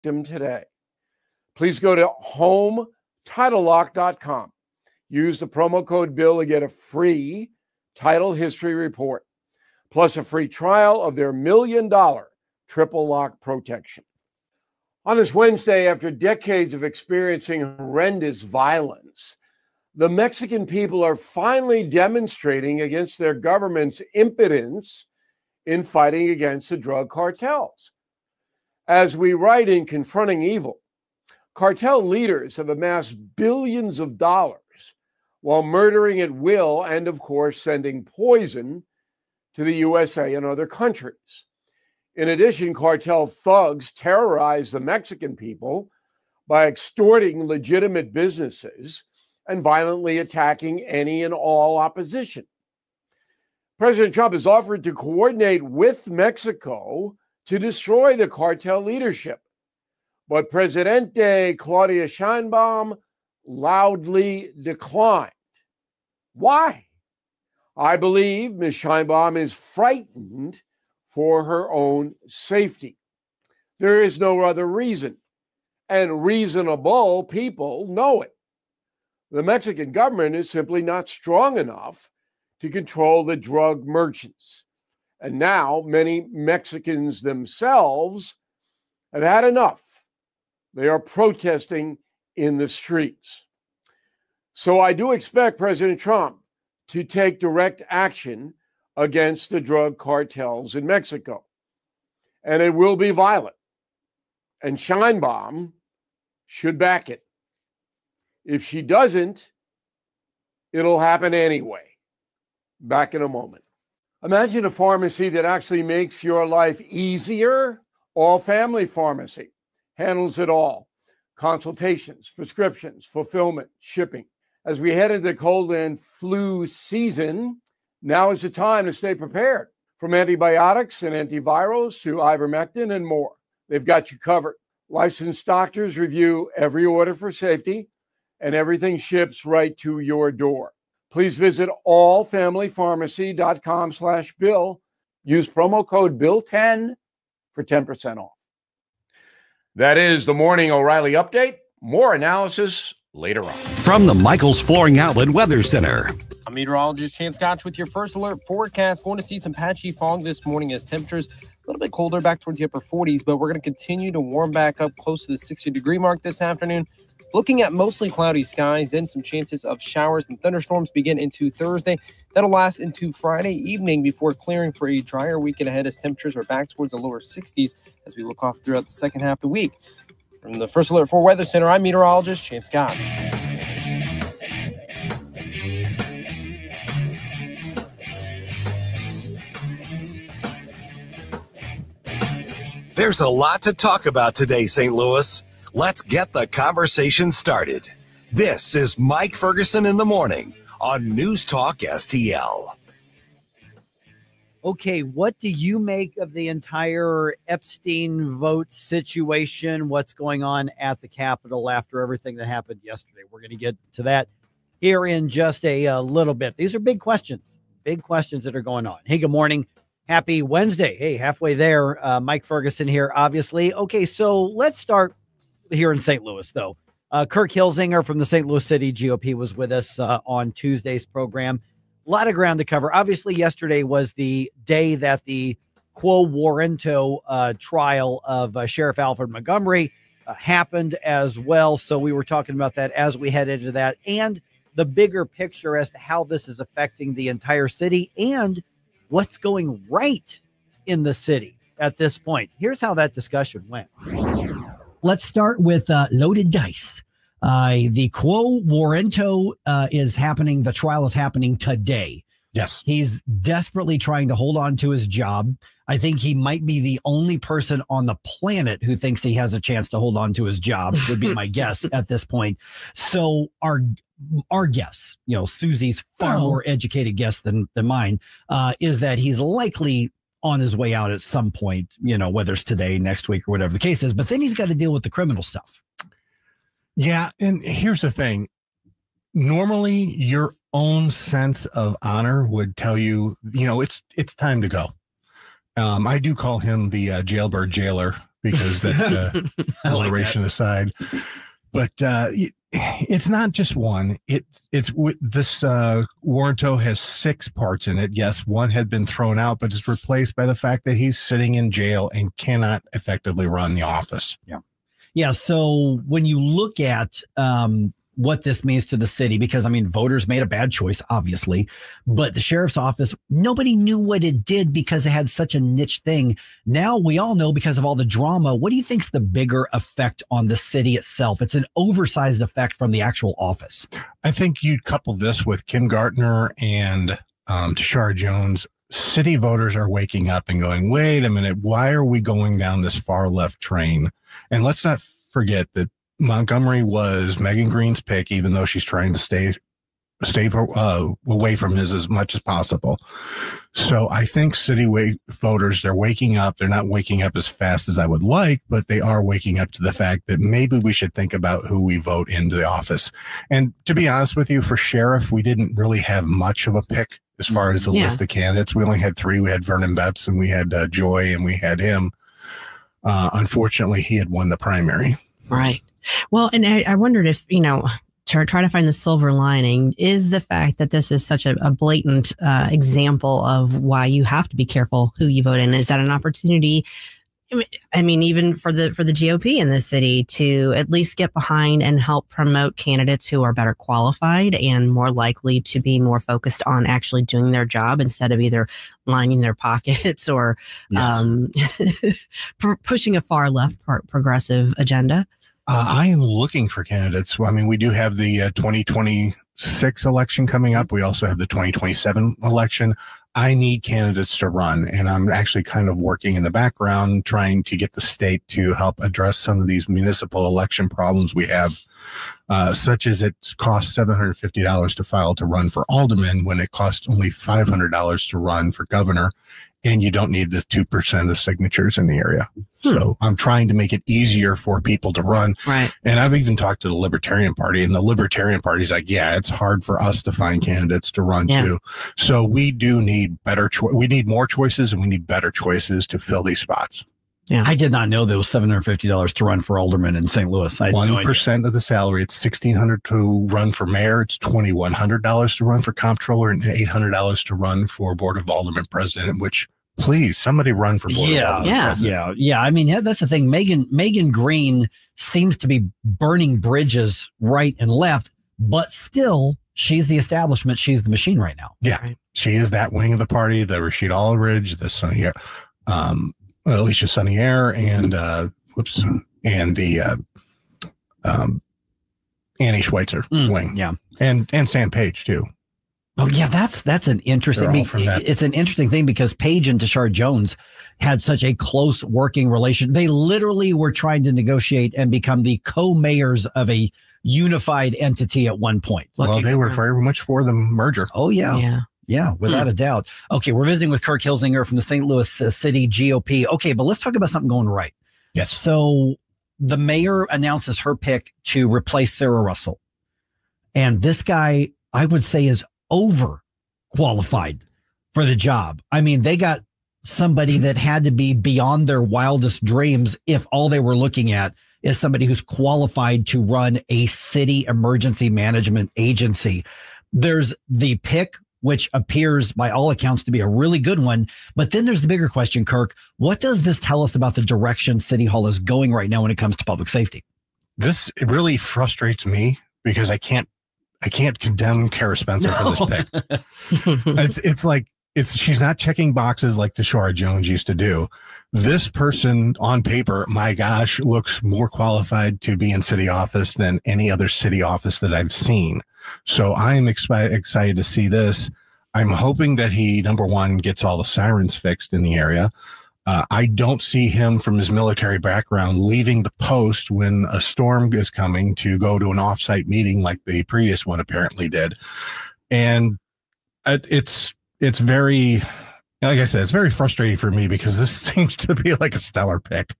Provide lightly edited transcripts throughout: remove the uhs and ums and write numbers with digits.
victim today. Please go to HomeTitleLock.com. Use the promo code BILL to get a free title history report, plus a free trial of their $1 million triple lock protection. On this Wednesday, after decades of experiencing horrendous violence, the Mexican people are finally demonstrating against their government's impotence in fighting against the drug cartels. As we write in Confronting Evil, cartel leaders have amassed billions of dollars while murdering at will and, of course, sending poison to the USA and other countries. In addition, cartel thugs terrorize the Mexican people by extorting legitimate businesses and violently attacking any and all opposition. President Trump has offered to coordinate with Mexico to destroy the cartel leadership, but Presidente Claudia Sheinbaum loudly declined. Why? I believe Ms. Sheinbaum is frightened for her own safety. There is no other reason, and reasonable people know it. The Mexican government is simply not strong enough to control the drug merchants. And now many Mexicans themselves have had enough. They are protesting in the streets. So I do expect President Trump to take direct action against the drug cartels in Mexico. And it will be violent. And Sheinbaum should back it. If she doesn't, it'll happen anyway. Back in a moment. Imagine a pharmacy that actually makes your life easier. All Family Pharmacy handles it all. Consultations, prescriptions, fulfillment, shipping. As we head into the cold and flu season, now is the time to stay prepared. From antibiotics and antivirals to ivermectin and more, they've got you covered. Licensed doctors review every order for safety, and everything ships right to your door. Please visit allfamilypharmacy.com/Bill. Use promo code BILL10 for 10% off. That is the Morning O'Reilly Update. More analysis later on. From the Michaels Flooring Outlet Weather Center. I'm meteorologist Chance Scotch with your first alert forecast. Going to see some patchy fog this morning as temperatures a little bit colder back towards the upper 40s, but we're going to continue to warm back up close to the 60-degree mark this afternoon. Looking at mostly cloudy skies and some chances of showers and thunderstorms begin into Thursday. That'll last into Friday evening before clearing for a drier weekend ahead as temperatures are back towards the lower 60s as we look off throughout the second half of the week. From the First Alert 4 Weather Center, I'm meteorologist Chance Scotch. There's a lot to talk about today, St. Louis. Let's get the conversation started. This is Mike Ferguson in the morning on News Talk STL. Okay, what do you make of the entire Epstein vote situation? What's going on at the Capitol after everything that happened yesterday? We're going to get to that here in just a little bit. These are big questions that are going on. Hey, good morning. Happy Wednesday. Hey, halfway there. Mike Ferguson here, obviously. Okay, so let's start here in St. Louis, though. Kirk Hilsinger from the St. Louis City GOP was with us on Tuesday's program. A lot of ground to cover. Obviously, yesterday was the day that the Quo Warranto trial of Sheriff Alfred Montgomery happened as well. So we were talking about that as we head into that and the bigger picture as to how this is affecting the entire city and what's going right in the city at this point. Here's how that discussion went. Let's start with loaded dice. The Quo Warranto is happening. The trial is happening today. Yes. He's desperately trying to hold on to his job. I think he might be the only person on the planet who thinks he has a chance to hold on to his job, would be my guess at this point. So our guess, Susie's far more educated guess than mine, is that he's likely on his way out at some point, whether it's today, next week, or whatever the case is. But then he's got to deal with the criminal stuff. Yeah. And here's the thing. Normally, your own sense of honor would tell you, it's time to go. I do call him the jailbird jailer because that alliteration aside. But it's not just one. It's this warranto has 6 parts in it. Yes, one had been thrown out, but it's replaced by the fact that he's sitting in jail and cannot effectively run the office. Yeah. So when you look at what this means to the city, because I mean, voters made a bad choice, obviously, but the sheriff's office, nobody knew what it did because it had such a niche thing. Now we all know because of all the drama. What do you think's the bigger effect on the city itself? It's an oversized effect from the actual office. I think you'd couple this with Kim Gartner and Tashara Jones. City voters are waking up and going, wait a minute, why are we going down this far left train? And let's not forget that Montgomery was Megan Green's pick, even though she's trying to stay away from his as much as possible. So I think city voters, they're waking up. They're not waking up as fast as I would like, but they are waking up to the fact that maybe we should think about who we vote into the office. And to be honest with you, for sheriff, we didn't really have much of a pick as far as the list of candidates. We only had 3. We had Vernon Betts, and we had Joy, and we had him. Unfortunately, he had won the primary. Right. Well, and I wondered if, to try to find the silver lining is the fact that this is such a blatant example of why you have to be careful who you vote in. Is that an opportunity? I mean, even for the GOP in this city to at least get behind and help promote candidates who are better qualified and more likely to be more focused on actually doing their job instead of either lining their pockets or pushing a far left progressive agenda. I am looking for candidates. I mean, we do have the 2026 election coming up. We also have the 2027 election. I need candidates to run, and I'm actually kind of working in the background trying to get the state to help address some of these municipal election problems we have, such as it costs $750 to file to run for alderman when it costs only $500 to run for governor, and you don't need the 2% of signatures in the area. So I'm trying to make it easier for people to run. Right. And I've even talked to the Libertarian Party, and the Libertarian Party's like, yeah, it's hard for us to find candidates to run too. So we do need we need more choices, and we need better choices to fill these spots. Yeah. I did not know there was $750 to run for alderman in St. Louis. I 1% of the salary. It's $1,600 to run for mayor. It's $2,100 to run for comptroller, and $800 to run for board of alderman president, which please, somebody run for board of alderman president. Yeah. I mean, that's the thing. Megan Green seems to be burning bridges right and left, but still, she's the establishment. She's the machine right now. Yeah. Right. She is that wing of the party, the Rashid Aldridge, the Sonny, Alicia Sonnier, and and the Annie Schweitzer wing. Yeah. And Sam Page too. Oh yeah, that's an interesting. It's an interesting thing because Page and Tashara Jones had such a close working relation. They literally were trying to negotiate and become the co-mayors of a unified entity at one point. Well, they were very much for the merger. Oh yeah. Yeah, without a doubt. Okay, we're visiting with Kirk Hilsinger from the St. Louis City GOP. Okay, but let's talk about something going right. Yes. So the mayor announces her pick to replace Sarah Russell. And this guy, I would say, is overqualified for the job. I mean, they got somebody that had to be beyond their wildest dreams if all they were looking at is somebody who's qualified to run a city emergency management agency. There's the pick, which appears by all accounts to be a really good one. But then there's the bigger question, Kirk. What does this tell us about the direction City Hall is going right now when it comes to public safety? It really frustrates me because I can't condemn Kara Spencer for this pick. She's not checking boxes like Tashara Jones used to do. This person on paper, my gosh, looks more qualified to be in city office than any other city office that I've seen. So I'm excited to see this. I'm hoping that he, number one, gets all the sirens fixed in the area. I don't see him from his military background leaving the post when a storm is coming to go to an offsite meeting like the previous one apparently did. And it's very, like I said, it's very frustrating for me because this seems to be like a stellar pick.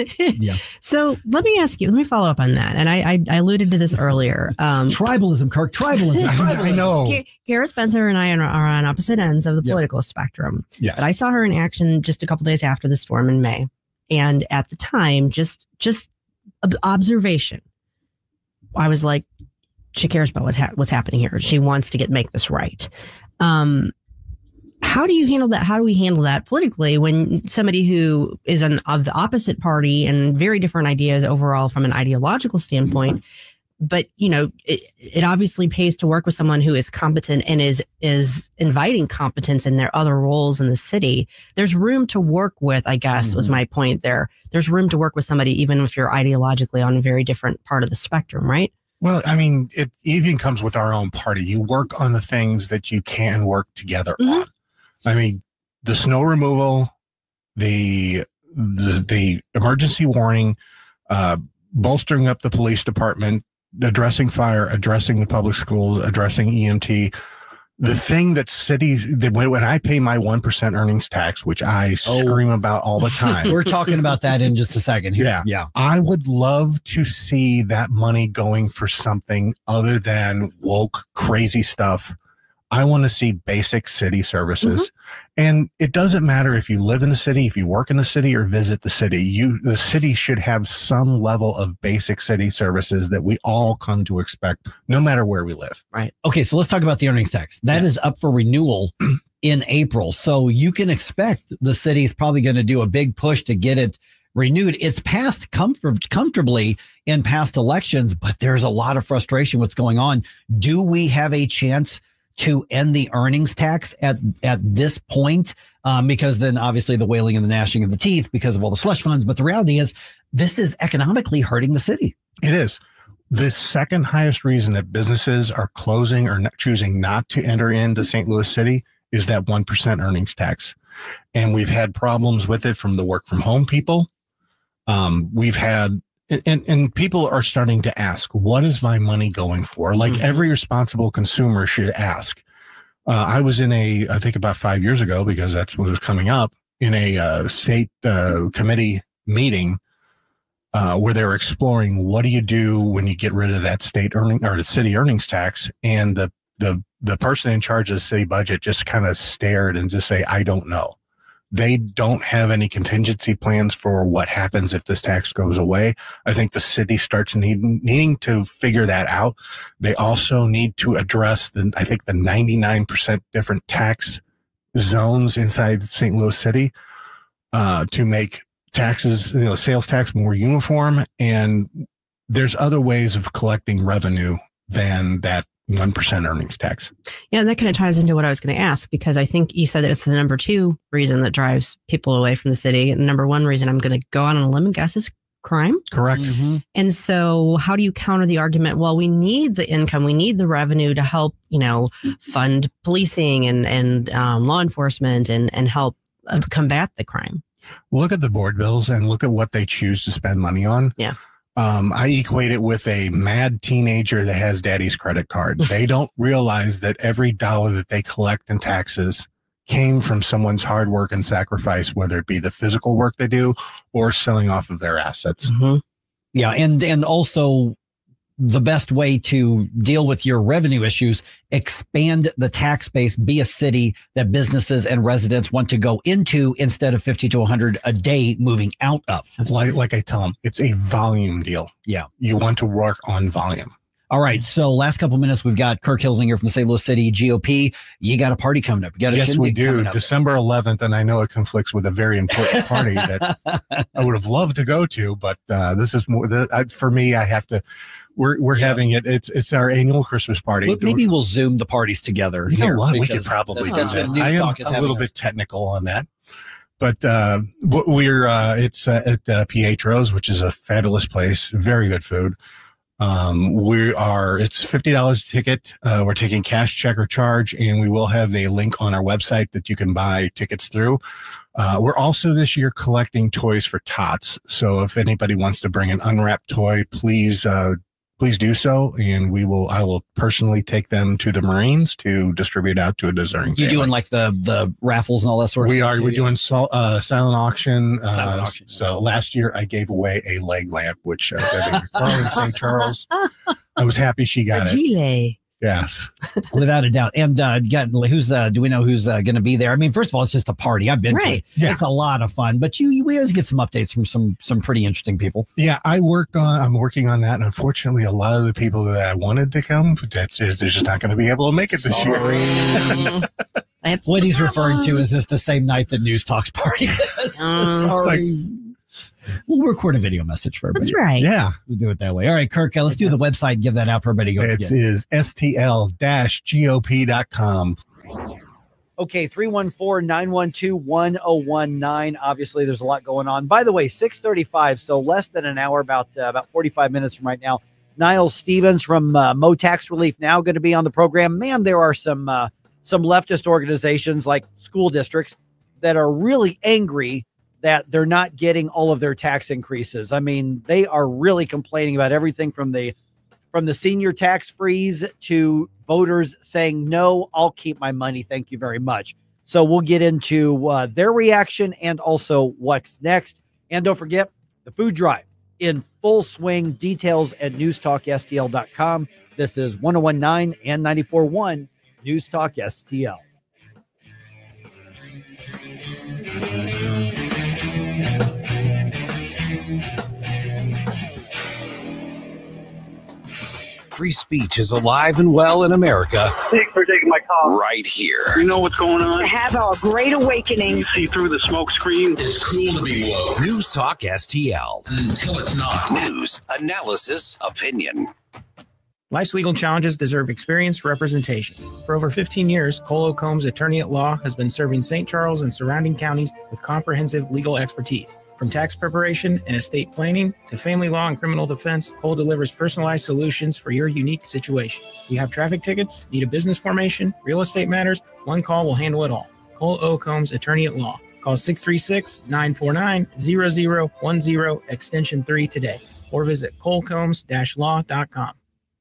Yeah. So let me follow up on that. And I alluded to this earlier. Tribalism, Kirk, tribalism. I know. Kara Spencer and I are on opposite ends of the political spectrum. Yes. But I saw her in action just a couple days after the storm in May. And at the time, just observation, I was like, she cares about what's happening here. She wants to make this right. How do you handle that? How do we handle that politically when somebody who is of the opposite party and very different ideas overall from an ideological standpoint, but it obviously pays to work with someone who is competent and is inviting competence in their other roles in the city. There's room to work with, I guess, was my point there. There's room to work with somebody even if you're ideologically on a very different part of the spectrum, right? Well, I mean, it even comes with our own party. You work on the things that you can work together on. I mean, the snow removal, the emergency warning, bolstering up the police department, addressing fire, addressing the public schools, addressing EMT. The thing that when I pay my 1% earnings tax, which I scream about all the time. We're talking about that in just a second here. Yeah. I would love to see that money going for something other than woke, crazy stuff. I want to see basic city services. And it doesn't matter if you live in the city, if you work in the city or visit the city, the city should have some level of basic city services that we all come to expect no matter where we live. Right. Okay. So let's talk about the earnings tax. That is up for renewal in April. So you can expect the city is probably going to do a big push to get it renewed. It's passed comfortably in past elections, but there's a lot of frustration. What's going on? Do we have a chance to end the earnings tax at this point? Because then obviously the wailing and the gnashing of the teeth because of all the slush funds. But the reality is this is economically hurting the city. It is. The second highest reason that businesses are closing or choosing not to enter into St. Louis City is that 1% earnings tax. And we've had problems with it from the work from home people. We've had And people are starting to ask, what is my money going for? Like every responsible consumer should ask. I was in I think about 5 years ago, because that's what was coming up, in a state committee meeting where they were exploring, what do you do when you get rid of that state earning or the city earnings tax? And the person in charge of the city budget just kind of stared and just say, I don't know. They don't have any contingency plans for what happens if this tax goes away. I think the city starts needing to figure that out. They also need to address the 99% different tax zones inside St. Louis City to make taxes, sales tax more uniform. And there's other ways of collecting revenue than that 1% earnings tax. Yeah, and that kind of ties into what I was going to ask, because I think you said that it's the number 2 reason that drives people away from the city. And number 1 reason, I'm going to go out on a limb and guess, is crime. Correct. Mm-hmm. And so how do you counter the argument? Well, we need the income, we need the revenue to help, fund policing and law enforcement and help combat the crime. Look at the board bills and look at what they choose to spend money on. Yeah. I equate it with a mad teenager that has daddy's credit card. They don't realize that every dollar that they collect in taxes came from someone's hard work and sacrifice, whether it be the physical work they do or selling off of their assets. Mm-hmm. Yeah. And also the best way to deal with your revenue issues, expand the tax base, be a city that businesses and residents want to go into instead of 50 to 100 a day moving out of. Like I tell them, it's a volume deal. Yeah. You want to work on volume. All right. So last couple of minutes, we've got Kirk Hilsinger from the St. Louis City GOP. You got a party coming up. You got a yes, we do. December 11th. And I know it conflicts with a very important party that I would have loved to go to, but this is more for me. I have to, we're having it. It's our annual Christmas party. Look, maybe we'll Zoom the parties together. You know what? We could probably do that. I am a little bit technical on that. But it's at Pietro's, which is a fabulous place. Very good food. It's $50 a ticket. We're taking cash, check, or charge, and we will have a link on our website that you can buy tickets through. We're also this year collecting toys for tots. So if anybody wants to bring an unwrapped toy, please do so, and I will personally take them to the Marines to distribute out to a deserving family. You doing like the raffles and all that sort of stuff? We're doing silent auction. So last year I gave away a leg lamp, which Debbie McFarland in St. Charles. I was happy she got it. Yes. Without a doubt. And do we know who's going to be there? I mean, first of all, it's just a party. I've been to it. Yeah. It's a lot of fun, but we always get some updates from some pretty interesting people. Yeah, I'm working on that. And unfortunately, a lot of the people that I wanted to come, they're just not going to be able to make it this year. What he's referring to is this the same night that News Talk's party is. Sorry. We'll record a video message for everybody. That's right. Yeah. We'll do it that way. All right, Kirk, let's do the website and give that out for everybody. It is stl-gop.com. Okay, 314-912-1019. Obviously, there's a lot going on. By the way, 6:35, so less than an hour, about 45 minutes from right now. Niles Stevens from Mo Tax Relief Now going to be on the program. Man, there are some leftist organizations like school districts that are really angry that they're not getting all of their tax increases. I mean, they are really complaining about everything from the senior tax freeze to voters saying, no, I'll keep my money. Thank you very much. So we'll get into their reaction and also what's next. And don't forget the food drive in full swing. Details at newstalkstl.com. This is 101.9 and 94.1 News Talk STL. Free speech is alive and well in America. Thanks for taking my call. Right here. You know what's going on? Have a great awakening. You see through the smoke screen. It's cool to be woke. News Talk STL. Until it's not. News, analysis, opinion. Life's legal challenges deserve experienced representation. For over 15 years, Cole Combs, attorney at law, has been serving St. Charles and surrounding counties with comprehensive legal expertise. From tax preparation and estate planning to family law and criminal defense, Cole delivers personalized solutions for your unique situation. You have traffic tickets, need a business formation, real estate matters, one call will handle it all. Cole O. Combs, attorney at law. Call 636-949-0010, extension 3 today, or visit colecombs-law.com.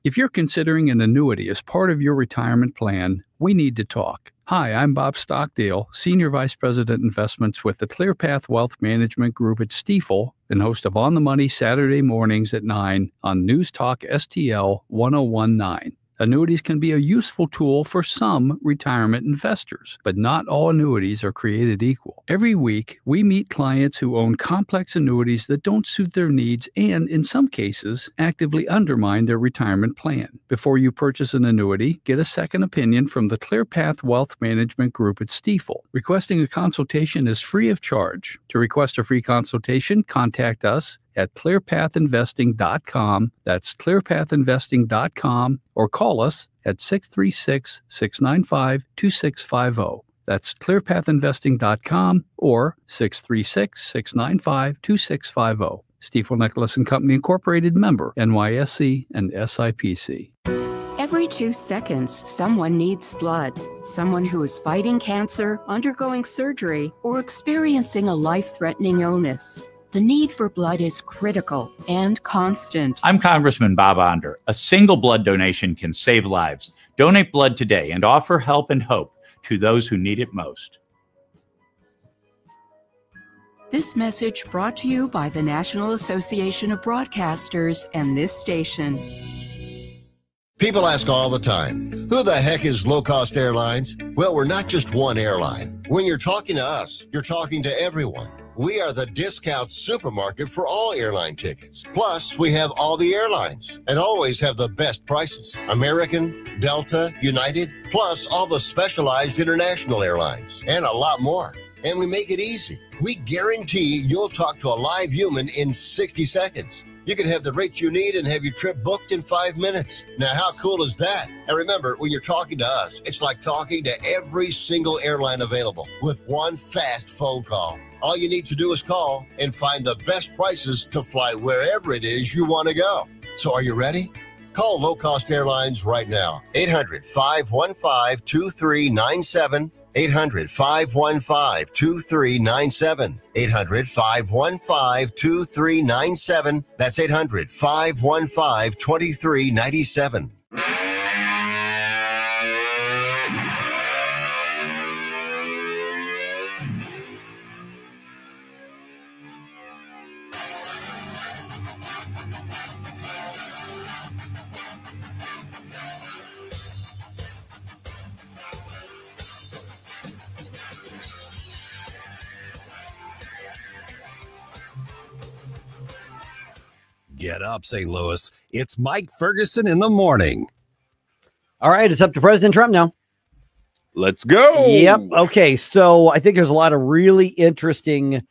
If you're considering an annuity as part of your retirement plan, we need to talk. Hi, I'm Bob Stockdale, Senior Vice President Investments with the ClearPath Wealth Management Group at Stifel and host of On the Money Saturday mornings at 9 on News Talk STL 1019. Annuities can be a useful tool for some retirement investors, but not all annuities are created equal. Every week, we meet clients who own complex annuities that don't suit their needs and, in some cases, actively undermine their retirement plan. Before you purchase an annuity, get a second opinion from the ClearPath Wealth Management Group at Stifel. Requesting a consultation is free of charge. To request a free consultation, contact us at clearpathinvesting.com. That's clearpathinvesting.com, or call us at 636-695-2650. That's clearpathinvesting.com or 636-695-2650. Stifel Nicholas and Company Incorporated, member NYSE and SIPC. Every 2 seconds, someone needs blood. Someone who is fighting cancer, undergoing surgery, or experiencing a life-threatening illness. The need for blood is critical and constant. I'm Congressman Bob Onder. A single blood donation can save lives. Donate blood today and offer help and hope to those who need it most. This message brought to you by the National Association of Broadcasters and this station. People ask all the time, who the heck is Low Cost Airlines? Well, we're not just one airline. When you're talking to us, you're talking to everyone. We are the discount supermarket for all airline tickets. Plus, we have all the airlines and always have the best prices. American, Delta, United, plus all the specialized international airlines and a lot more. And we make it easy. We guarantee you'll talk to a live human in 60 seconds. You can have the rate you need and have your trip booked in 5 minutes. Now, how cool is that? And remember, when you're talking to us, it's like talking to every single airline available with one fast phone call. All you need to do is call and find the best prices to fly wherever it is you want to go. So are you ready? Call Low Cost Airlines right now. 800-515-2397. 800-515-2397. 800-515-2397. That's 800-515-2397. Get up, St. Louis. It's Mike Ferguson in the morning. All right, it's up to President Trump now. Let's go. Yep. Okay, so I think there's a lot of really interesting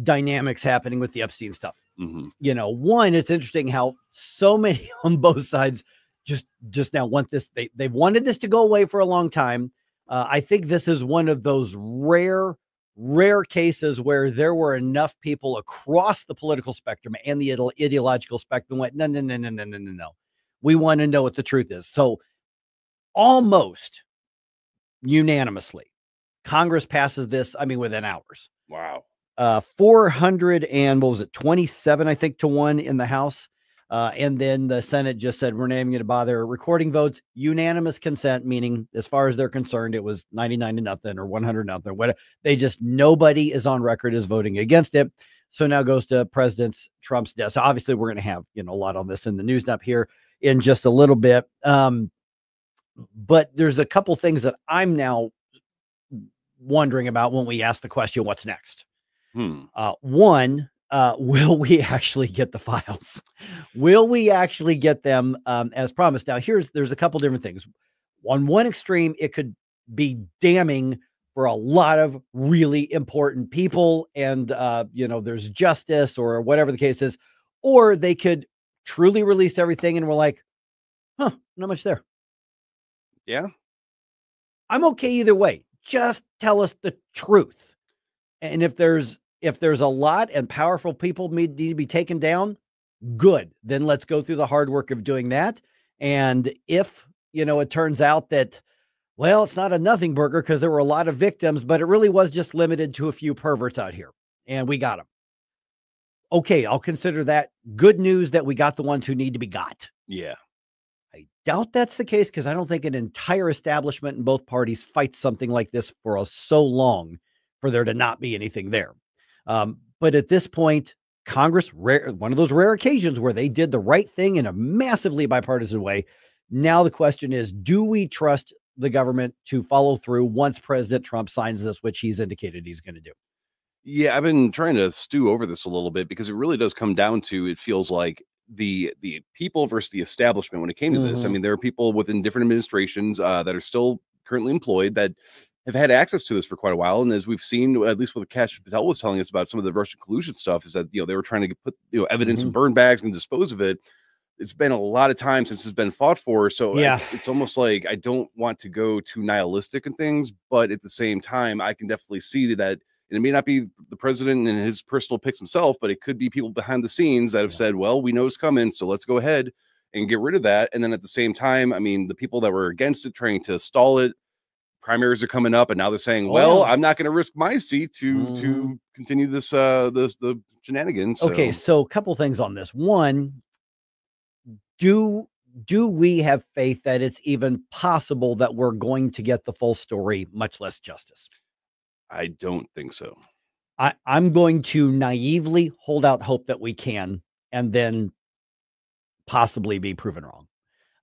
dynamics happening with the Epstein stuff. Mm-hmm. You know, one, it's interesting how so many on both sides just now want this. They've wanted this to go away for a long time. I think this is one of those rare cases where there were enough people across the political spectrum and the ideological spectrum went, no. We want to know what the truth is. So almost unanimously, Congress passes this, I mean, within hours. Wow. 427, I think, to 1 in the House. And then the Senate just said, we're not even going to bother recording votes. Unanimous consent, meaning as far as they're concerned, it was 99-0 or 100-0. Whatever. Nobody is on record as voting against it. So now goes to President Trump's desk. So obviously we're going to have, a lot on this in the news up here in just a little bit. But there's a couple things that I'm now wondering about when we ask the question, what's next? One, will we actually get the files? Will we actually get them as promised? Now, there's a couple different things. On one extreme, it could be damning for a lot of really important people, and there's justice or whatever the case is, or they could truly release everything, and we're like, not much there. Yeah, I'm okay either way. Just tell us the truth, and if there's a lot and powerful people need to be taken down, good. Then let's go through the hard work of doing that. And if, it turns out that, well, it's not a nothing burger because there were a lot of victims, but it really was just limited to a few perverts out here and we got them. Okay, I'll consider that good news that we got the ones who need to be got. Yeah. I doubt that's the case because I don't think an entire establishment in both parties fights something like this for so long for there to not be anything there. But at this point, Congress, one of those rare occasions where they did the right thing in a massively bipartisan way. Now the question is, do we trust the government to follow through once President Trump signs this, which he's indicated he's going to do? Yeah, I've been trying to stew over this a little bit because it really does come down to, it feels like the people versus the establishment when it came to this. I mean, there are people within different administrations that are still currently employed that have had access to this for quite a while. And as we've seen, at least what Kash Patel was telling us about some of the Russian collusion stuff, is that, they were trying to put, evidence in burn bags and dispose of it. It's been a lot of time since it's been fought for. So yeah, it's almost like I don't want to go too nihilistic in things, but at the same time, I can definitely see that, and it may not be the president and his personal picks himself, but it could be people behind the scenes that have said, well, we know it's coming, so let's go ahead and get rid of that. And then at the same time, I mean, the people that were against it, trying to stall it, primaries are coming up, and now they're saying, I'm not going to risk my seat to continue this the shenanigans. So. Okay, so a couple things on this. One, do we have faith that it's even possible that we're going to get the full story, much less justice? I don't think so. I'm going to naively hold out hope that we can, and then possibly be proven wrong.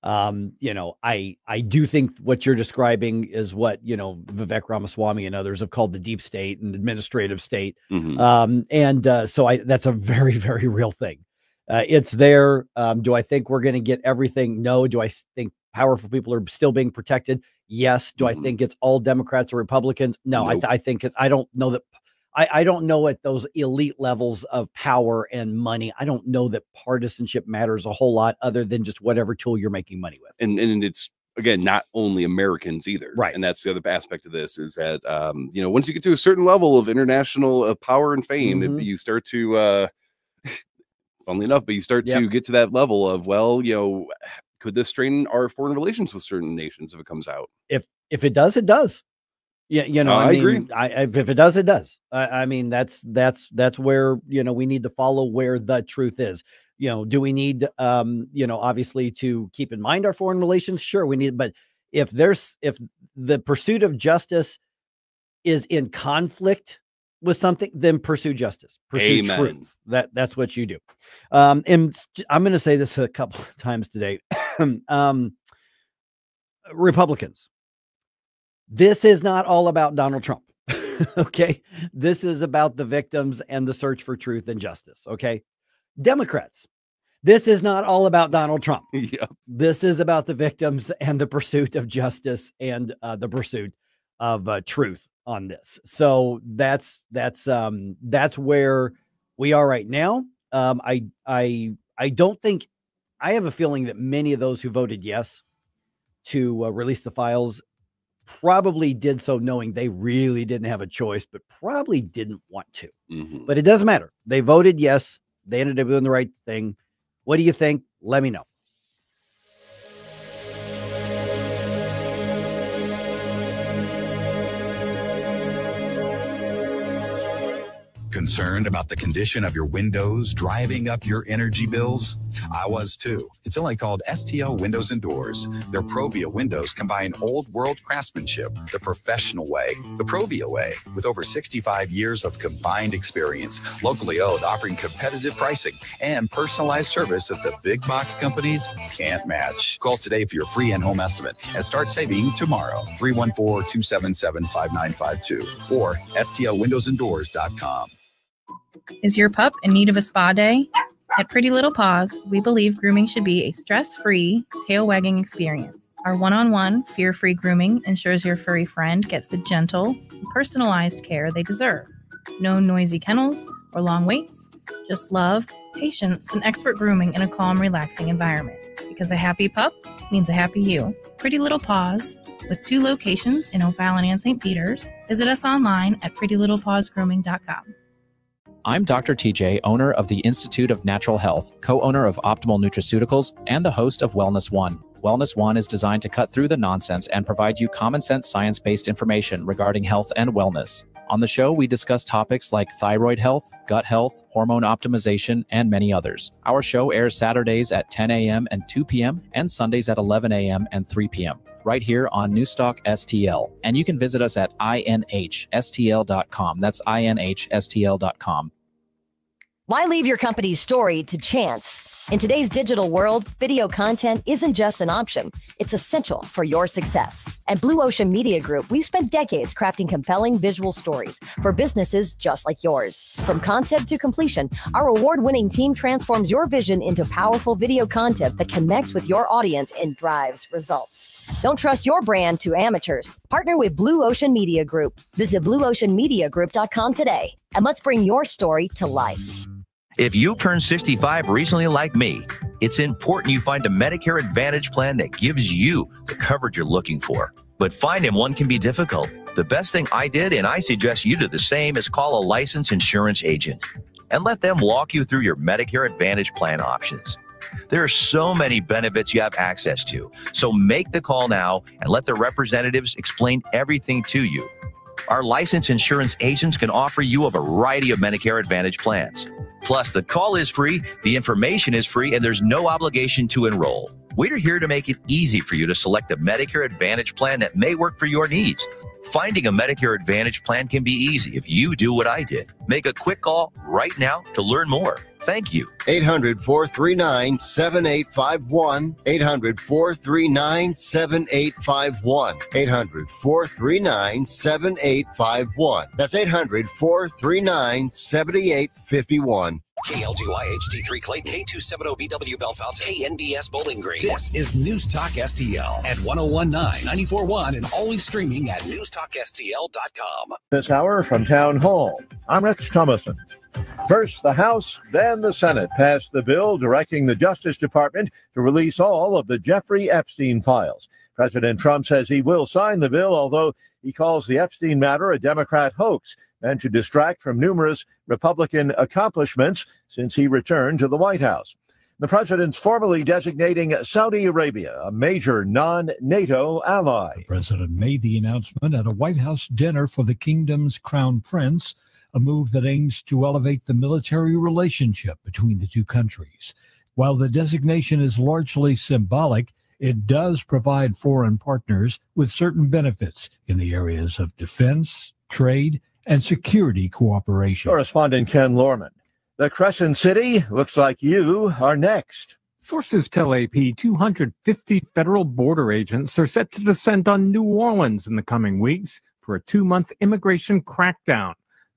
I do think what you're describing is what, Vivek Ramaswamy and others have called the deep state and administrative state. So that's a very, very real thing. It's there. Do I think we're going to get everything? No. Do I think powerful people are still being protected? Yes. Do I think it's all Democrats or Republicans? No, nope. I think I don't know that. I don't know at those elite levels of power and money. I don't know that partisanship matters a whole lot other than just whatever tool you're making money with. And it's, again, not only Americans either. Right. And that's the other aspect of this is that, once you get to a certain level of international power and fame, you start to, funnily enough, but you start to get to that level of, could this strain our foreign relations with certain nations if it comes out? If it does, it does. Yeah, I agree. If it does, it does. I mean, that's where, we need to follow where the truth is. Do we need, obviously to keep in mind our foreign relations? Sure, we need, but if the pursuit of justice is in conflict with something, then pursue justice, pursue truth. That's what you do. And I'm going to say this a couple of times today. Republicans. This is not all about Donald Trump. Okay. This is about the victims and the search for truth and justice. Okay. Democrats. This is not all about Donald Trump. Yeah. This is about the victims and the pursuit of justice and the pursuit of truth on this. So that's where we are right now. I don't think, I have a feeling that many of those who voted yes to release the files probably did so knowing they really didn't have a choice, but probably didn't want to. Mm-hmm. But it doesn't matter. They voted yes. They ended up doing the right thing. What do you think? Let me know. Concerned about the condition of your windows driving up your energy bills? I was too. It's only called STL Windows and Doors. Their Provia windows combine old world craftsmanship the professional way, the Provia way, with over 65 years of combined experience, locally owned, offering competitive pricing and personalized service that the big box companies can't match. Call today for your free in-home estimate and start saving tomorrow. 314-277-5952 or stlwindowsanddoors.com. Is your pup in need of a spa day? At Pretty Little Paws, we believe grooming should be a stress-free, tail-wagging experience. Our one-on-one, fear-free grooming ensures your furry friend gets the gentle, personalized care they deserve. No noisy kennels or long waits, just love, patience, and expert grooming in a calm, relaxing environment. Because a happy pup means a happy you. Pretty Little Paws, with 2 locations in O'Fallon and St. Peters. Visit us online at prettylittlepawsgrooming.com. I'm Dr. TJ, owner of the Institute of Natural Health, co-owner of Optimal Nutraceuticals, and the host of Wellness One. Wellness One is designed to cut through the nonsense and provide you common sense, science-based information regarding health and wellness. On the show, we discuss topics like thyroid health, gut health, hormone optimization, and many others. Our show airs Saturdays at 10 a.m. and 2 p.m. and Sundays at 11 a.m. and 3 p.m. right here on NewsTalkSTL. And you can visit us at inhstl.com. That's inhstl.com. Why leave your company's story to chance? In today's digital world, video content isn't just an option. It's essential for your success. At Blue Ocean Media Group, we've spent decades crafting compelling visual stories for businesses just like yours. From concept to completion, our award-winning team transforms your vision into powerful video content that connects with your audience and drives results. Don't trust your brand to amateurs. Partner with Blue Ocean Media Group. Visit blueoceanmediagroup.com today, and let's bring your story to life. If you turned 65 recently like me, it's important you find a Medicare Advantage plan that gives you the coverage you're looking for. But finding one can be difficult. The best thing I did, and I suggest you do the same, is call a licensed insurance agent and let them walk you through your Medicare Advantage plan options. There are so many benefits you have access to. So make the call now and let the representatives explain everything to you. Our licensed insurance agents can offer you a variety of Medicare Advantage plans. Plus, the call is free, the information is free, and there's no obligation to enroll. We're here to make it easy for you to select a Medicare Advantage plan that may work for your needs. Finding a Medicare Advantage plan can be easy if you do what I did. Make a quick call right now to learn more. Thank you. 800-439-7851. 800-439-7851. 800-439-7851. That's 800-439-7851. KLGY HD3 Clayton, K270BW Bellefonte, KNBS Bowling Green. This is News Talk STL at 1019, 94.1, and always streaming at NewsTalkSTL.com. This hour from Town Hall, I'm Rex Thomason. First, the House, then the Senate passed the bill directing the Justice Department to release all of the Jeffrey Epstein files. President Trump says he will sign the bill, although he calls the Epstein matter a Democrat hoax meant to distract from numerous Republican accomplishments since he returned to the White House. The president's formally designating Saudi Arabia a major non-NATO ally. The president made the announcement at a White House dinner for the kingdom's crown prince, a move that aims to elevate the military relationship between the two countries. While the designation is largely symbolic, it does provide foreign partners with certain benefits in the areas of defense, trade, and security cooperation. Correspondent Ken Lorman. The Crescent City looks like you are next. Sources tell AP 250 federal border agents are set to descend on New Orleans in the coming weeks for a 2-month immigration crackdown.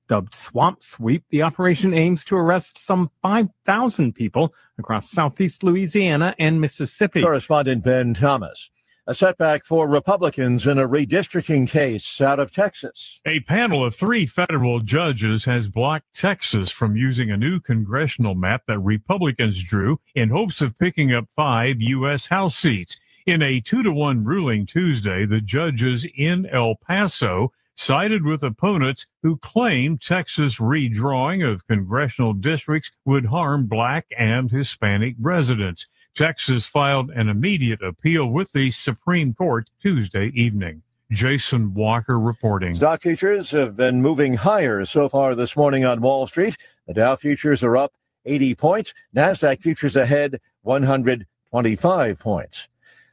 Dubbed Swamp Sweep, the operation aims to arrest some 5,000 people across southeast Louisiana and Mississippi. Correspondent Ben Thomas. A setback for Republicans in a redistricting case out of Texas. A panel of 3 federal judges has blocked Texas from using a new congressional map that Republicans drew in hopes of picking up 5 U.S. House seats. In a 2-1 ruling Tuesday, the judges in El Paso sided with opponents who claim Texas redrawing of congressional districts would harm Black and Hispanic residents. Texas filed an immediate appeal with the Supreme Court Tuesday evening. Jason Walker reporting. Stock futures have been moving higher so far this morning on Wall Street. The Dow futures are up 80 points. NASDAQ futures ahead 125 points.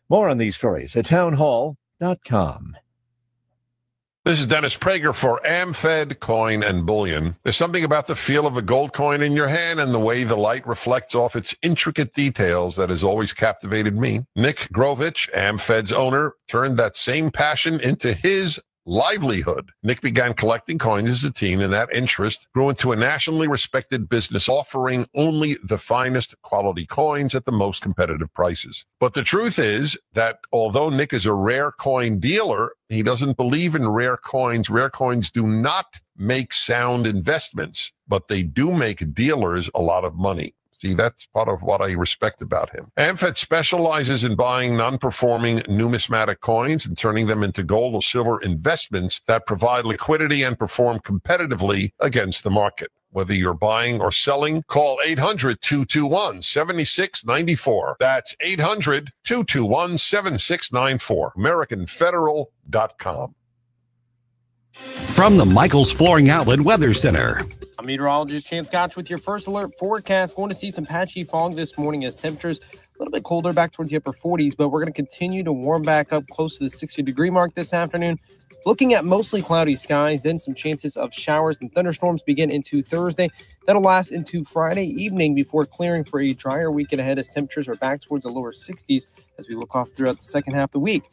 More on these stories at townhall.com. This is Dennis Prager for AmFed Coin and Bullion. There's something about the feel of a gold coin in your hand and the way the light reflects off its intricate details that has always captivated me. Nick Grovich, AmFed's owner, turned that same passion into his livelihood. Nick began collecting coins as a teen, and that interest grew into a nationally respected business offering only the finest quality coins at the most competitive prices. But the truth is that although Nick is a rare coin dealer, he doesn't believe in rare coins. Rare coins do not make sound investments, but they do make dealers a lot of money. See, that's part of what I respect about him. AmFed specializes in buying non-performing numismatic coins and turning them into gold or silver investments that provide liquidity and perform competitively against the market. Whether you're buying or selling, call 800-221-7694. That's 800-221-7694. AmericanFederal.com. From the Michaels Flooring Outlet Weather Center. I'm meteorologist Chance Scotch with your first alert forecast. Going to see some patchy fog this morning as temperatures a little bit colder back towards the upper 40s, but we're going to continue to warm back up close to the 60-degree mark this afternoon. Looking at mostly cloudy skies, then some chances of showers and thunderstorms begin into Thursday. That'll last into Friday evening before clearing for a drier weekend ahead as temperatures are back towards the lower 60s as we look off throughout the second half of the week.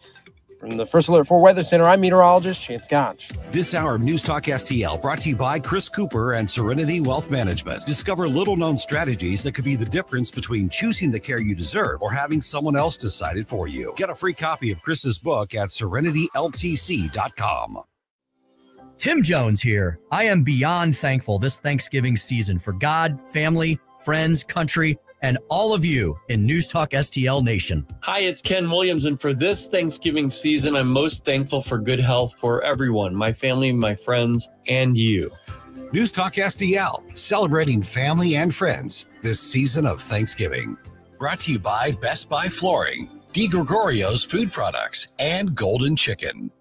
From the First Alert 4 Weather Center, I'm meteorologist Chance Scotch. This hour of News Talk STL brought to you by Chris Cooper and Serenity Wealth Management. Discover little-known strategies that could be the difference between choosing the care you deserve or having someone else decide it for you. Get a free copy of Chris's book at serenityltc.com. Tim Jones here. I am beyond thankful this Thanksgiving season for God, family, friends, country, and all of you in News Talk STL Nation. Hi, it's Ken Williams, and for this Thanksgiving season, I'm most thankful for good health for everyone, my family, my friends, and you. News Talk STL, celebrating family and friends this season of Thanksgiving. Brought to you by Best Buy Flooring, DiGregorio's Food Products, and Golden Chicken.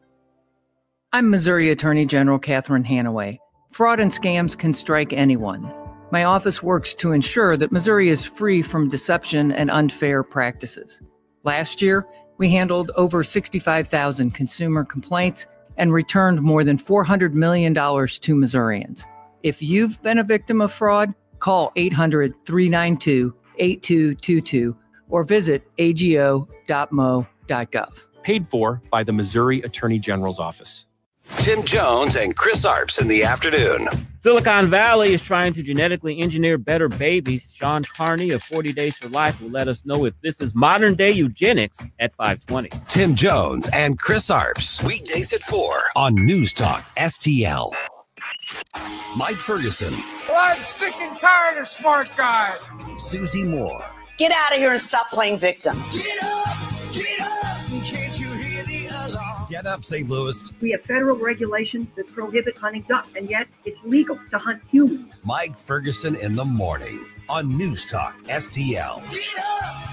I'm Missouri Attorney General Catherine Hanaway. Fraud and scams can strike anyone. My office works to ensure that Missouri is free from deception and unfair practices. Last year, we handled over 65,000 consumer complaints and returned more than $400 million to Missourians. If you've been a victim of fraud, call 800-392-8222 or visit ago.mo.gov. Paid for by the Missouri Attorney General's Office. Tim Jones and Chris Arps in the afternoon. Silicon Valley is trying to genetically engineer better babies. Sean Carney of 40 Days for Life will let us know if this is modern-day eugenics at 5:20. Tim Jones and Chris Arps. Weekdays at 4 on News Talk STL. Mike Ferguson. Well, I'm sick and tired of smart guys. Susie Moore. Get out of here and stop playing victim. Get up, can't you hear the alarm? Get up, St. Louis. We have federal regulations that prohibit hunting ducks, and yet it's legal to hunt humans. Mike Ferguson in the morning on News Talk STL. Get up,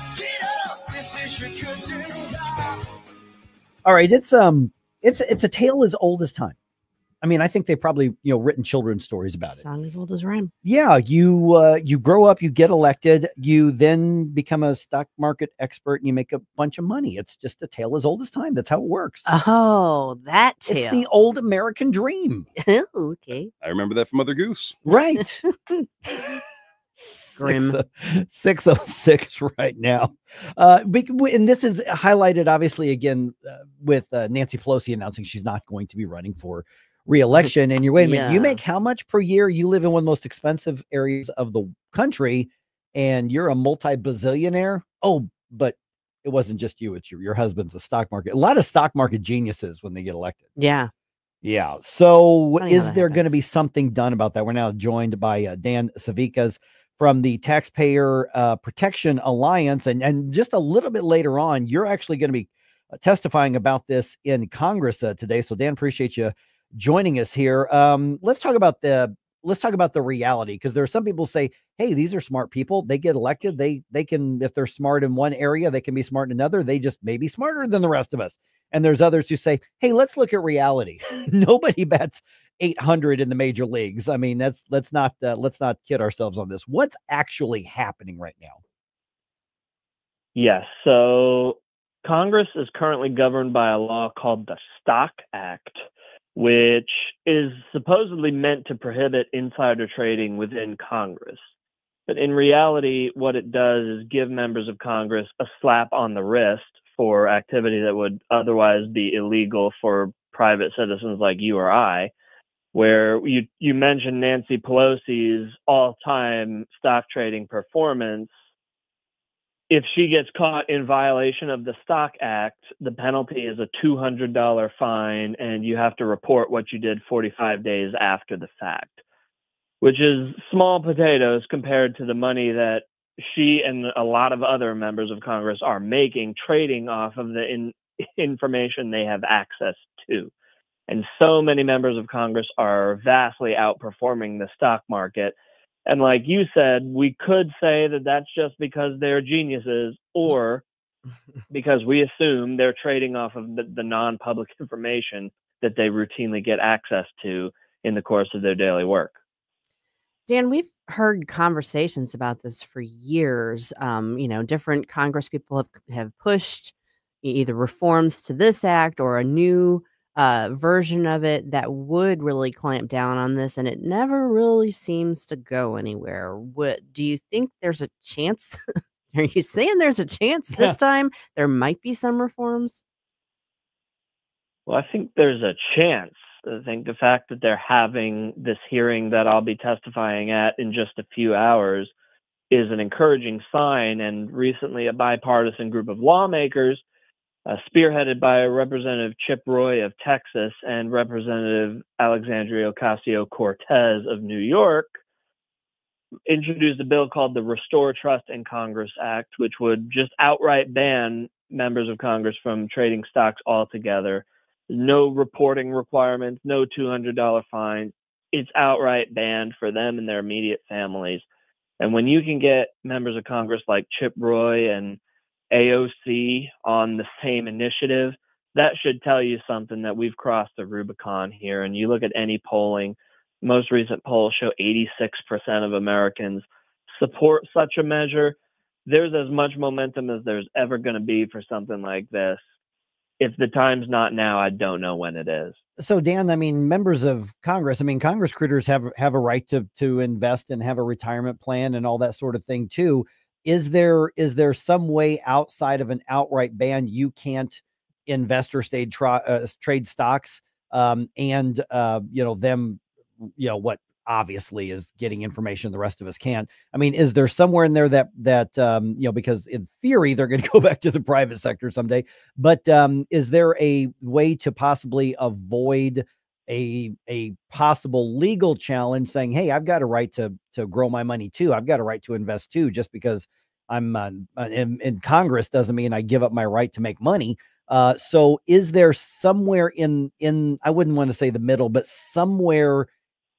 this is your cousin. All right, it's a tale as old as time. I mean, I think they probably, written children's stories about it. Song as old as rhyme. Yeah, you grow up, you get elected, you then become a stock market expert, and you make a bunch of money. It's just a tale as old as time. That's how it works. Oh, that tale. It's the old American dream. Okay. I remember that from Mother Goose. Right. Grim. 606 right now. And this is highlighted, obviously, again, with Nancy Pelosi announcing she's not going to be running for re-election. And you're, wait a minute, you Yeah. make how much per year? You live in one of the most expensive areas of the country, and you're a multi-bazillionaire. Oh, but it wasn't just you. It's your husband's a stock market. A lot of stock market geniuses when they get elected. Yeah. Yeah. So Funny how is that there going to happens. be something done about that? We're now joined by Dan Savickas from the Taxpayer Protection Alliance. And just a little bit later on, you're actually going to be testifying about this in Congress today. So Dan, appreciate you joining us here. Let's talk about the reality, because there are some people who say, hey, these are smart people. They get elected. They can, if they're smart in one area, they can be smart in another. They just may be smarter than the rest of us. And there's others who say, hey, let's look at reality. Nobody bats 800 in the major leagues. I mean, let's not kid ourselves on this. What's actually happening right now? Yes. So Congress is currently governed by a law called the Stock Act, which is supposedly meant to prohibit insider trading within Congress. But in reality, what it does is give members of Congress a slap on the wrist for activity that would otherwise be illegal for private citizens like you or I, where you mentioned Nancy Pelosi's all-time stock trading performance. If she gets caught in violation of the Stock Act, the penalty is a $200 fine, and you have to report what you did 45 days after the fact, which is small potatoes compared to the money that she and a lot of other members of Congress are making trading off of the information they have access to. And so many members of Congress are vastly outperforming the stock market. And like you said, we could say that that's just because they're geniuses, or because we assume they're trading off of the non-public information that they routinely get access to in the course of their daily work. Dan, we've heard conversations about this for years. Different Congress people have pushed either reforms to this act or a new version of it that would really clamp down on this, and it never really seems to go anywhere. What do you think? There's a chance? Are you saying there's a chance this time there might be some reforms? Well, I think there's a chance. I think the fact that they're having this hearing that I'll be testifying at in just a few hours is an encouraging sign. And recently, a bipartisan group of lawmakers, spearheaded by Representative Chip Roy of Texas and Representative Alexandria Ocasio-Cortez of New York, introduced a bill called the Restore Trust in Congress Act, which would just outright ban members of Congress from trading stocks altogether. No reporting requirements, no $200 fine. It's outright banned for them and their immediate families. And when you can get members of Congress like Chip Roy and AOC on the same initiative, that should tell you something, that we've crossed the Rubicon here. And you look at any polling, most recent polls show 86% of Americans support such a measure. There's as much momentum as there's ever going to be for something like this. If the time's not now, I don't know when it is. So Dan, I mean, members of Congress, Congress critters have a right to invest and have a retirement plan and all that sort of thing too. Is there some way outside of an outright ban you can't invest or trade stocks what obviously is getting information the rest of us can't? Is there somewhere in there that because in theory they're going to go back to the private sector someday, but is there a way to possibly avoid a possible legal challenge saying, hey, I've got a right to grow my money too. I've got a right to invest too. Just because I'm in Congress doesn't mean I give up my right to make money. So is there somewhere in, I wouldn't want to say the middle, but somewhere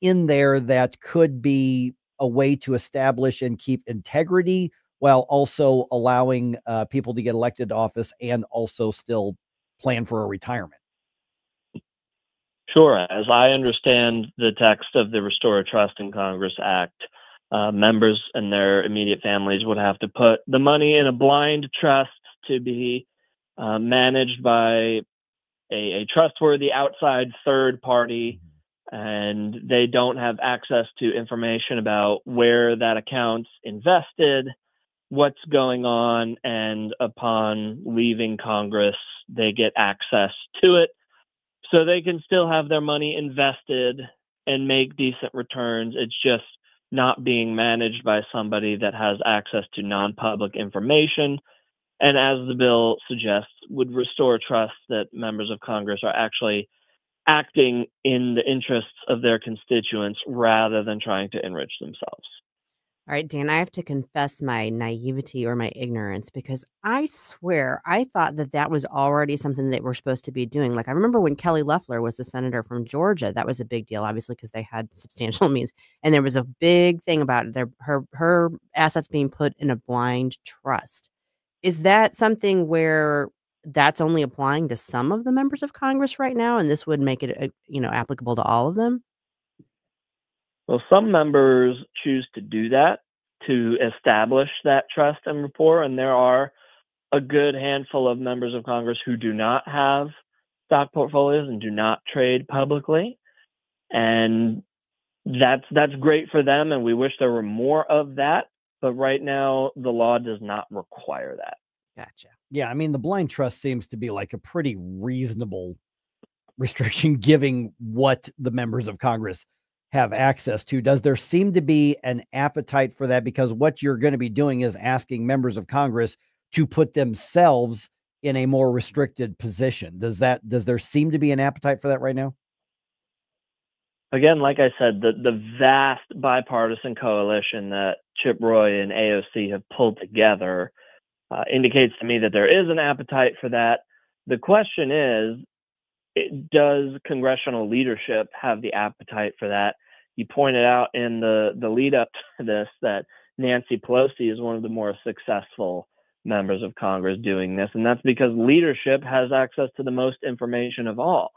in there that could be a way to establish and keep integrity while also allowing people to get elected to office and also still plan for a retirement? Sure. As I understand the text of the Restore Trust in Congress Act, members and their immediate families would have to put the money in a blind trust to be managed by a trustworthy outside third party, and they don't have access to information about where that account's invested, what's going on, and upon leaving Congress, they get access to it. So they can still have their money invested and make decent returns. It's just not being managed by somebody that has access to non-public information. And as the bill suggests, would restore trust that members of Congress are actually acting in the interests of their constituents rather than trying to enrich themselves. All right, Dan, I have to confess my naivety or my ignorance, because I swear I thought that that was already something that we're supposed to be doing. Like, I remember when Kelly Loeffler was the senator from Georgia, that was a big deal, obviously, because they had substantial means. And there was a big thing about her assets being put in a blind trust. Is that something where that's only applying to some of the members of Congress right now, and this would make it, applicable to all of them? Well, some members choose to do that, to establish that trust and rapport, and there are a good handful of members of Congress who do not have stock portfolios and do not trade publicly. And that's great for them, and we wish there were more of that. But right now, the law does not require that. Gotcha. Yeah, I mean, the blind trust seems to be like a pretty reasonable restriction, giving what the members of Congress have access to. Does there seem to be an appetite for that? Because what you're going to be doing is asking members of Congress to put themselves in a more restricted position. Does there seem to be an appetite for that right now? Again, like I said, the vast bipartisan coalition that Chip Roy and AOC have pulled together indicates to me that there is an appetite for that. The question is, does congressional leadership have the appetite for that? You pointed out in the lead up to this that Nancy Pelosi is one of the more successful members of Congress doing this, and that's because leadership has access to the most information of all.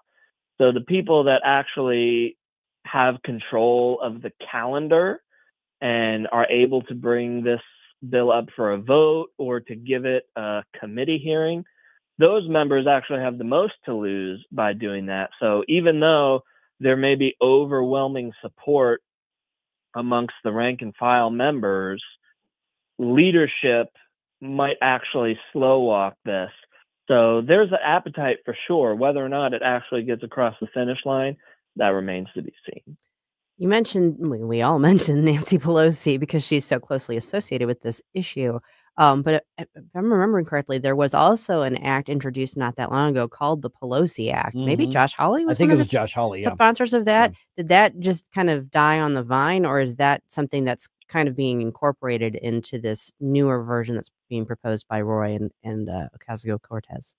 So the people that actually have control of the calendar and are able to bring this bill up for a vote or to give it a committee hearing, those members actually have the most to lose by doing that. So even though there may be overwhelming support amongst the rank and file members, leadership might actually slow walk this. So there's an appetite for sure. Whether or not it actually gets across the finish line, that remains to be seen. You mentioned, we all mentioned Nancy Pelosi because she's so closely associated with this issue. But if I'm remembering correctly, there was also an act introduced not that long ago called the Pelosi Act. Maybe Josh Hawley was I think one it of was Josh Hawley, yeah. sponsors of that. Did that just kind of die on the vine, or is that something that's kind of being incorporated into this newer version that's being proposed by Roy and Ocasio-Cortez?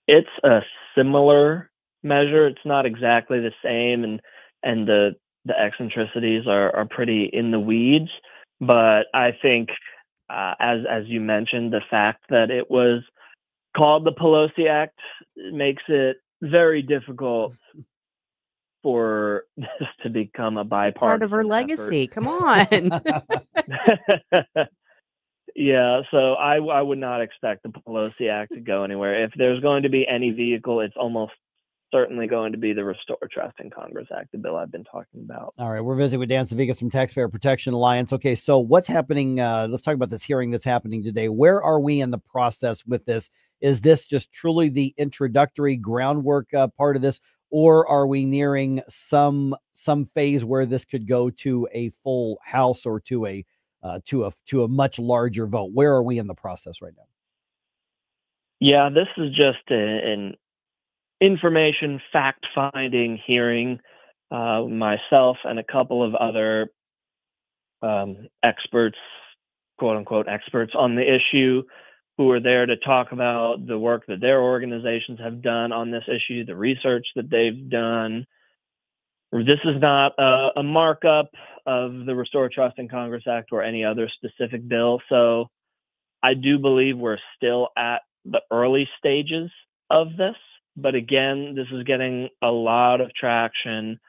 It's a similar measure. It's not exactly the same, and the eccentricities are pretty in the weeds. But I think, as you mentioned, the fact that it was called the Pelosi Act makes it very difficult for this to become a bipartisan part of her legacy. Come on. Yeah, so I would not expect the Pelosi Act to go anywhere. If there's going to be any vehicle, it's almost certainly going to be the Restore Trust in Congress Act, the bill I've been talking about. All right, we're visiting with Dan Savickas from Taxpayer Protection Alliance. Okay, so what's happening? Let's talk about this hearing that's happening today. Where are we in the process with this? Is this just truly the introductory groundwork part of this, or are we nearing some phase where this could go to a full House or to a much larger vote? Where are we in the process right now? Yeah, this is just an information fact-finding hearing. Myself and a couple of other experts, quote-unquote experts on the issue, who are there to talk about the work that their organizations have done on this issue, the research that they've done. This is not a markup of the Restore Trust in Congress Act or any other specific bill. So I do believe we're still at the early stages of this. But again, this is getting a lot of traction,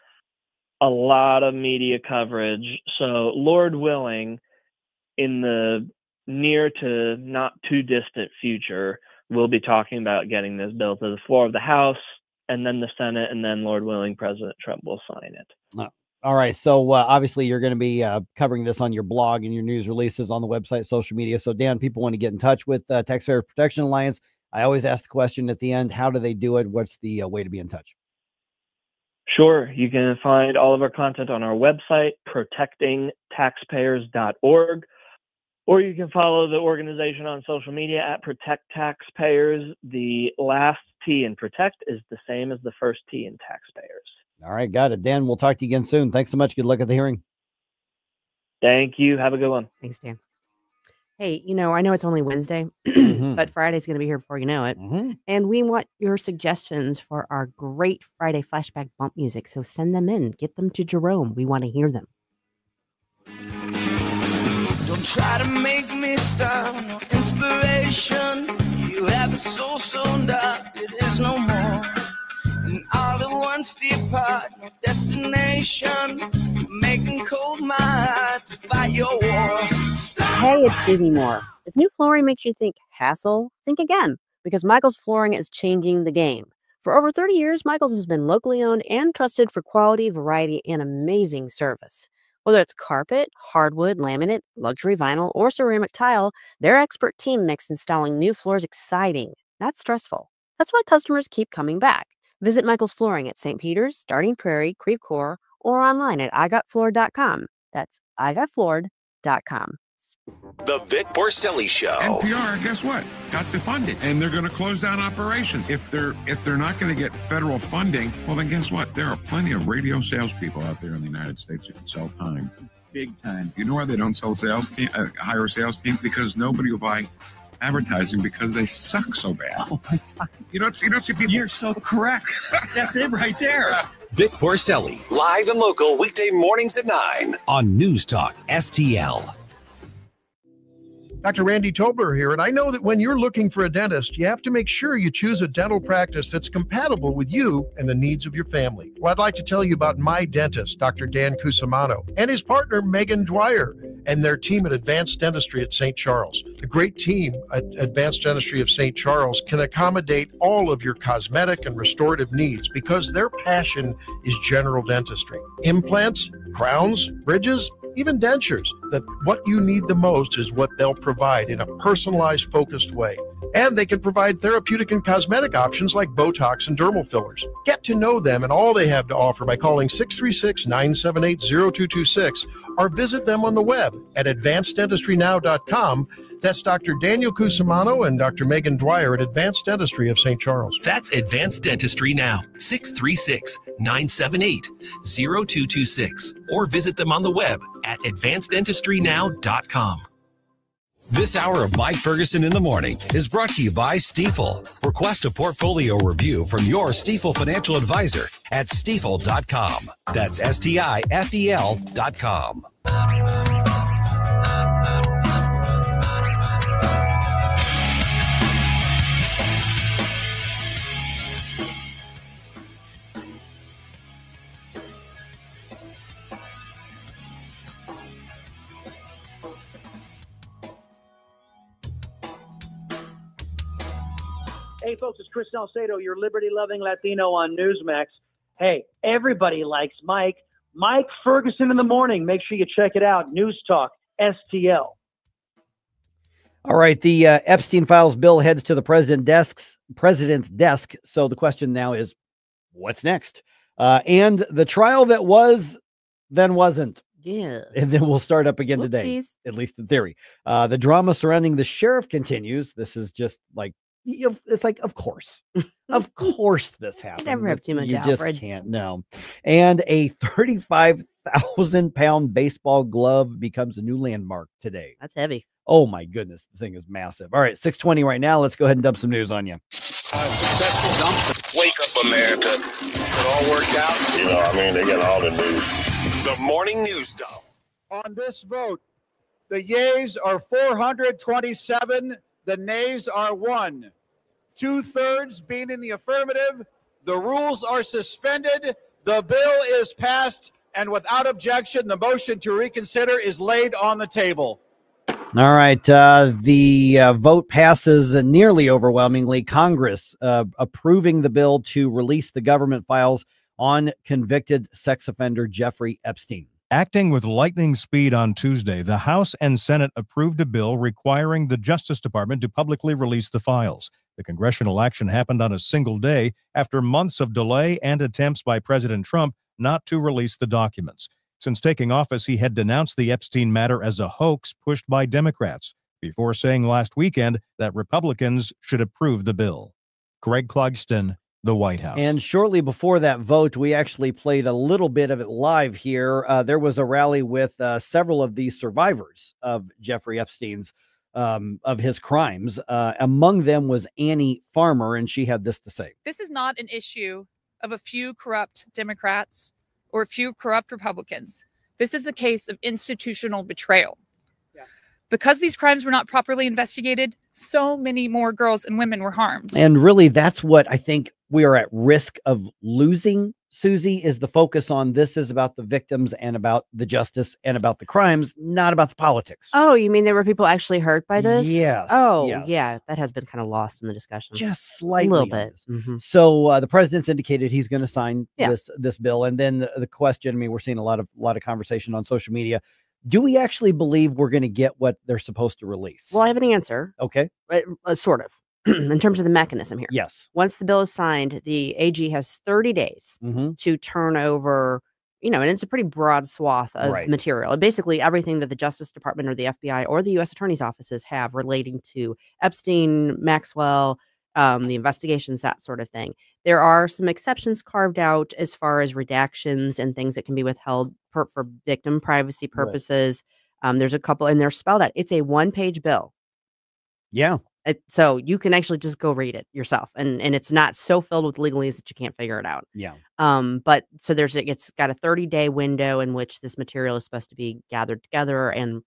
a lot of media coverage. So Lord willing, in the near to not too distant future, we'll be talking about getting this bill to the floor of the House and then the Senate, and then Lord willing, President Trump will sign it. All right. So obviously you're going to be covering this on your blog and your news releases on the website, social media. So Dan, people want to get in touch with Taxpayer Protection Alliance. I always ask the question at the end, how do they do it? What's the way to be in touch? Sure. You can find all of our content on our website, protectingtaxpayers.org, or you can follow the organization on social media at Protect Taxpayers. The last T in Protect is the same as the first T in Taxpayers. All right, got it. Dan, we'll talk to you again soon. Thanks so much. Good luck at the hearing. Thank you. Have a good one. Thanks, Dan. Hey, I know it's only Wednesday, but Friday's going to be here before you know it. And we want your suggestions for our great Friday flashback bump music. So send them in. Get them to Jerome. We want to hear them. Don't try to make me stop, no inspiration. You have a soul so dark, it is no more. And all at once depart, no destination. Making cold my heart to fight your war. Hey, it's Susie Moore. If new flooring makes you think hassle, think again, because Michael's Flooring is changing the game. For over 30 years, Michael's has been locally owned and trusted for quality, variety, and amazing service. Whether it's carpet, hardwood, laminate, luxury vinyl, or ceramic tile, their expert team makes installing new floors exciting, not stressful. That's why customers keep coming back. Visit Michael's Flooring at St. Peter's, Starting Prairie, Creve Coeur, or online at igotfloored.com. That's igotfloored.com. The Vic Borselli Show. NPR, guess what? Got defunded, and they're going to close down operations. If they're not going to get federal funding, well, then guess what? There are plenty of radio salespeople out there in the United States who can sell time, big time. You know why they don't sell hire a sales team? Because nobody will buy advertising because they suck so bad. Oh my God! You don't see people. You're so correct. That's it right there. Vic Borselli, live and local, weekday mornings at 9 on News Talk STL. Dr. Randy Tobler here, and I know that when you're looking for a dentist, you have to make sure you choose a dental practice that's compatible with you and the needs of your family. Well, I'd like to tell you about my dentist, Dr. Dan Cusimano, and his partner, Megan Dwyer, and their team at Advanced Dentistry at St. Charles. The great team at Advanced Dentistry of St. Charles can accommodate all of your cosmetic and restorative needs because their passion is general dentistry. Implants, crowns, bridges, even dentures, that what you need the most is what they'll provide in a personalized, focused way. And they can provide therapeutic and cosmetic options like Botox and dermal fillers. Get to know them and all they have to offer by calling 636-978-0226 or visit them on the web at advanceddentistrynow.com. That's Dr. Daniel Cusimano and Dr. Megan Dwyer at Advanced Dentistry of St. Charles. That's Advanced Dentistry Now, 636-978-0226. Or visit them on the web at advanceddentistrynow.com. This hour of Mike Ferguson in the Morning is brought to you by Stifel. Request a portfolio review from your Stifel financial advisor at stifel.com. That's STIFEL.com. Hey, folks, it's Chris Salcedo, your liberty-loving Latino on Newsmax. Hey, everybody likes Mike. Mike Ferguson in the Morning. Make sure you check it out. News Talk STL. All right, the Epstein Files bill heads to the president's desk. So the question now is, what's next? And the trial that was, then wasn't. Yeah. And then we'll start up again today, at least in theory. The drama surrounding the sheriff continues. This is just like, it's like, of course this happened. You never have too much, you Alfred. just can't. No. And a 35,000-pound baseball glove becomes a new landmark today. That's heavy. Oh my goodness, the thing is massive. All right, 6:20 right now. Let's go ahead and dump some news on you. Wake up, America. It all worked out. They got all the news. The morning news stuff. On this vote, the yeas are 427. The nays are 1. 2/3 being in the affirmative. The rules are suspended. The bill is passed. And without objection, the motion to reconsider is laid on the table. All right. The vote passes nearly overwhelmingly. Congress approving the bill to release the government files on convicted sex offender Jeffrey Epstein. Acting with lightning speed on Tuesday, the House and Senate approved a bill requiring the Justice Department to publicly release the files. The congressional action happened on a single day after months of delay and attempts by President Trump not to release the documents. Since taking office, he had denounced the Epstein matter as a hoax pushed by Democrats, before saying last weekend that Republicans should approve the bill. Greg Clugston, the White House. And shortly before that vote, we actually played a little bit of it live here. There was a rally with several of these survivors of Jeffrey Epstein's, of his crimes. Among them was Annie Farmer, and she had this to say. This is not an issue of a few corrupt Democrats or a few corrupt Republicans. This is a case of institutional betrayal. Because these crimes were not properly investigated, so many more girls and women were harmed. And really, that's what I think we are at risk of losing, Susie, is the focus on this is about the victims and about the justice and about the crimes, not about the politics. Oh, you mean there were people actually hurt by this? Yes. Oh, yes. Yeah. That has been kind of lost in the discussion. Just slightly. A little bit. Mm-hmm. So the president's indicated he's going to sign this bill. And then the question, I mean, we're seeing a lot of conversation on social media. Do we actually believe we're going to get what they're supposed to release? Well, I have an answer. Okay. Sort of. In terms of the mechanism here. Yes. Once the bill is signed, the AG has 30 days to turn over, and it's a pretty broad swath of material. Basically, everything that the Justice Department or the FBI or the U.S. Attorney's offices have relating to Epstein, Maxwell, the investigations, that sort of thing. There are some exceptions carved out as far as redactions and things that can be withheld for victim privacy purposes. There's a couple, and they're spelled out. It's a one-page bill. Yeah. So you can actually just go read it yourself, and it's not so filled with legalese that you can't figure it out. Yeah. But so it's got a 30-day window in which this material is supposed to be gathered together and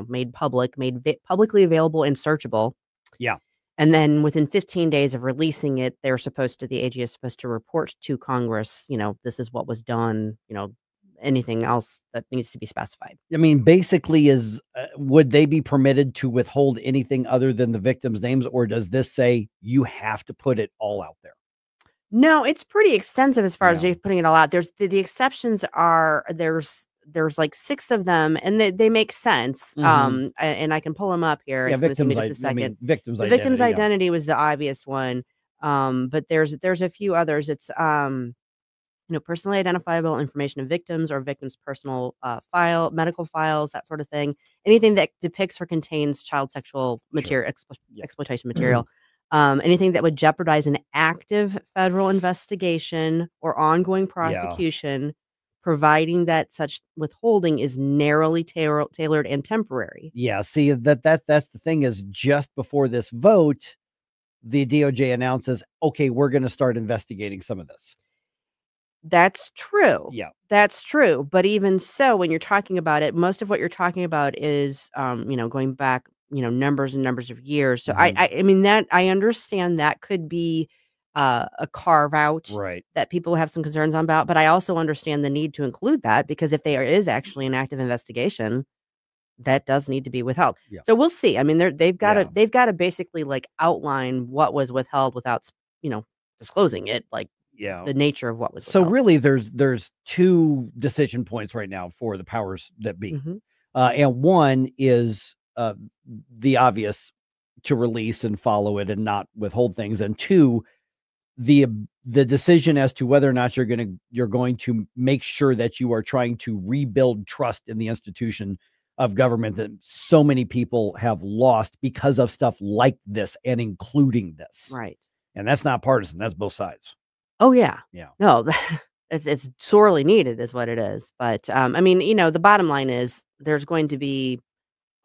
made publicly available and searchable. Yeah. And then within 15 days of releasing it, the AG is supposed to report to Congress, this is what was done, anything else that needs to be specified. I mean, basically would they be permitted to withhold anything other than the victims' names, or does this say you have to put it all out there? No, it's pretty extensive as far as putting it all out. There's the exceptions are there's like 6 of them, and they make sense. And I can pull them up here. Yeah, victims identity was the obvious one. But there's a few others. It's personally identifiable information of victims or victims' personal medical files, that sort of thing. Anything that depicts or contains child sexual material, exploitation material. Anything that would jeopardize an active federal investigation or ongoing prosecution, providing that such withholding is narrowly tailored and temporary. Yeah, see, that's the thing is just before this vote, the DOJ announces, okay, we're going to start investigating some of this. That's true. Yeah. That's true. But even so, when you're talking about it, most of what you're talking about is, going back, numbers and numbers of years. So I mean, that I understand that could be a carve out that people have some concerns about, but I also understand the need to include that because if there is actually an active investigation, that does need to be withheld. Yeah. So we'll see. I mean, they've got to basically like outline what was withheld without, disclosing it, like the nature of what was withheld. So really there's 2 decision points right now for the powers that be. And one is the obvious to release and follow it and not withhold things. And 2, the decision as to whether or not you're going to make sure that you are trying to rebuild trust in the institution of government that so many people have lost because of stuff like this and including this. Right. And that's not partisan. That's both sides. Oh yeah. Yeah. No, it's sorely needed is what it is. But I mean, the bottom line is there's going to be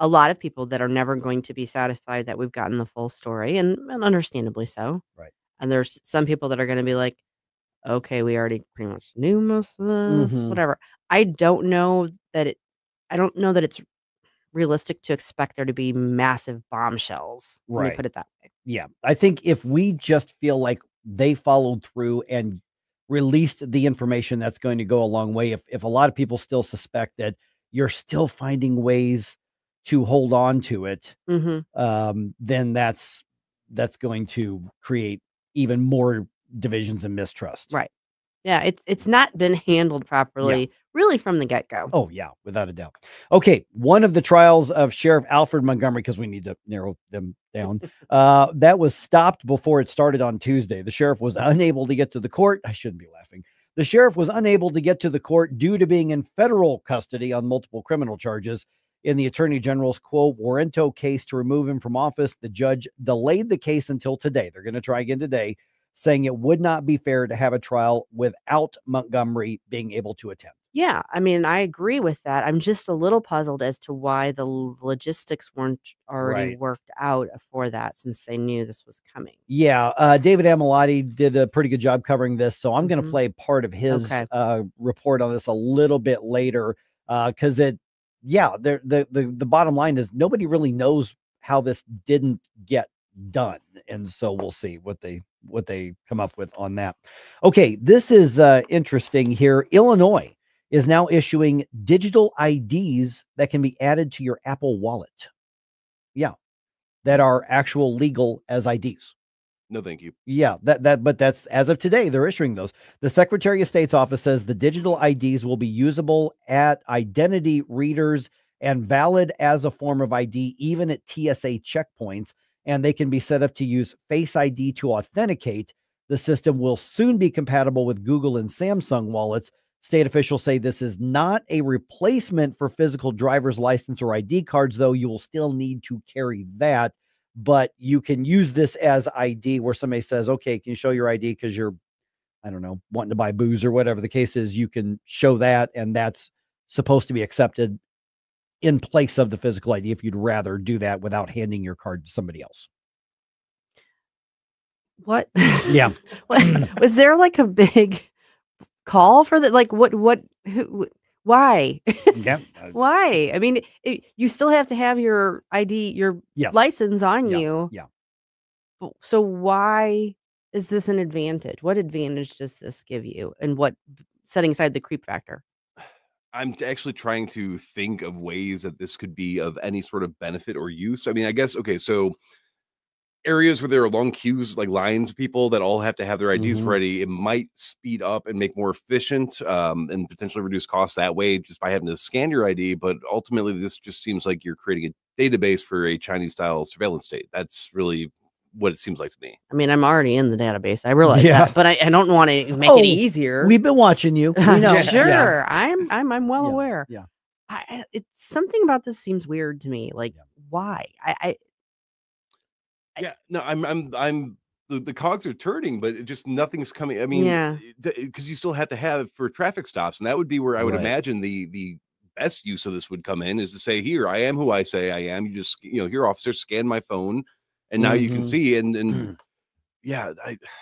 a lot of people that are never going to be satisfied that we've gotten the full story, and understandably so. Right. And there's some people that are going to be like, okay, we already pretty much knew most of this, whatever. I don't know that it's realistic to expect there to be massive bombshells. Let me put it that way. Yeah. I think if we just feel like they followed through and released the information, that's going to go a long way. If a lot of people still suspect that you're still finding ways to hold on to it, then that's going to create even more divisions and mistrust. Right. Yeah, it's not been handled properly, really, from the get-go. Oh, yeah, without a doubt. Okay, one of the trials of Sheriff Alfred Montgomery, because we need to narrow them down, that was stopped before it started on Tuesday. The sheriff was unable to get to the court. I shouldn't be laughing. The sheriff was unable to get to the court due to being in federal custody on multiple criminal charges. In the attorney general's quo warranto case to remove him from office, the judge delayed the case until today. They're going to try again today, saying it would not be fair to have a trial without Montgomery being able to attend. Yeah, I mean, I agree with that. I'm just a little puzzled as to why the logistics weren't already worked out for that, since they knew this was coming. Yeah, David Amilati did a pretty good job covering this, so I'm going to play part of his report on this a little bit later, because the bottom line is nobody really knows how this didn't get done, and so we'll see what they come up with on that. Okay, this is interesting here. Illinois is now issuing digital IDs that can be added to your Apple Wallet. Yeah, that are actual legal as IDs. No, thank you. Yeah, but that's as of today, they're issuing those. The Secretary of State's office says the digital IDs will be usable at identity readers and valid as a form of ID, even at TSA checkpoints, and they can be set up to use Face ID to authenticate. The system will soon be compatible with Google and Samsung wallets. State officials say this is not a replacement for physical driver's license or ID cards, though you will still need to carry that. But you can use this as ID where somebody says, okay, can you show your ID because you're, I don't know, wanting to buy booze or whatever the case is. You can show that, and that's supposed to be accepted in place of the physical ID if you'd rather do that without handing your card to somebody else. What? Yeah. Was there like a big call for that? Like why? Yeah. Why? I mean, you still have to have your ID, your license on you. Yeah. So why is this an advantage? What advantage does this give you? And what, setting aside the creep factor? I'm actually trying to think of ways that this could be of any sort of benefit or use. I mean, I guess, okay, so areas where there are long queues, like lines of people that all have to have their IDs ready, it might speed up and make more efficient and potentially reduce costs that way just by having to scan your ID. But ultimately, this just seems like you're creating a database for a Chinese-style surveillance state. That's really what it seems like to me. I mean, I'm already in the database. I realize that, but I don't want to make it easier. We've been watching you. We know. Sure, Yeah. I'm well aware. Yeah. It's something about this seems weird to me. Like, why? I'm the cogs are turning, but it just nothing's coming. I mean, because you still have to have for traffic stops, and that would be where I would imagine the best use of this would come in, is to say, here, I am who I say I am. You just, here, officer, scan my phone, and now you can see. And yeah,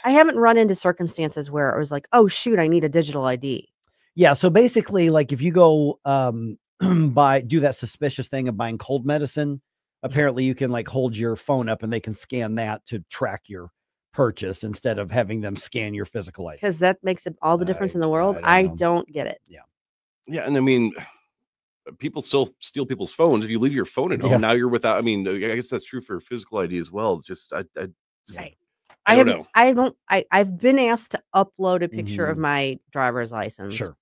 I haven't run into circumstances where it was like, oh shoot, I need a digital ID. Yeah. So basically, like if you go do that suspicious thing of buying cold medicine, apparently you can like hold your phone up and they can scan that to track your purchase instead of having them scan your physical ID. Because that makes all the difference in the world. I don't get it. Yeah. Yeah. And I mean, people still steal people's phones. If you leave your phone at home, now you're without, I mean, I guess that's true for physical ID as well. Just, I don't know. I've been asked to upload a picture of my driver's license. Sure.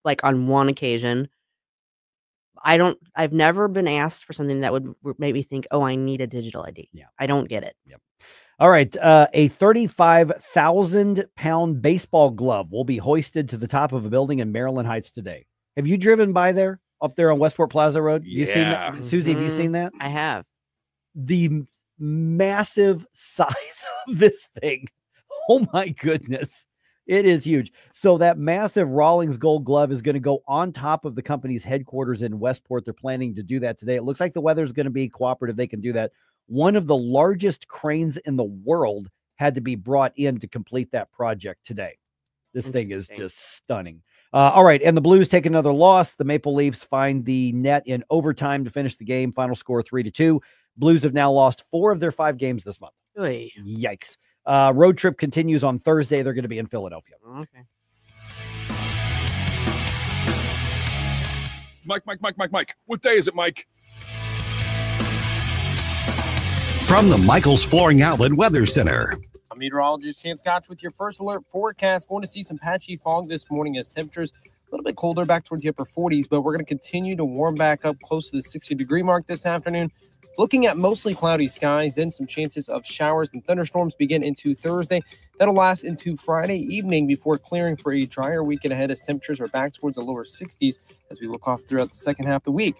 Like on one occasion. I've never been asked for something that would make me think, oh, I need a digital ID. Yeah. I don't get it. Yep. All right. A 35,000-pound baseball glove will be hoisted to the top of a building in Maryland Heights today. Have you driven by there up there on Westport Plaza Road? You seen that? Susie, have you seen that? I have. The massive size of this thing. Oh my goodness. It is huge. So that massive Rawlings gold glove is going to go on top of the company's headquarters in Westport. They're planning to do that today. It looks like the weather is going to be cooperative. They can do that. One of the largest cranes in the world had to be brought in to complete that project today. This thing is just stunning. All right. And the Blues take another loss. The Maple Leafs find the net in overtime to finish the game. Final score 3-2. Blues have now lost 4 of their 5 games this month. Oy. Yikes. Road trip continues on Thursday. They're going to be in Philadelphia. Okay. Mike. What day is it, Mike? From the Michael's Flooring Outlet Weather Center. I'm meteorologist Chance Scotch with your first alert forecast. Going to see some patchy fog this morning as temperatures a little bit colder back towards the upper 40s, but we're going to continue to warm back up close to the 60-degree mark this afternoon. Looking at mostly cloudy skies and some chances of showers and thunderstorms begin into Thursday. That'll last into Friday evening before clearing for a drier weekend ahead as temperatures are back towards the lower 60s as we look off throughout the second half of the week.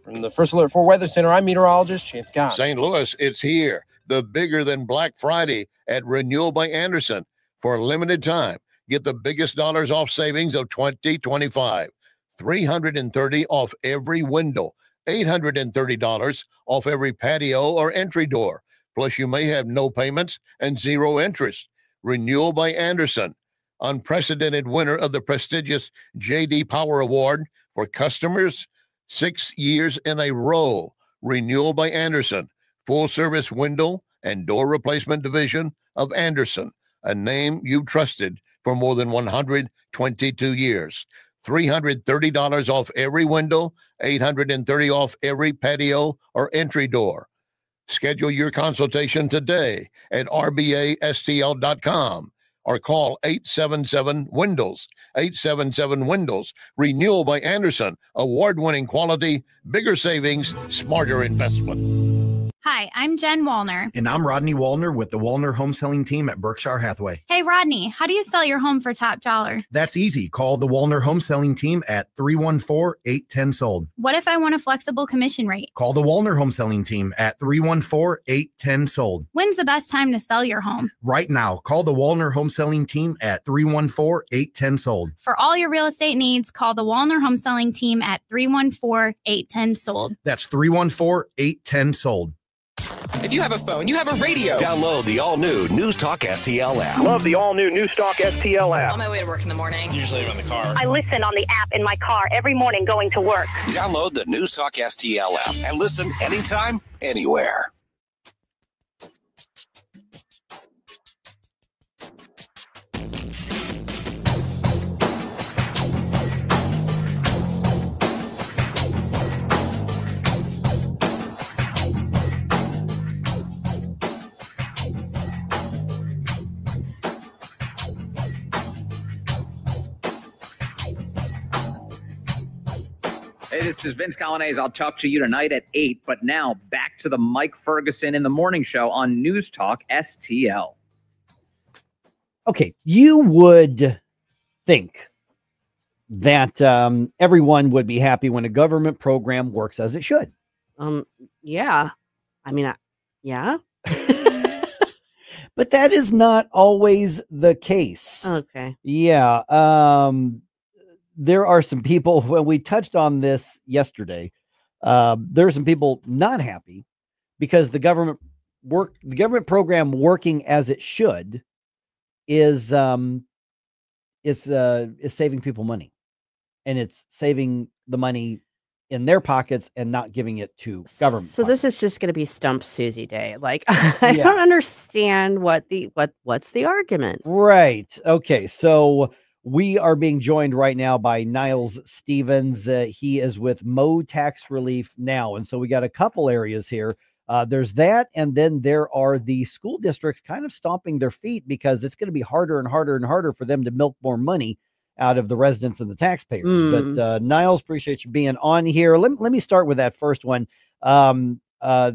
From the First Alert 4 Weather Center, I'm meteorologist Chance Scott. St. Louis, it's here. The bigger than Black Friday at Renewal by Anderson. For a limited time, get the biggest dollars off savings of 2025. $330 off every window. $830 off every patio or entry door. Plus, you may have no payments and zero interest. Renewal by Anderson. Unprecedented winner of the prestigious J.D. Power Award for customers 6 years in a row. Renewal by Anderson. Full service window and door replacement division of Anderson. A name you've trusted for more than 122 years. $330 off every window, $830 off every patio or entry door. Schedule your consultation today at rbastl.com or call 877-WINDOWS, 877-WINDOWS. Renewal by Anderson, award-winning quality, bigger savings, smarter investment. Hi, I'm Jen Wallner. And I'm Rodney Wallner with the Wallner Home Selling Team at Berkshire Hathaway. Hey, Rodney, how do you sell your home for top dollar? That's easy. Call the Wallner Home Selling Team at 314-810-SOLD. What if I want a flexible commission rate? Call the Wallner Home Selling Team at 314-810-SOLD. When's the best time to sell your home? Right now. Call the Wallner Home Selling Team at 314-810-SOLD. For all your real estate needs, call the Wallner Home Selling Team at 314-810-SOLD. That's 314-810-SOLD. If you have a phone, you have a radio. Download the all-new NewsTalk STL app. Love the all-new NewsTalk STL app. On my way to work in the morning. Usually I'm in the car. I listen on the app in my car every morning going to work. Download the NewsTalk STL app and listen anytime, anywhere. Hey, this is Vince Colonnese. I'll talk to you tonight at 8. But now back to the Mike Ferguson in the Morning Show on News Talk STL. Okay, you would think that everyone would be happy when a government program works as it should. Yeah. I mean, yeah. But that is not always the case. Okay. Yeah. There are some people, when we touched on this yesterday, there are some people not happy because the government program working as it should is saving people money, and it's saving the money in their pockets and not giving it to government. So this is just going to be Stump Susie Day. Like, I don't understand what's the argument. Right. Okay. So we are being joined right now by Niles Stevens. He is with Mo Tax Relief Now. And so we got a couple areas here. There's that. And then there are the school districts kind of stomping their feet because it's going to be harder and harder and harder for them to milk more money out of the residents and the taxpayers. But Niles, appreciate you being on here. Let me start with that first one. I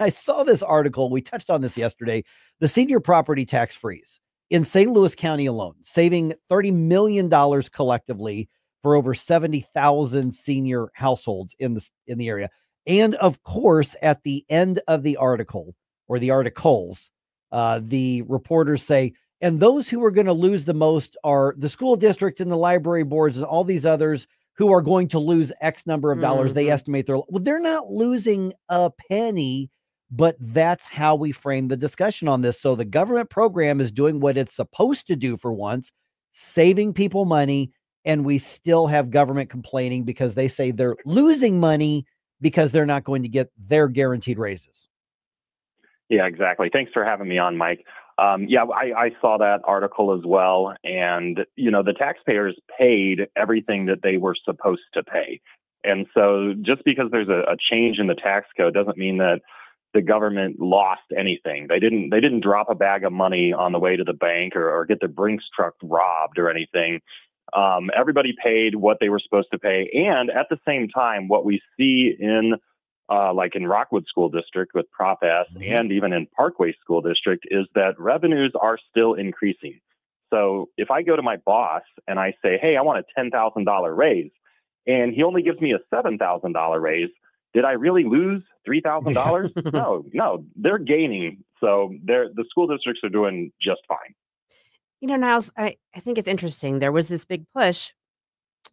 saw this article. We touched on this yesterday. The senior property tax freeze in St. Louis County alone, saving $30 million collectively for over 70,000 senior households in the area. And of course, at the end of the article or the articles, the reporters say, and those who are going to lose the most are the school district and the library boards and all these others who are going to lose X number of dollars. They estimate they're not losing a penny. But that's how we frame the discussion on this. So the government program is doing what it's supposed to do for once, saving people money, and we still have government complaining because they say they're losing money because they're not going to get their guaranteed raises. Yeah, exactly. Thanks for having me on, Mike. I saw that article as well. And, the taxpayers paid everything that they were supposed to pay. And so just because there's a change in the tax code doesn't mean that the government lost anything. They didn't drop a bag of money on the way to the bank or get the Brinks truck robbed or anything. Everybody paid what they were supposed to pay. And at the same time, what we see in like in Rockwood School District with Prop S and even in Parkway School District is that revenues are still increasing. So if I go to my boss and I say, hey, I want a $10,000 raise, and he only gives me a $7,000 raise, did I really lose $3,000? No, they're gaining. So the school districts are doing just fine. You know, Niles, I think it's interesting. There was this big push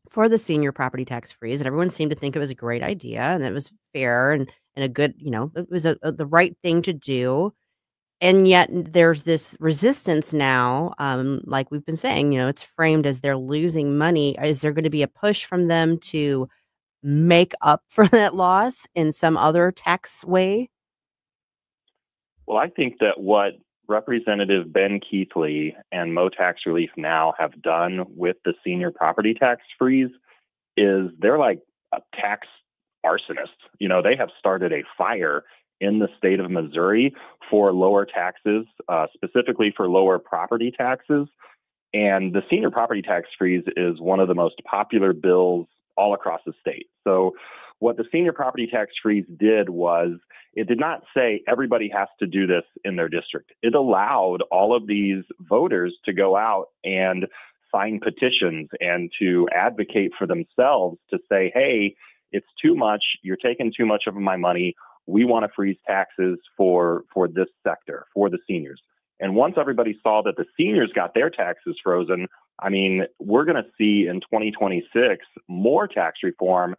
for the senior property tax freeze, and everyone seemed to think it was a great idea and it was fair and a good, it was the right thing to do. And yet there's this resistance now, like we've been saying, it's framed as they're losing money. Is there going to be a push from them to make up for that loss in some other tax way? Well, I think that what Representative Ben Keithley and Mo Tax Relief Now have done with the senior property tax freeze is they're like a tax arsonists. They have started a fire in the state of Missouri for lower taxes, specifically for lower property taxes. And the senior property tax freeze is one of the most popular bills all across the state. So what the senior property tax freeze did was it did not say everybody has to do this in their district. It allowed all of these voters to go out and sign petitions and to advocate for themselves to say, hey, it's too much. You're taking too much of my money. We want to freeze taxes for this sector, for the seniors. And once everybody saw that the seniors got their taxes frozen, I mean, we're going to see in 2026 more tax reform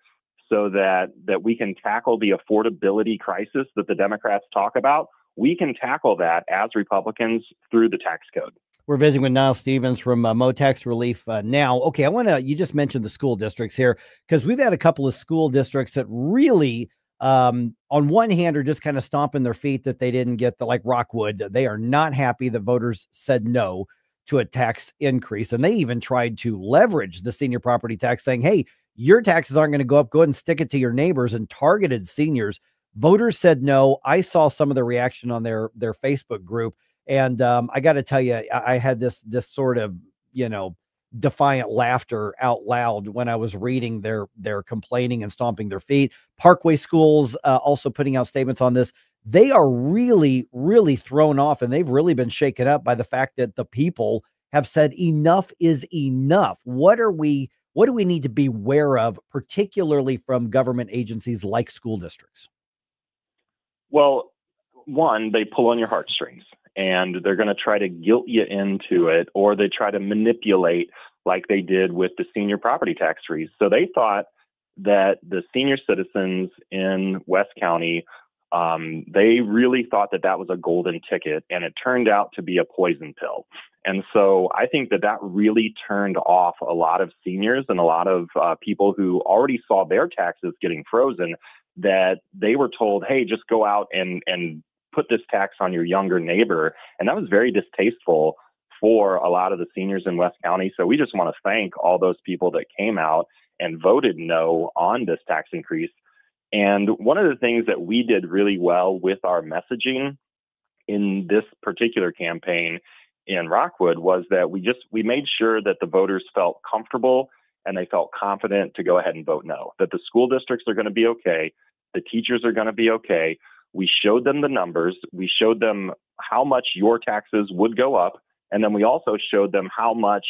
so that we can tackle the affordability crisis that the Democrats talk about. We can tackle that as Republicans through the tax code. We're visiting with Niles Stevens from Mo Tax Relief Now. Okay, you just mentioned the school districts here, because we've had a couple of school districts that really, on one hand, are just kind of stomping their feet that they didn't get like Rockwood. They are not happy that voters said no to a tax increase. And they even tried to leverage the senior property tax, saying, hey, your taxes aren't going to go up. Go ahead and stick it to your neighbors, and targeted seniors. Voters said no. I saw some of the reaction on their Facebook group. And I got to tell you, I had this sort of, defiant laughter out loud when I was reading their complaining and stomping their feet. Parkway Schools also putting out statements on this. They are really, really thrown off, and they've really been shaken up by the fact that the people have said enough is enough. What do we need to be aware of, particularly from government agencies like school districts? Well, one, they pull on your heartstrings, and they're going to try to guilt you into it, or they try to manipulate like they did with the senior property tax freeze. So they thought that the senior citizens in West County, they really thought that was a golden ticket, and it turned out to be a poison pill. And so I think that really turned off a lot of seniors and a lot of people who already saw their taxes getting frozen, that they were told, hey, just go out and put this tax on your younger neighbor. And that was very distasteful for a lot of the seniors in West County. So we just want to thank all those people that came out and voted no on this tax increase. And one of the things that we did really well with our messaging in this particular campaign in Rockwood was that we made sure that the voters felt comfortable and they felt confident to go ahead and vote no, that the school districts are going to be okay. The teachers are going to be okay. We showed them the numbers. We showed them how much your taxes would go up. And then we also showed them how much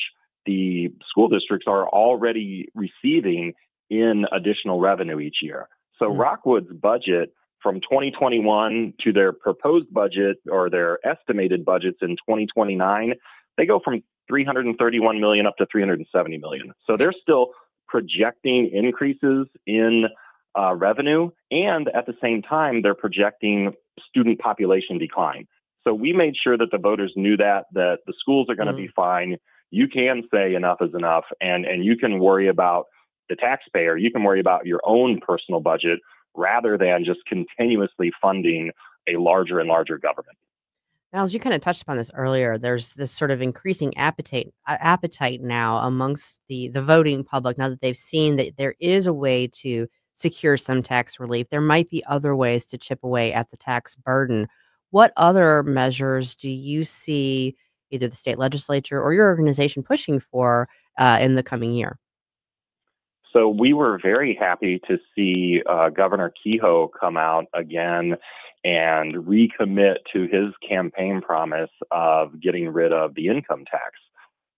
the school districts are already receiving in additional revenue each year. So Rockwood's budget from 2021 to their proposed budget or their estimated budgets in 2029, they go from $331 million up to $370 million. So they're still projecting increases in revenue, and at the same time, they're projecting student population decline. So we made sure that the voters knew that the schools are going to be fine. You can say enough is enough, and you can worry about the taxpayer. You can worry about your own personal budget rather than just continuously funding a larger and larger government. Now, as you kind of touched upon this earlier, there's this sort of increasing appetite now amongst the voting public, now that they've seen that there is a way to secure some tax relief. There might be other ways to chip away at the tax burden. What other measures do you see either the state legislature or your organization pushing for in the coming year? So we were very happy to see Governor Kehoe come out again and recommit to his campaign promise of getting rid of the income tax.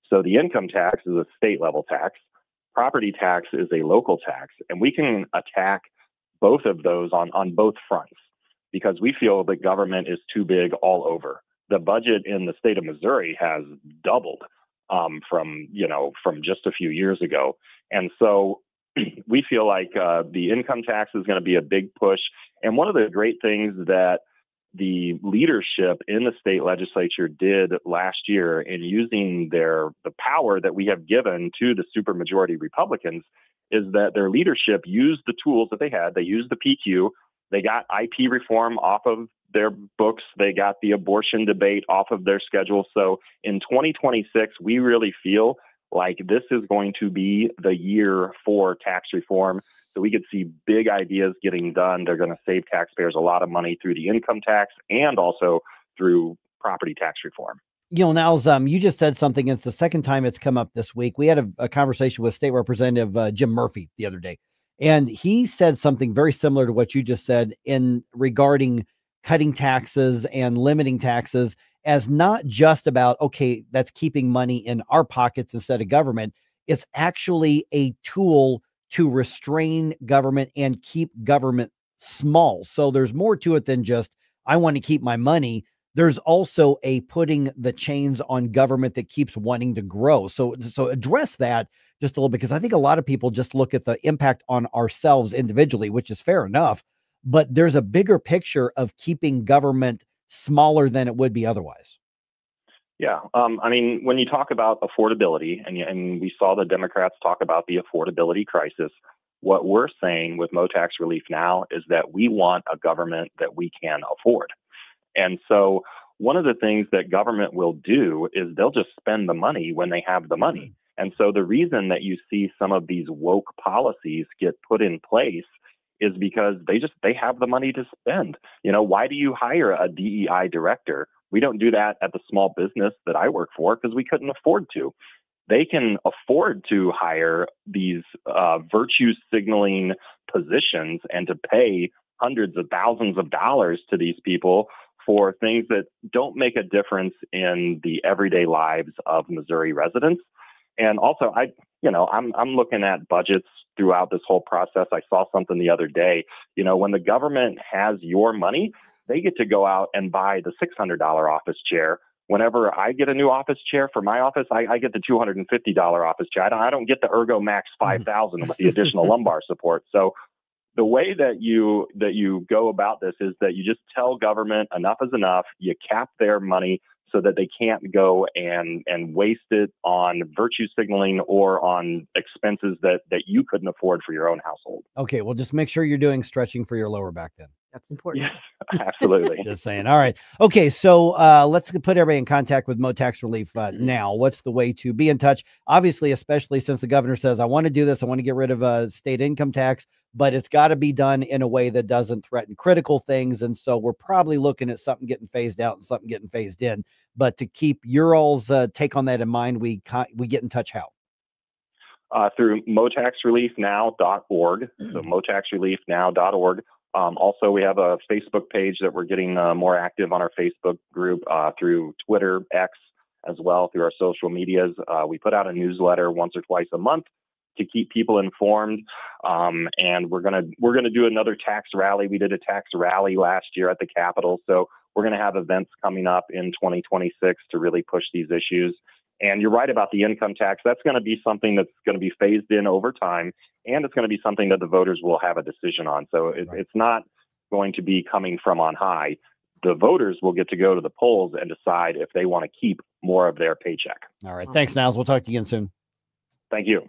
So the income tax is a state level tax. Property tax is a local tax. And we can attack both of those on both fronts because we feel that government is too big all over. The budget in the state of Missouri has doubled from just a few years ago. And so we feel like the income tax is going to be a big push. And one of the great things that the leadership in the state legislature did last year in using the power that we have given to the supermajority Republicans is that their leadership used the tools that they had. They used the PQ. They got IP reform off of their books. They got the abortion debate off of their schedule. So in 2026, we really feel like this is going to be the year for tax reform. So we could see big ideas getting done. They're going to save taxpayers a lot of money through the income tax and also through property tax reform. Niles, you just said something. It's the second time it's come up this week. We had a conversation with State Representative Jim Murphy the other day, and he said something very similar to what you just said in regarding cutting taxes and limiting taxes as not just about, okay, that's keeping money in our pockets instead of government. It's actually a tool to restrain government and keep government small. So there's more to it than just, I want to keep my money. There's also a putting the chains on government that keeps wanting to grow. So address that just a little bit, because I think a lot of people just look at the impact on ourselves individually, which is fair enough, but there's a bigger picture of keeping government smaller than it would be otherwise. Yeah. I mean, when you talk about affordability, and we saw the Democrats talk about the affordability crisis, what we're saying with Mo Tax Relief now is that we want a government that we can afford. And so one of the things that government will do is they'll just spend the money when they have the money. And so the reason that you see some of these woke policies get put in place is because they have the money to spend. Why do you hire a DEI director? We don't do that at the small business that I work for because we couldn't afford to. They can afford to hire these virtue signaling positions and to pay hundreds of thousands of dollars to these people for things that don't make a difference in the everyday lives of Missouri residents. And also, I'm looking at budgets throughout this whole process. I saw something the other day. When the government has your money, they get to go out and buy the $600 office chair. Whenever I get a new office chair for my office, I get the $250 office chair. I don't get the Ergo Max 5000 with the additional lumbar support. So the way that you go about this is that you just tell government enough is enough. You cap their money so that they can't go and waste it on virtue signaling or on expenses that you couldn't afford for your own household. Okay, well, just make sure you're doing stretching for your lower back then. That's important. Yes, absolutely. Just saying. All right. Okay, so let's put everybody in contact with Mo Tax Relief now. What's the way to be in touch? Obviously, especially since the governor says, I want to do this. I want to get rid of state income tax, but it's got to be done in a way that doesn't threaten critical things. And so we're probably looking at something getting phased out and something getting phased in. But to keep your all's take on that in mind, we get in touch how? Through motaxreliefnow.org. So motaxreliefnow.org. Also, we have a Facebook page that we're getting more active on our Facebook group, through Twitter, X, as well, through our social medias. We put out a newsletter once or twice a month to keep people informed. And we're gonna do another tax rally. We did a tax rally last year at the Capitol. So we're gonna have events coming up in 2026 to really push these issues. And you're right about the income tax. That's going to be something that's going to be phased in over time, and it's going to be something that the voters will have a decision on. So it's not going to be coming from on high. The voters will get to go to the polls and decide if they want to keep more of their paycheck. All right. Thanks, Niles. We'll talk to you again soon. Thank you.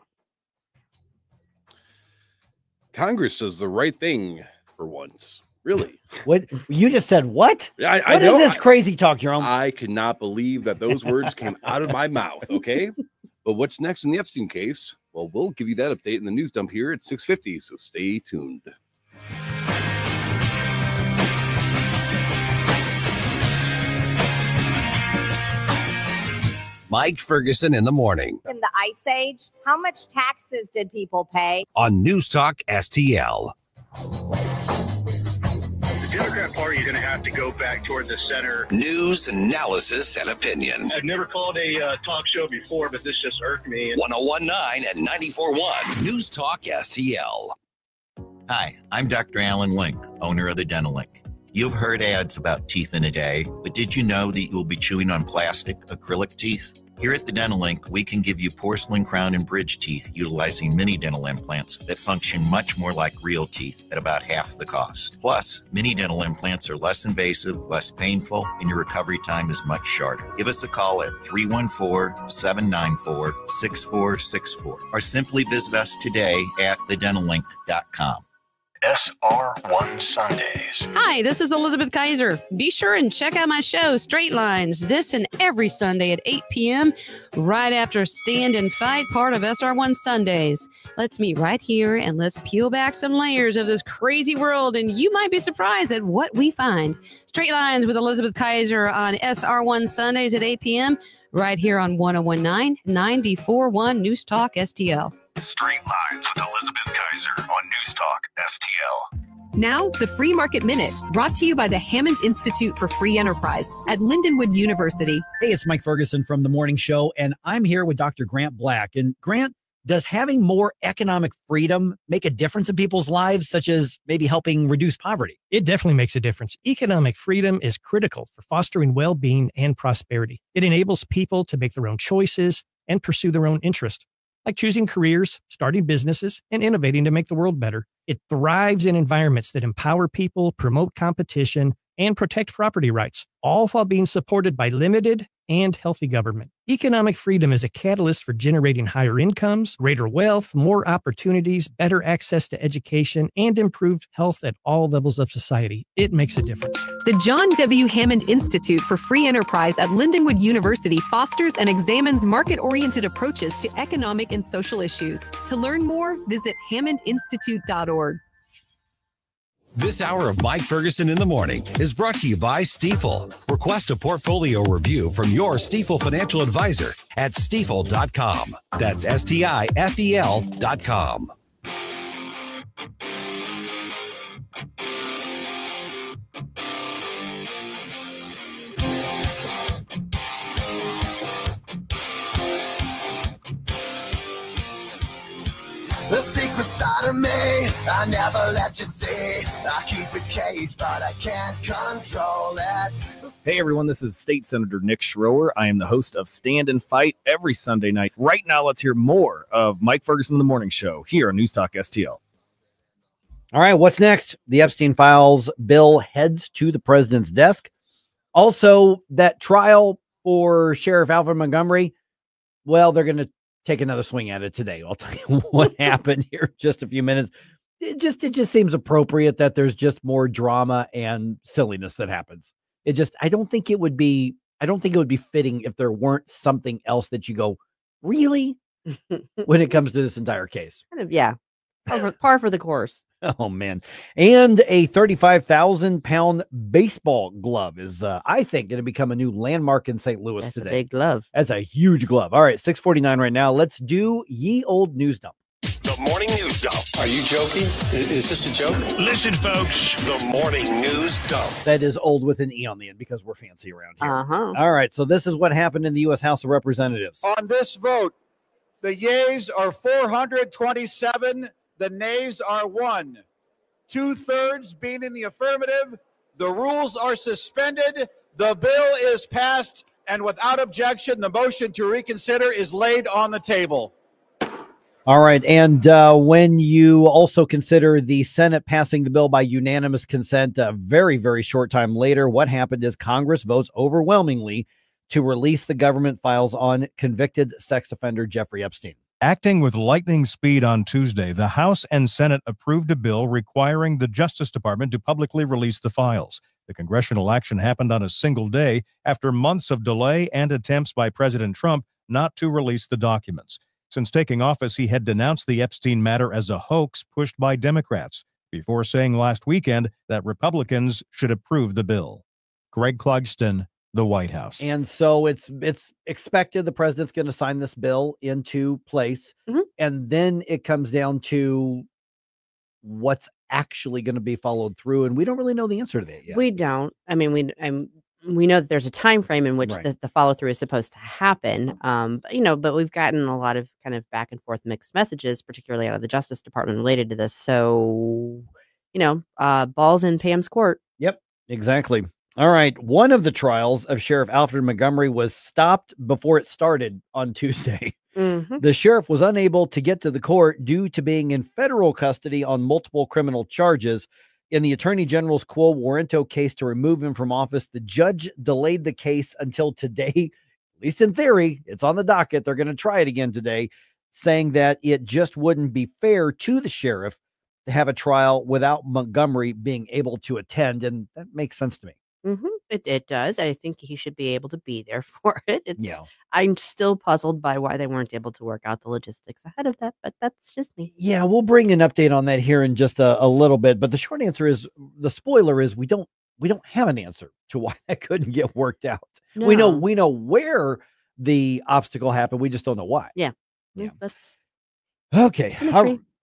Congress does the right thing for once. Really? What you just said? What? I what know. Is this crazy talk, Jerome? I cannot believe that those words came out of my mouth. Okay, but what's next in the Epstein case? Well, we'll give you that update in the news dump here at 6:50, so stay tuned. Mike Ferguson in the morning In the Ice Age, how much taxes did people pay? on News Talk STL. The Democrat Party is going to have to go back toward the center. News, analysis, and opinion. I've never called a talk show before, but this just irked me. 1019 and 94.1 News Talk STL. Hi, I'm Dr. Alan Link, owner of the Dental Link. You've heard ads about teeth in a day, but did you know that you'll be chewing on plastic, acrylic teeth? Here at the Dental Link, we can give you porcelain crown and bridge teeth utilizing mini dental implants that function much more like real teeth at about half the cost. Plus, mini dental implants are less invasive, less painful, and your recovery time is much shorter. Give us a call at 314-794-6464 or simply visit us today at thedentallink.com. SR1 Sundays. Hi, this is Elizabeth Kaiser. Be sure and check out my show, Straight Lines, this and every Sunday at 8 p.m., right after Stand and Fight, part of SR1 Sundays. Let's meet right here and let's peel back some layers of this crazy world, and you might be surprised at what we find. Straight Lines with Elizabeth Kaiser on SR1 Sundays at 8 p.m., right here on 1019 94.1 News Talk STL. Straight Lines with Elizabeth Kaiser on News Talk STL. Now, the Free Market Minute, brought to you by the Hammond Institute for Free Enterprise at Lindenwood University. Hey, it's Mike Ferguson from The Morning Show, and I'm here with Dr. Grant Black. And Grant, does having more economic freedom make a difference in people's lives, such as maybe helping reduce poverty? It definitely makes a difference. Economic freedom is critical for fostering well-being and prosperity. It enables people to make their own choices and pursue their own interest, like choosing careers, starting businesses, and innovating to make the world better. It thrives in environments that empower people, promote competition, and protect property rights, all while being supported by limited and healthy government. Economic freedom is a catalyst for generating higher incomes, greater wealth, more opportunities, better access to education, and improved health at all levels of society. It makes a difference. The John W. Hammond Institute for Free Enterprise at Lindenwood University fosters and examines market-oriented approaches to economic and social issues. To learn more, visit hammondinstitute.org. This hour of Mike Ferguson in the morning is brought to you by Stifel. Request a portfolio review from your Stifel financial advisor at stifel.com. That's STIFEL.com. The secret side of me, I never let you see. I keep it caged, but I can't control it. Hey everyone, this is State Senator Nick Schroer. I am the host of Stand and Fight every Sunday night. Right now, let's hear more of Mike Ferguson in the Morning Show here on News Talk STL. All right, what's next? The Epstein Files bill heads to the president's desk. Also, that trial for Sheriff Alfred Montgomery, well, they're going to take another swing at it today. I'll tell you what happened here in just a few minutes. It just seems appropriate that there's just more drama and silliness that happens. I don't think it would be fitting if there weren't something else that you go, really? When it comes to this entire case. Kind of, yeah. Par for the course. Oh, man. And a 35,000-pound baseball glove is, I think, going to become a new landmark in St. Louis today. That's a big glove. That's a huge glove. All right, 6:49 right now. Let's do ye old news dump. The morning news dump. Are you joking? Is this a joke? Listen, folks, the morning news dump. That is old with an E on the end because we're fancy around here. Uh-huh. All right, so this is what happened in the U.S. House of Representatives. On this vote, the yeas are 427. The nays are 1. 2/3 being in the affirmative. The rules are suspended. The bill is passed. And without objection, the motion to reconsider is laid on the table. All right. And when you also consider the Senate passing the bill by unanimous consent a very, very short time later, what happened is Congress votes overwhelmingly to release the government files on convicted sex offender Jeffrey Epstein. Acting with lightning speed on Tuesday, the House and Senate approved a bill requiring the Justice Department to publicly release the files. The congressional action happened on a single day after months of delay and attempts by President Trump not to release the documents. Since taking office, he had denounced the Epstein matter as a hoax pushed by Democrats, before saying last weekend that Republicans should approve the bill. Greg Clugston, the White House. And so it's expected the president's going to sign this bill into place. And then it comes down to what's actually going to be followed through. And we don't really know the answer to that yet. We don't. I mean, we know that there's a time frame in which the follow through is supposed to happen. But we've gotten a lot of kind of back and forth mixed messages, particularly out of the Justice Department related to this. So, balls in Pam's court. Yep, exactly. All right. One of the trials of Sheriff Alfred Montgomery was stopped before it started on Tuesday. The sheriff was unable to get to the court due to being in federal custody on multiple criminal charges. In the Attorney General's quo warranto case to remove him from office, the judge delayed the case until today. At least in theory, it's on the docket. They're going to try it again today, saying that it just wouldn't be fair to the sheriff to have a trial without Montgomery being able to attend. And that makes sense to me. It does. I think he should be able to be there for it. I'm still puzzled by why they weren't able to work out the logistics ahead of that, but that's just me. Yeah, we'll bring an update on that here in just a little bit. But the short answer is, the spoiler is, we don't have an answer to why that couldn't get worked out. No. We know where the obstacle happened. We just don't know why. Yeah. That's okay.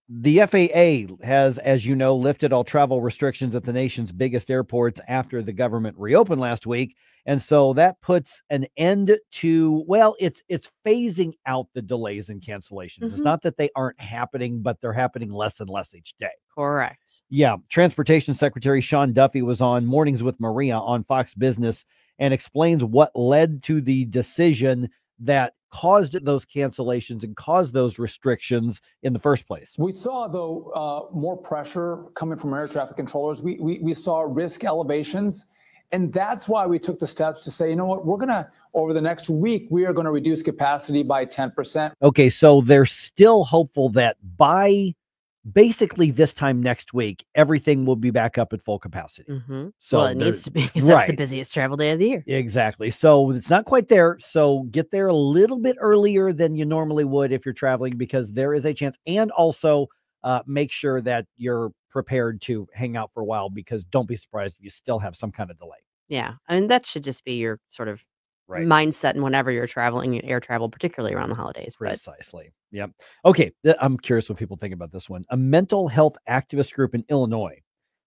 The FAA has, as you know, lifted all travel restrictions at the nation's biggest airports after the government reopened last week. And so that puts an end to, it's phasing out the delays and cancellations. It's not that they aren't happening, but they're happening less and less each day. Correct. Yeah. Transportation Secretary Sean Duffy was on Mornings with Maria on Fox Business and explains what led to the decision that caused those cancellations and caused those restrictions in the first place. We saw, though, more pressure coming from air traffic controllers. We saw risk elevations, and that's why we took the steps to say, you know what, we're going to, over the next week, we are going to reduce capacity by 10%. Okay, so they're still hopeful that by basically this time next week, everything will be back up at full capacity. So it needs to be, because that's the busiest travel day of the year. Exactly. So it's not quite there. So get there a little bit earlier than you normally would if you're traveling, because there is a chance. And also make sure that you're prepared to hang out for a while, because don't be surprised if you still have some kind of delay. Yeah. I mean, that should just be your sort of mindset and whenever you're traveling, air travel, particularly around the holidays. Precisely. Yep. Okay. I'm curious what people think about this one. A mental health activist group in Illinois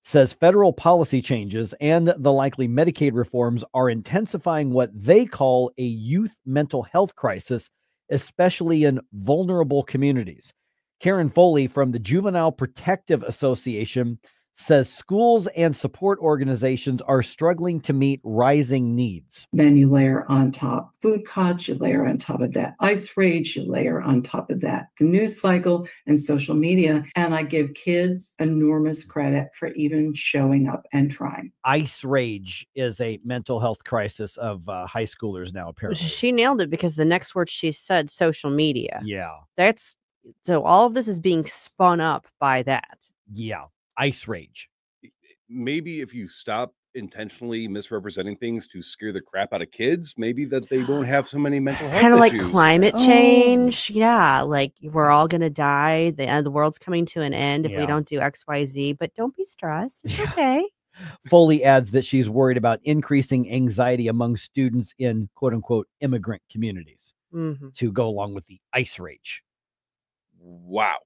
says federal policy changes and the likely Medicaid reforms are intensifying what they call a youth mental health crisis, especially in vulnerable communities. Karen Foley from the Juvenile Protective Association says schools and support organizations are struggling to meet rising needs. Then you layer on top food cuts, you layer on top of that ice rage, you layer on top of that the news cycle and social media. And I give kids enormous credit for even showing up and trying. Ice rage is a mental health crisis of high schoolers now, apparently. She nailed it, because the next word she said, social media. Yeah. So all of this is being spun up by that. Yeah. Ice rage. Maybe if you stop intentionally misrepresenting things to scare the crap out of kids, maybe that they won't have so many mental health kind of issues. Like climate change. Yeah, like we're all gonna die. The world's coming to an end if we don't do XYZ. But don't be stressed. It's okay. Foley adds that she's worried about increasing anxiety among students in quote unquote immigrant communities to go along with the ice rage. Wow.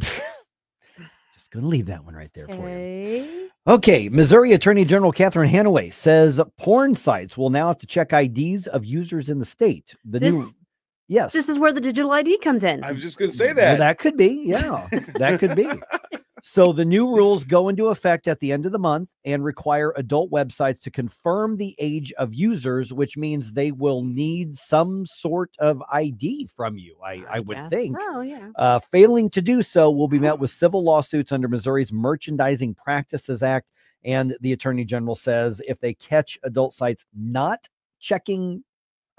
Just going to leave that one right there for you. Okay. Missouri Attorney General Catherine Hanaway says porn sites will now have to check IDs of users in the state. Yes. This is where the digital ID comes in. I was just going to say that. Well, that could be. Yeah, that could be. So the new rules go into effect at the end of the month and require adult websites to confirm the age of users, which means they will need some sort of ID from you, I would think. Oh, yeah. Failing to do so will be met with civil lawsuits under Missouri's Merchandising Practices Act. And the Attorney General says if they catch adult sites not checking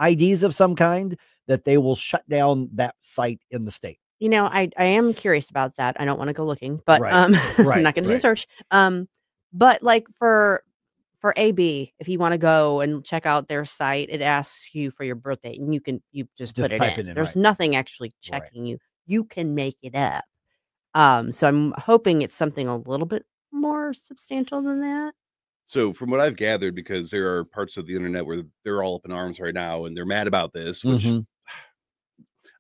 IDs of some kind, that they will shut down that site in the state. You know, I am curious about that. I don't want to go looking, but I'm not going to do a search. But like for for AB, if you want to go and check out their site, it asks you for your birthday, and you just put it in. There's nothing actually checking you. You can make it up. So I'm hoping it's something a little bit more substantial than that. So from what I've gathered, because there are parts of the internet where they're all up in arms right now and they're mad about this, which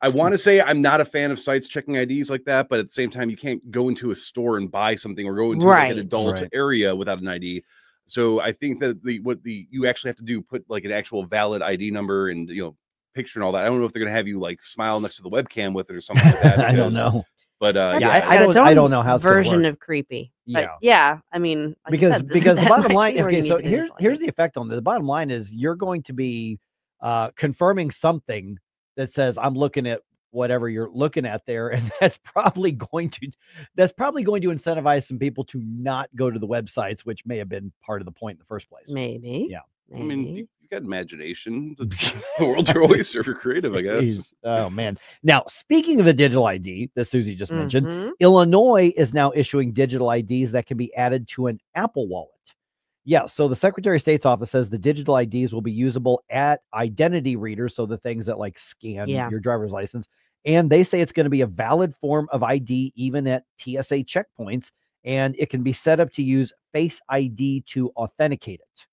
I want to say I'm not a fan of sites checking IDs like that, but at the same time, you can't go into a store and buy something or go into like an adult area without an ID. So I think that you actually have to do, put like an actual valid ID number and, you know, picture and all that. I don't know if they're going to have you like smile next to the webcam with it or something like that. Because, I don't know. But I don't know how it's version of creepy. But yeah, I mean, like because the bottom line. Okay, so here's here's the effect on this. The bottom line is you're going to be confirming something that says I'm looking at whatever you're looking at there, and that's probably going to incentivize some people to not go to the websites, which may have been part of the point in the first place. Maybe. Yeah. I mean, you got imagination. The world's your oyster for creative, I guess. Oh, man. Now, speaking of the digital ID that Susie just mentioned, Illinois is now issuing digital IDs that can be added to an Apple Wallet. Yeah, so the Secretary of State's office says the digital IDs will be usable at identity readers, so the things that like scan your driver's license. And they say it's going to be a valid form of ID even at TSA checkpoints, and it can be set up to use Face ID to authenticate it.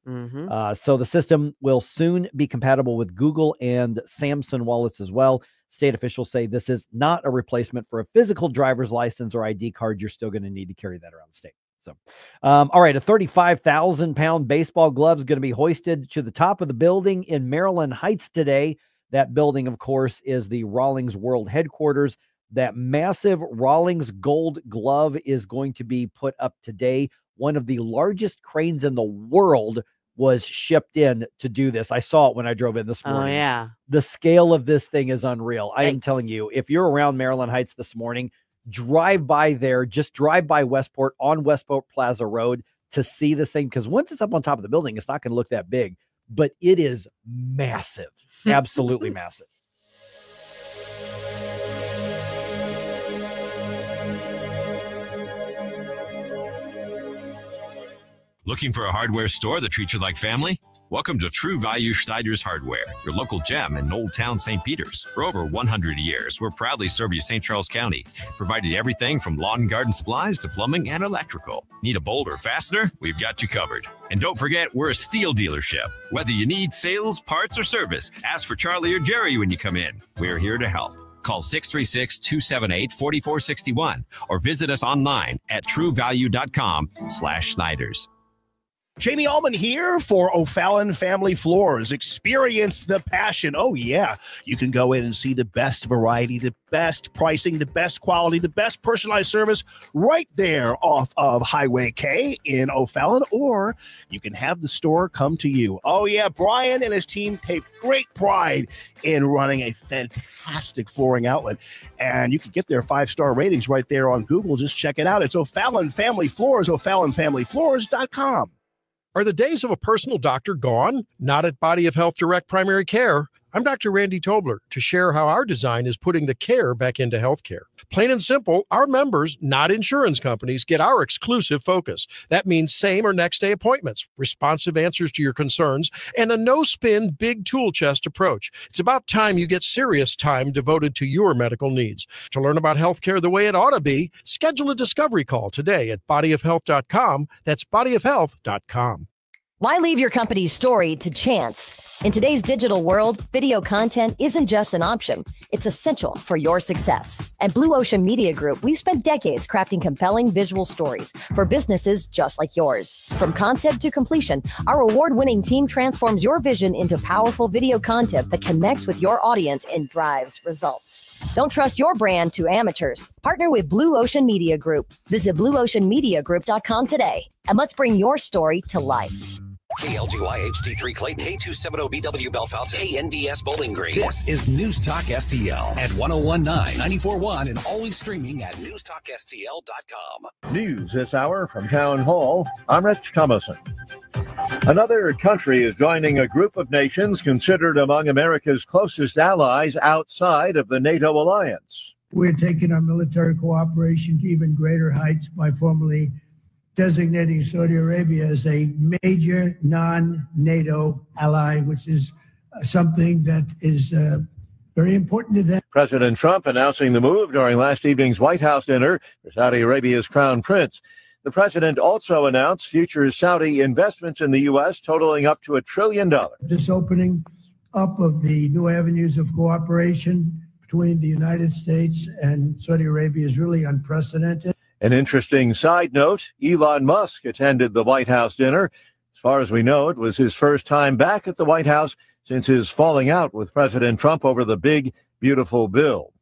So the system will soon be compatible with Google and Samsung wallets as well. State officials say this is not a replacement for a physical driver's license or ID card. You're still going to need to carry that around the state. So, all right, a 35,000-pound baseball glove is going to be hoisted to the top of the building in Maryland Heights today. That building, of course, is the Rawlings World Headquarters. That massive Rawlings gold glove is going to be put up today. One of the largest cranes in the world was shipped in to do this. I saw it when I drove in this morning. Oh, yeah. The scale of this thing is unreal. I am telling you, if you're around Maryland Heights this morning, drive by there, just drive by Westport on Westport Plaza Road to see this thing. Because once it's up on top of the building, it's not going to look that big, but it is massive. Absolutely massive. Looking for a hardware store that treats you like family? Welcome to True Value Schneider's Hardware, your local gem in Old Town St. Peters. For over 100 years, we're proudly serve you St. Charles County, providing everything from lawn and garden supplies to plumbing and electrical. Need a bolt or fastener? We've got you covered. And don't forget, we're a steel dealership. Whether you need sales, parts, or service, ask for Charlie or Jerry when you come in. We're here to help. Call 636-278-4461 or visit us online at truevalue.com/Schneiders. Jamie Allman here for O'Fallon Family Floors. Experience the passion. Oh, yeah. You can go in and see the best variety, the best pricing, the best quality, the best personalized service right there off of Highway K in O'Fallon, or you can have the store come to you. Oh, yeah. Brian and his team take great pride in running a fantastic flooring outlet, and you can get their 5-star ratings right there on Google. Just check it out. It's O'Fallon Family Floors, O'FallonFamilyFloors.com. Are the days of a personal doctor gone? Not at Body of Health Direct Primary Care. I'm Dr. Randy Tobler to share how our design is putting the care back into healthcare. Plain and simple, our members, not insurance companies, get our exclusive focus. That means same or next day appointments, responsive answers to your concerns, and a no-spin, big tool chest approach. It's about time you get serious time devoted to your medical needs. To learn about healthcare the way it ought to be, schedule a discovery call today at bodyofhealth.com. That's bodyofhealth.com. Why leave your company's story to chance? In today's digital world, video content isn't just an option. It's essential for your success. At Blue Ocean Media Group, we've spent decades crafting compelling visual stories for businesses just like yours. From concept to completion, our award-winning team transforms your vision into powerful video content that connects with your audience and drives results. Don't trust your brand to amateurs. Partner with Blue Ocean Media Group. Visit blueoceanmediagroup.com today, and let's bring your story to life. KLGY HD3 Clayton, K270BW Bellefonte, KNBS Bowling Green. This is News Talk STL at 1019, 94.1, and always streaming at NewsTalkSTL.com. News this hour from Town Hall. I'm Rich Thomason. Another country is joining a group of nations considered among America's closest allies outside of the NATO alliance. We're taking our military cooperation to even greater heights by formally designating Saudi Arabia as a major non-NATO ally, which is something that is very important to them. President Trump announcing the move during last evening's White House dinner for Saudi Arabia's crown prince. The president also announced future Saudi investments in the U.S. totaling up to $1 trillion. This opening up of the new avenues of cooperation between the United States and Saudi Arabia is really unprecedented. An interesting side note, Elon Musk attended the White House dinner. As far as we know, it was his first time back at the White House since his falling out with President Trump over the big, beautiful bill.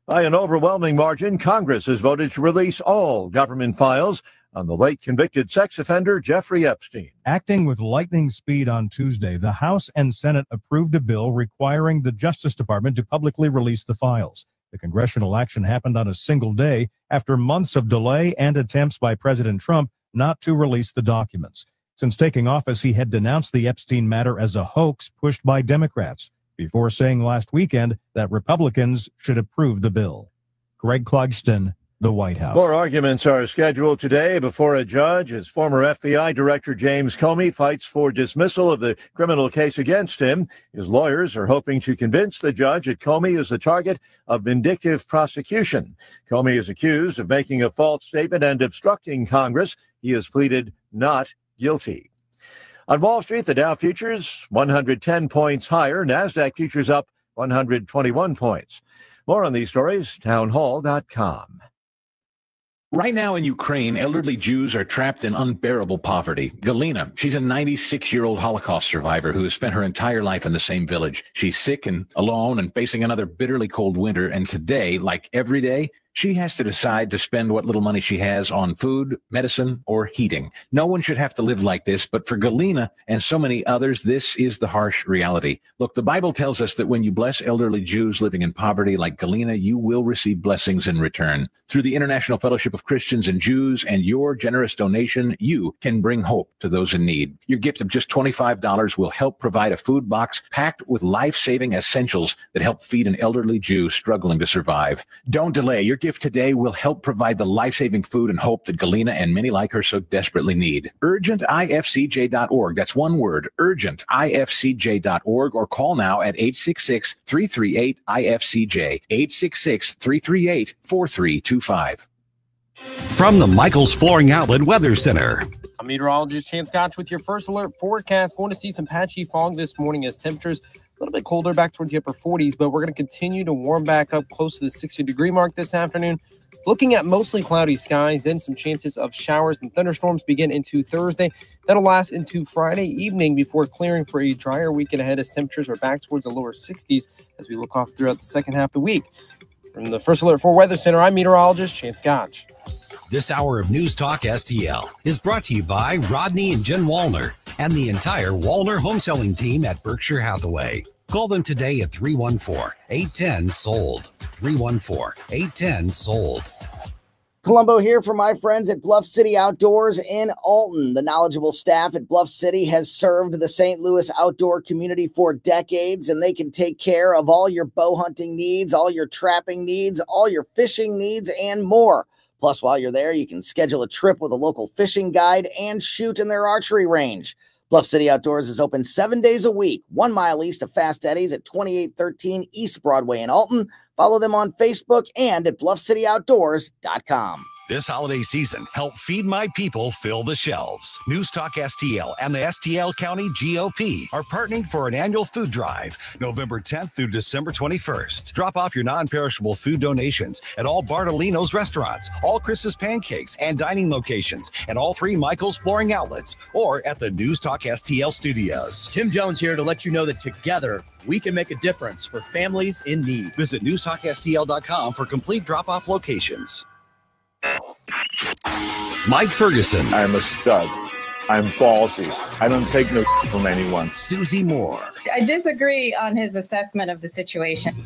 By an overwhelming margin, Congress has voted to release all government files on the late convicted sex offender Jeffrey Epstein. Acting with lightning speed on Tuesday, the House and Senate approved a bill requiring the Justice Department to publicly release the files. The congressional action happened on a single day after months of delay and attempts by President Trump not to release the documents. Since taking office, he had denounced the Epstein matter as a hoax pushed by Democrats, before saying last weekend that Republicans should approve the bill. Greg Clugston, the White House. More arguments are scheduled today before a judge as former FBI Director James Comey fights for dismissal of the criminal case against him. His lawyers are hoping to convince the judge that Comey is the target of vindictive prosecution. Comey is accused of making a false statement and obstructing Congress. He has pleaded not guilty. On Wall Street, the Dow futures 110 points higher. NASDAQ futures up 121 points. More on these stories, townhall.com. Right now in Ukraine, elderly Jews are trapped in unbearable poverty. Galina, she's a 96-year-old Holocaust survivor who has spent her entire life in the same village. She's sick and alone and facing another bitterly cold winter. And today, like every day, she has to decide to spend what little money she has on food, medicine, or heating. No one should have to live like this, but for Galina and so many others, this is the harsh reality. Look, the Bible tells us that when you bless elderly Jews living in poverty like Galina, you will receive blessings in return. Through the International Fellowship of Christians and Jews and your generous donation, you can bring hope to those in need. Your gift of just $25 will help provide a food box packed with life-saving essentials that help feed an elderly Jew struggling to survive. Don't delay. Your gift today will help provide the life-saving food and hope that Galina and many like her so desperately need. UrgentIFCJ.org. That's one word, UrgentIFCJ.org, or call now at 866-338-IFCJ, 866-338-4325. From the Michaels Flooring Outlet Weather Center. I'm meteorologist Chance Scotch with your first alert forecast. Going to see some patchy fog this morning as temperatures a little bit colder back towards the upper 40s, but we're going to continue to warm back up close to the 60-degree mark this afternoon. Looking at mostly cloudy skies and some chances of showers and thunderstorms begin into Thursday. That'll last into Friday evening before clearing for a drier weekend ahead as temperatures are back towards the lower 60s as we look off throughout the second half of the week. From the First Alert 4 Weather Center, I'm meteorologist Chance Scotch. This hour of News Talk STL is brought to you by Rodney and Jen Wallner and the entire Wallner home selling team at Berkshire Hathaway. Call them today at 314-810-SOLD. 314-810-SOLD. Columbo here for my friends at Bluff City Outdoors in Alton. The knowledgeable staff at Bluff City has served the St. Louis outdoor community for decades, and they can take care of all your bow hunting needs, all your trapping needs, all your fishing needs, and more. Plus, while you're there, you can schedule a trip with a local fishing guide and shoot in their archery range. Bluff City Outdoors is open 7 days a week, 1 mile east of Fast Eddie's at 2813 East Broadway in Alton. Follow them on Facebook and at bluffcityoutdoors.com. This holiday season, help Feed My People fill the shelves. News Talk STL and the STL County GOP are partnering for an annual food drive, November 10th through December 21st. Drop off your non-perishable food donations at all Bartolino's restaurants, all Chris's Pancakes and dining locations, and all 3 Michaels Flooring outlets, or at the News Talk STL studios. Tim Jones here to let you know that together we can make a difference for families in need. Visit NewsTalkSTL.com for complete drop-off locations. Mike Ferguson. I'm a stud. I'm ballsy. I don't take no from anyone. Susie Moore. I disagree on his assessment of the situation.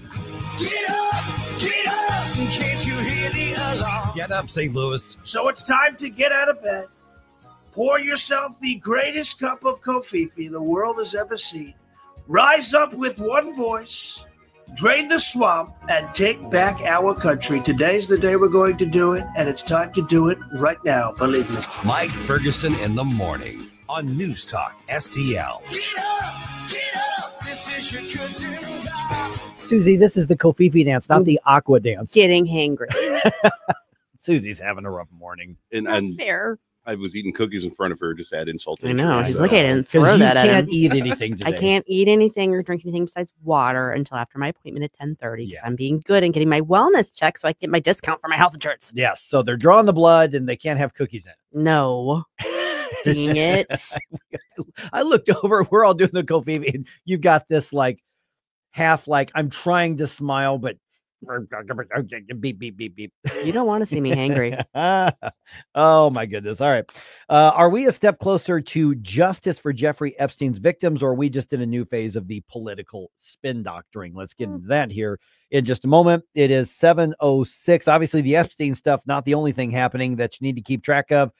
Get up, can't you hear the alarm? Get up, St. Louis. So it's time to get out of bed. Pour yourself the greatest cup of Kofifi the world has ever seen. Rise up with one voice drain the swamp, and take back our country. Today's the day we're going to do it, and it's time to do it right now, believe me. Mike Ferguson in the morning on News Talk STL. This is your cousin. Susie, this is the Kofifi dance, not the aqua dance. Getting hangry. Susie's having a rough morning. And Fair. I was eating cookies in front of her just to add insult to I injury. know. He's So- like, I didn't throw that at him. You can't eat anything today. I can't eat anything or drink anything besides water until after my appointment at 10:30 because I'm being good and getting my wellness check so I can get my discount for my health insurance. Yes, so they're drawing the blood and they can't have cookies in it. No. Dang it. I looked over, we're all doing the Kofifi, and you've got this like half like I'm trying to smile, but beep, beep, beep, beep. You don't want to see me hangry. Oh my goodness. All right. Are we a step closer to justice for Jeffrey Epstein's victims, or are we just in a new phase of the political spin doctoring? Let's get into that here in just a moment. It is 7:06. Obviously, the Epstein stuff, not the only thing happening that you need to keep track of.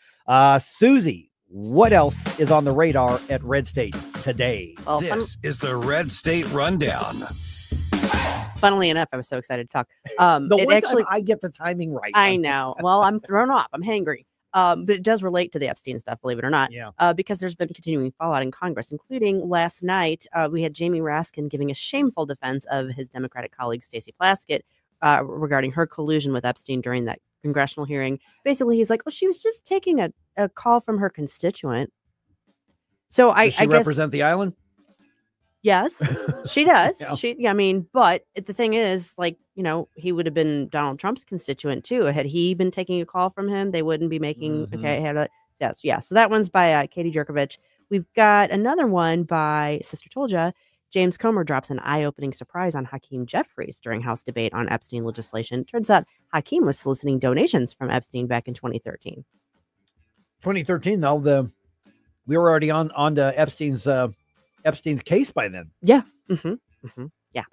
Susie, what else is on the radar at RedState today? Well, This is the Red State Rundown. Funnily enough, I was so excited to talk. The It one actually, time I get the timing right. I know. Well, I'm thrown off. I'm hangry. But it does relate to the Epstein stuff, believe it or not. Yeah. Because there's been continuing fallout in Congress, including last night. We had Jamie Raskin giving a shameful defense of his Democratic colleague Stacey Plaskett regarding her collusion with Epstein during that congressional hearing. Basically, he's like, "Oh, she was just taking a call from her constituent." So Does she I guess represent the island? yes, she does. Yeah. I mean, but the thing is, like, you know, he would have been Donald Trump's constituent too. Had he been taking a call from him, they wouldn't be making. Okay, yeah. So that one's by Katie Jerkovich. We've got another one by Sister Told James Comer drops an eye-opening surprise on Hakeem Jeffries during House debate on Epstein legislation. Turns out Hakeem was soliciting donations from Epstein back in 2013. 2013, though, we were already on to Epstein's case by then. Yeah. Yeah.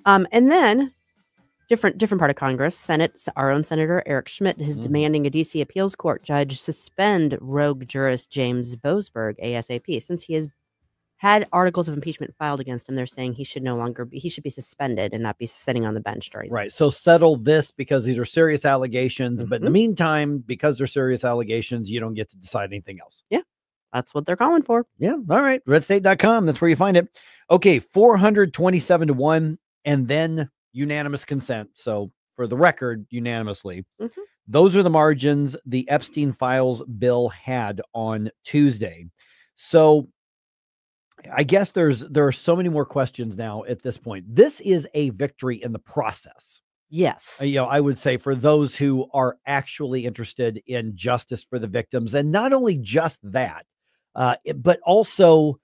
And then different part of Congress, Senate, our own Senator Eric Schmidt is demanding a DC appeals court judge suspend rogue jurist James Boasberg ASAP since he has had articles of impeachment filed against him. They're saying he should be suspended and not be sitting on the bench during. Right. So settle this because these are serious allegations. But in the meantime, because they're serious allegations, you don't get to decide anything else. Yeah. That's what they're calling for. Yeah. All right. RedState.com. That's where you find it. Okay. 427-1 and then unanimous consent. So for the record, unanimously, those are the margins the Epstein files bill had on Tuesday. So I guess there are so many more questions now at this point. This is a victory in the process. Yes. I would say for those who are actually interested in justice for the victims, and not only just that, but also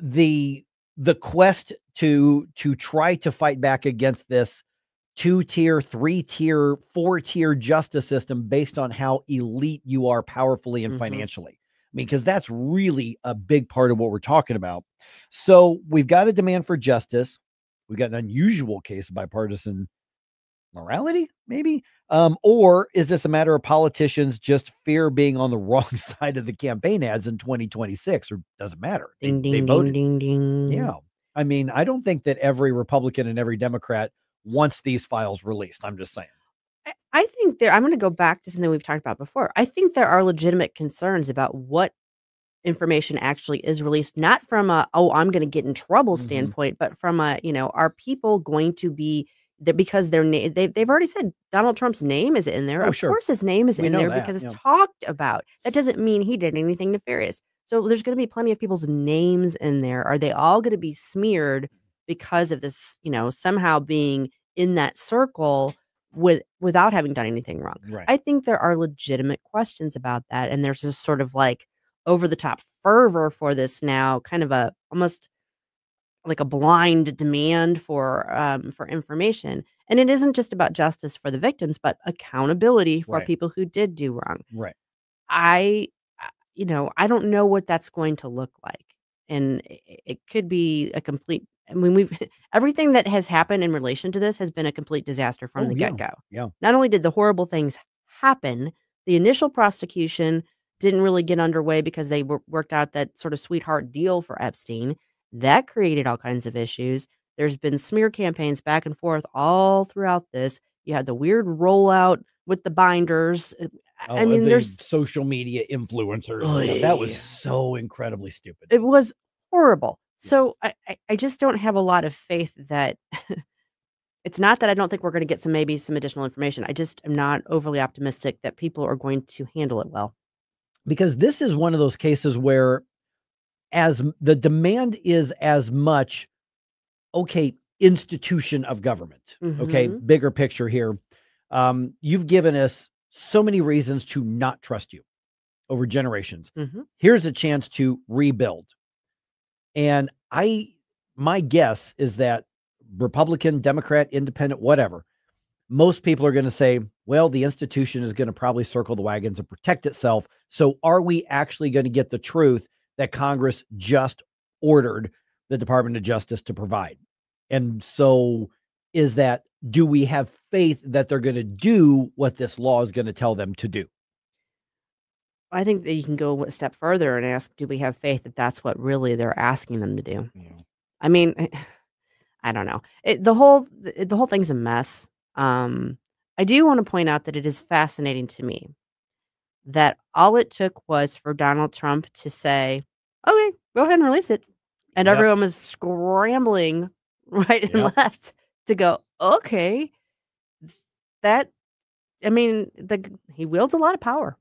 the quest to try to fight back against this 2-tier, 3-tier, 4-tier justice system based on how elite you are powerfully and financially. I mean, because that's really a big part of what we're talking about. So we've got a demand for justice. We've got an unusual case of bipartisan morality, maybe. Or is this a matter of politicians just fear being on the wrong side of the campaign ads in 2026? Or doesn't matter. They voted. Yeah. I mean, I don't think that every Republican and every Democrat wants these files released. I'm just saying. I think I'm going to go back to something we've talked about before. I think there are legitimate concerns about what information actually is released, not from I'm going to get in trouble standpoint, but from are people going to be there because they've already said Donald Trump's name is in there. Oh, of sure. course his name is We in know there that, because it's yeah. talked about. That doesn't mean he did anything nefarious. So there's going to be plenty of people's names in there. Are they all going to be smeared because of this, somehow being in that circle without having done anything wrong? Right. I think there are legitimate questions about that. And there's this sort of like over the top fervor for this now, kind of almost like a blind demand for information. And it isn't just about justice for the victims, but accountability for Right. people who did do wrong. Right. I don't know what that's going to look like. And it could be a complete, everything that has happened in relation to this has been a complete disaster from the get-go. Yeah. Not only did the horrible things happen, the initial prosecution didn't really get underway because they worked out that sort of sweetheart deal for Epstein. That created all kinds of issues. There's been smear campaigns back and forth all throughout this. You had the weird rollout with the binders. I mean, the there's social media influencers. Oh, That was yeah. so incredibly stupid. It was horrible. So I just don't have a lot of faith that it's not that I don't think we're going to get maybe some additional information. I just am not overly optimistic that people are going to handle it well. Because this is one of those cases where as the demand is as much, okay, institution of government. Okay. Mhm. Bigger picture here. You've given us so many reasons to not trust you over generations. Mhm. Here's a chance to rebuild. And my guess is that Republican, Democrat, Independent, whatever, most people are going to say, well, the institution is going to probably circle the wagons and protect itself. So are we actually going to get the truth that Congress just ordered the Department of Justice to provide? And so do we have faith that they're going to do what this law is going to tell them to do? I think that you can go a step further and ask, do we have faith that that's what really they're asking them to do? Yeah. I mean, I don't know. The whole thing's a mess. I do want to point out that it is fascinating to me that all it took was for Donald Trump to say, okay, go ahead and release it. And Yep. everyone was scrambling right and Yep. left to go, okay. He wields a lot of power.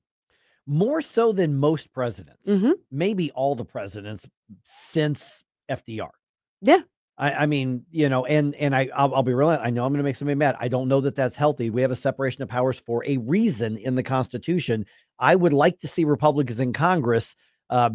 More so than most presidents, Mhm. maybe all the presidents since FDR. Yeah. I mean, and I'll be real. I know I'm going to make somebody mad. I don't know that that's healthy. We have a separation of powers for a reason in the Constitution. I would like to see Republicans in Congress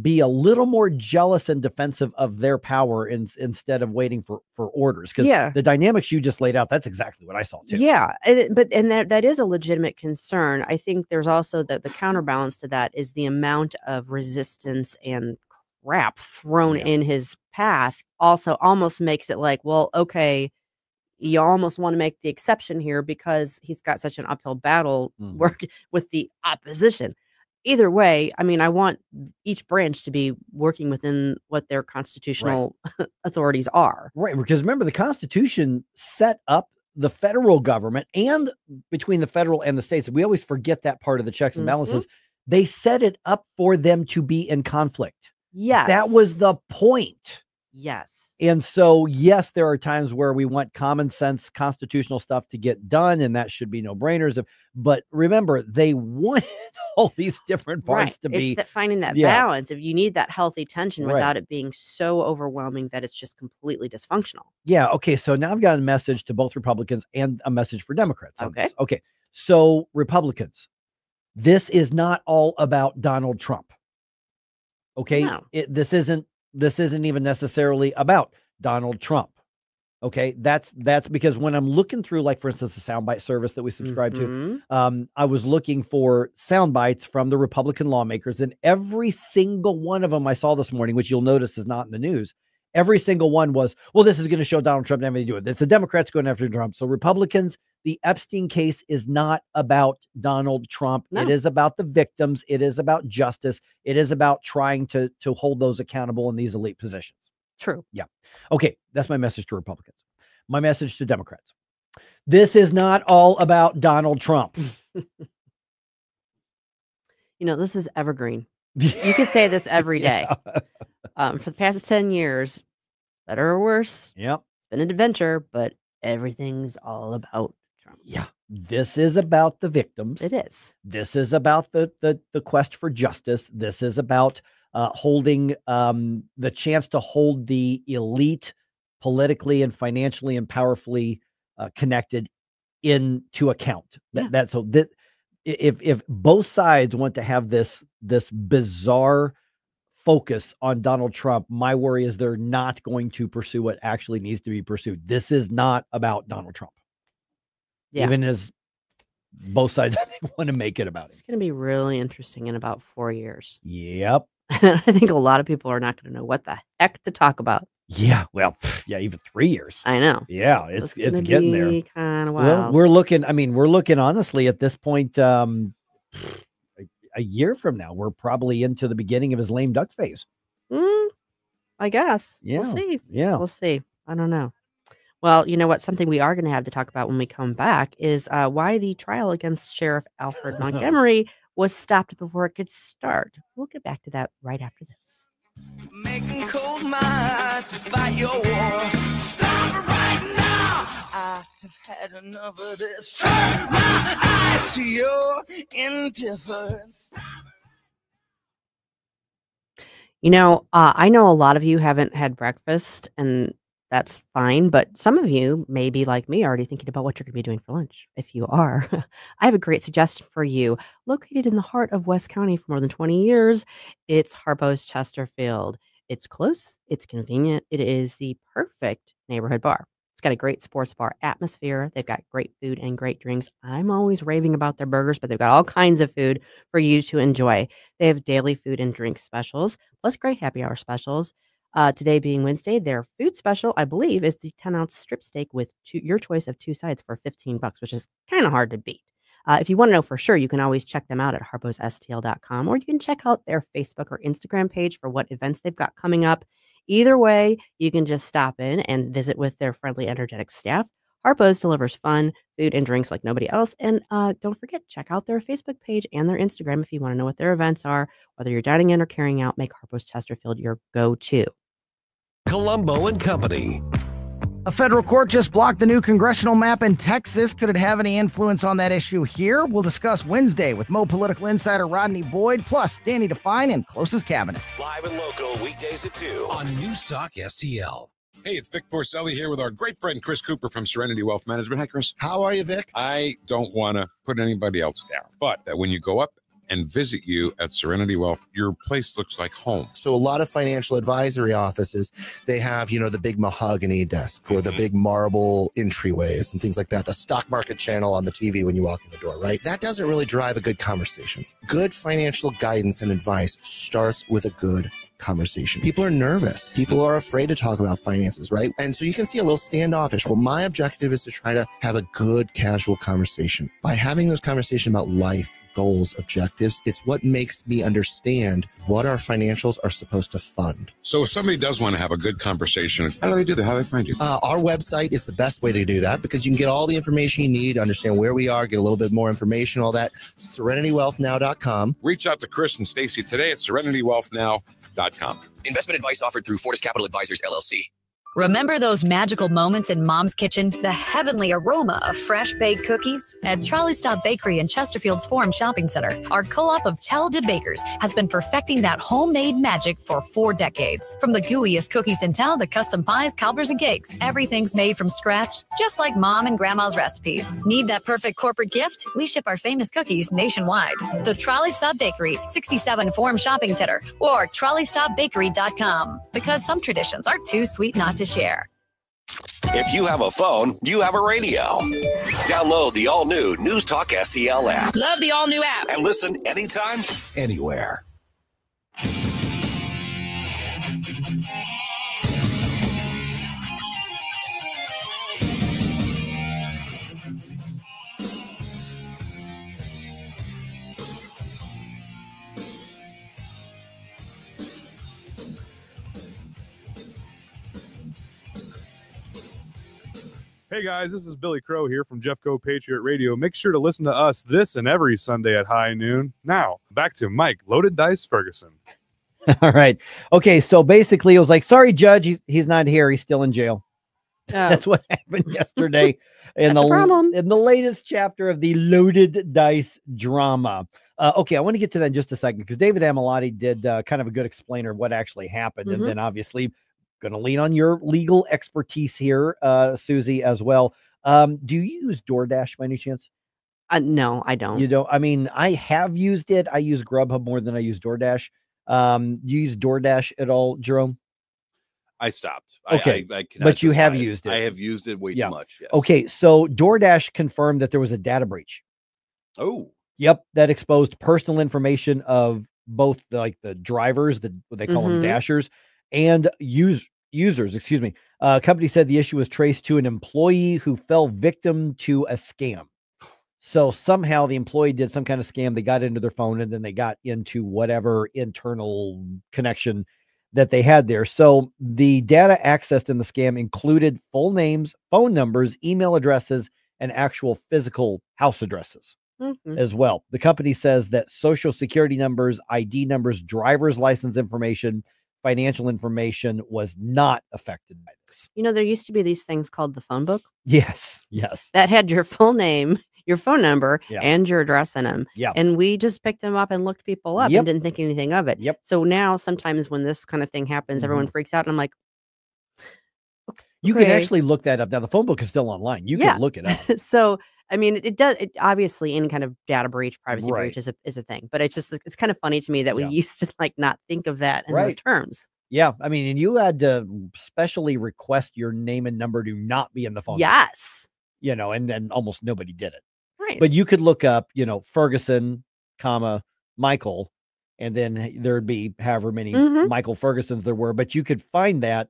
be a little more jealous and defensive of their power instead of waiting for orders. Because the dynamics you just laid out, that's exactly what I saw too. Yeah, and that is a legitimate concern. I think there's also the counterbalance to that is the amount of resistance and crap thrown in his path also almost makes it like, well, okay, you almost want to make the exception here because he's got such an uphill battle work with the opposition. Either way, I mean, I want each branch to be working within what their constitutional authorities are. Right, because remember, the Constitution set up the federal government, and between the federal and the states, we always forget that part of the checks and balances. They set it up for them to be in conflict. Yes. That was the point. Yes. And so, yes, there are times where we want common sense constitutional stuff to get done, and that should be no brainers. But remember, they wanted all these different parts to be finding that balance. If you need that healthy tension Right. without it being so overwhelming that it's just completely dysfunctional. Yeah. Okay. So now I've got a message to both Republicans and a message for Democrats. on Okay. this. Okay. So Republicans, this is not all about Donald Trump. Okay. No. This isn't even necessarily about Donald Trump. Okay. That's because when I'm looking through, like, for instance, the soundbite service that we subscribe to, I was looking for sound bites from the Republican lawmakers, and every single one of them I saw this morning, which you'll notice is not in the news. Every single one was, well, this is going to show Donald Trump having to do it. It's the Democrats going after Trump. So Republicans, the Epstein case is not about Donald Trump. No. It is about the victims. It is about justice. It is about trying to hold those accountable in these elite positions. True. Yeah. Okay. That's my message to Republicans. My message to Democrats. This is not all about Donald Trump. This is evergreen. You could say this every day. For the past 10 years, better or worse, Yep. it's been an adventure, but everything's all about Trump. Yeah. This is about the victims. It is. This is about the quest for justice. This is about holding the chance to hold the elite politically and financially and powerfully connected into account. If both sides want to have this bizarre focus on Donald Trump, my worry is they're not going to pursue what actually needs to be pursued. This is not about Donald Trump. Yeah. Even as both sides, I think, want to make it about it. It's going to be really interesting in about 4 years. Yep. I think a lot of people are not going to know what the heck to talk about. Yeah. Well, yeah, even 3 years. I know. Yeah, it's getting there. Kind of Well, wild. we're looking honestly at this point, a year from now, we're probably into the beginning of his lame duck phase. I guess. Yeah. We'll see. Yeah. We'll see. I don't know. Well, you know what? Something we are going to have to talk about when we come back is why the trial against Sheriff Alfred Montgomery was stopped before it could start. We'll get back to that right after this. Making cold mind to fight your war. Stop it right now. I have had enough of this. Turn my eyes to your indifference. You know, I know a lot of you haven't had breakfast, and that's fine. But some of you may be like me, already thinking about what you're going to be doing for lunch. If you are, I have a great suggestion for you. Located in the heart of West County for more than 20 years, it's Harpo's Chesterfield. It's close, it's convenient, it is the perfect neighborhood bar. It's got a great sports bar atmosphere. They've got great food and great drinks. I'm always raving about their burgers, but they've got all kinds of food for you to enjoy. They have daily food and drink specials, plus great happy hour specials. Today being Wednesday, their food special, I believe, is the 10-ounce strip steak with your choice of 2 sides for $15, which is kind of hard to beat. If you want to know for sure, you can always check them out at harposstl.com, or you can check out their Facebook or Instagram page for what events they've got coming up. Either way, you can just stop in and visit with their friendly, energetic staff. Harpo's delivers fun, food, and drinks like nobody else. And don't forget, check out their Facebook page and their Instagram if you want to know what their events are. Whether you're dining in or carrying out, make Harpo's Chesterfield your go-to. Colombo and Company. A federal court just blocked the new congressional map in Texas. Could it have any influence on that issue here? We'll discuss Wednesday with Mo political insider Rodney Boyd, plus Danny Define and Closest Cabinet. Live and local, weekdays at 2 on NewsTalkSTL. Hey, it's Vic Porcelli here with our great friend Chris Cooper from Serenity Wealth Management. Hi, Chris. How are you, Vic? I don't want to put anybody else down, but when you go up and visit you at Serenity Wealth, your place looks like home. So a lot of financial advisory offices, they have, the big mahogany desk or the big marble entryways and things like that. The stock market channel on the TV when you walk in the door, right? That doesn't really drive a good conversation. Good financial guidance and advice starts with a good conversation. People are nervous. People are afraid to talk about finances, right? And so you can see a little standoffish. Well, my objective is to try to have a good, casual conversation. By having those conversations about life, goals, objectives, it's what makes me understand what our financials are supposed to fund. So if somebody does want to have a good conversation, how do they do that? How do they find you? Our website is the best way to do that because you can get all the information you need, understand where we are, get a little bit more information, all that. SerenityWealthNow.com. Reach out to Chris and Stacy today at SerenityWealthNow.com. Investment advice offered through Fortis Capital Advisors, LLC. Remember those magical moments in Mom's kitchen? The heavenly aroma of fresh baked cookies? At Trolley Stop Bakery in Chesterfield's Forum Shopping Center, our co-op of talented bakers has been perfecting that homemade magic for 4 decades. From the gooeyest cookies in town to custom pies, cobblers, and cakes, everything's made from scratch, just like Mom and Grandma's recipes. Need that perfect corporate gift? We ship our famous cookies nationwide. The Trolley Stop Bakery, 67 Forum Shopping Center, or TrolleyStopBakery.com. Because some traditions are too sweet not to share. If you have a phone, you have a radio. Download the all-new NewsTalk STL app. Love the all-new app. And listen anytime, anywhere. Hey guys, this is Billy Crow here from Jeffco Patriot Radio. Make sure to listen to us this and every Sunday at high noon. Now, back to Mike Loaded Dice Ferguson. All right. Okay, so basically it was like, sorry, Judge, he's not here. He's still in jail. That's what happened yesterday in the latest chapter of the Loaded Dice drama. Okay, I want to get to that in just a second because David Amilati did kind of a good explainer of what actually happened. And then obviously going to lean on your legal expertise here, Susie, as well. Do you use DoorDash by any chance? No, I don't. You don't? I mean, I have used it. I use Grubhub more than I use DoorDash. Do you use DoorDash at all, Jerome? I stopped. Okay, but you have used it. I have used it way too much. Yes. Okay, so DoorDash confirmed that there was a data breach. Oh. Yep, that exposed personal information of both the drivers, what they call them dashers, and users, excuse me. Company said the issue was traced to an employee who fell victim to a scam. So somehow the employee did some kind of scam. They got into their phone and then they got into whatever internal connection that they had there. So the data accessed in the scam included full names, phone numbers, email addresses, and actual physical house addresses as well. The company says that social security numbers, ID numbers, driver's license information, financial information was not affected by this. You know, there used to be these things called the phone book. Yes. Yes. That had your full name, your phone number, Yeah. and your address in them. Yeah. And we just picked them up and looked people up Yep. and didn't think anything of it. Yep. So now sometimes when this kind of thing happens, everyone freaks out. And I'm like, You can okay. actually look that up. Now, the phone book is still online. You Yeah. can look it up. So, I mean, it does. It, obviously, any kind of data breach, privacy Right. breach is a thing. But it's just it's kind of funny to me that we Yeah. used to like not think of that in those Right. terms. Yeah. I mean, and you had to specially request your name and number to not be in the phone book, Yes. you know, and then almost nobody did it. Right. But you could look up, you know, Ferguson, comma, Michael, and then there'd be however many Michael Fergusons there were. But you could find that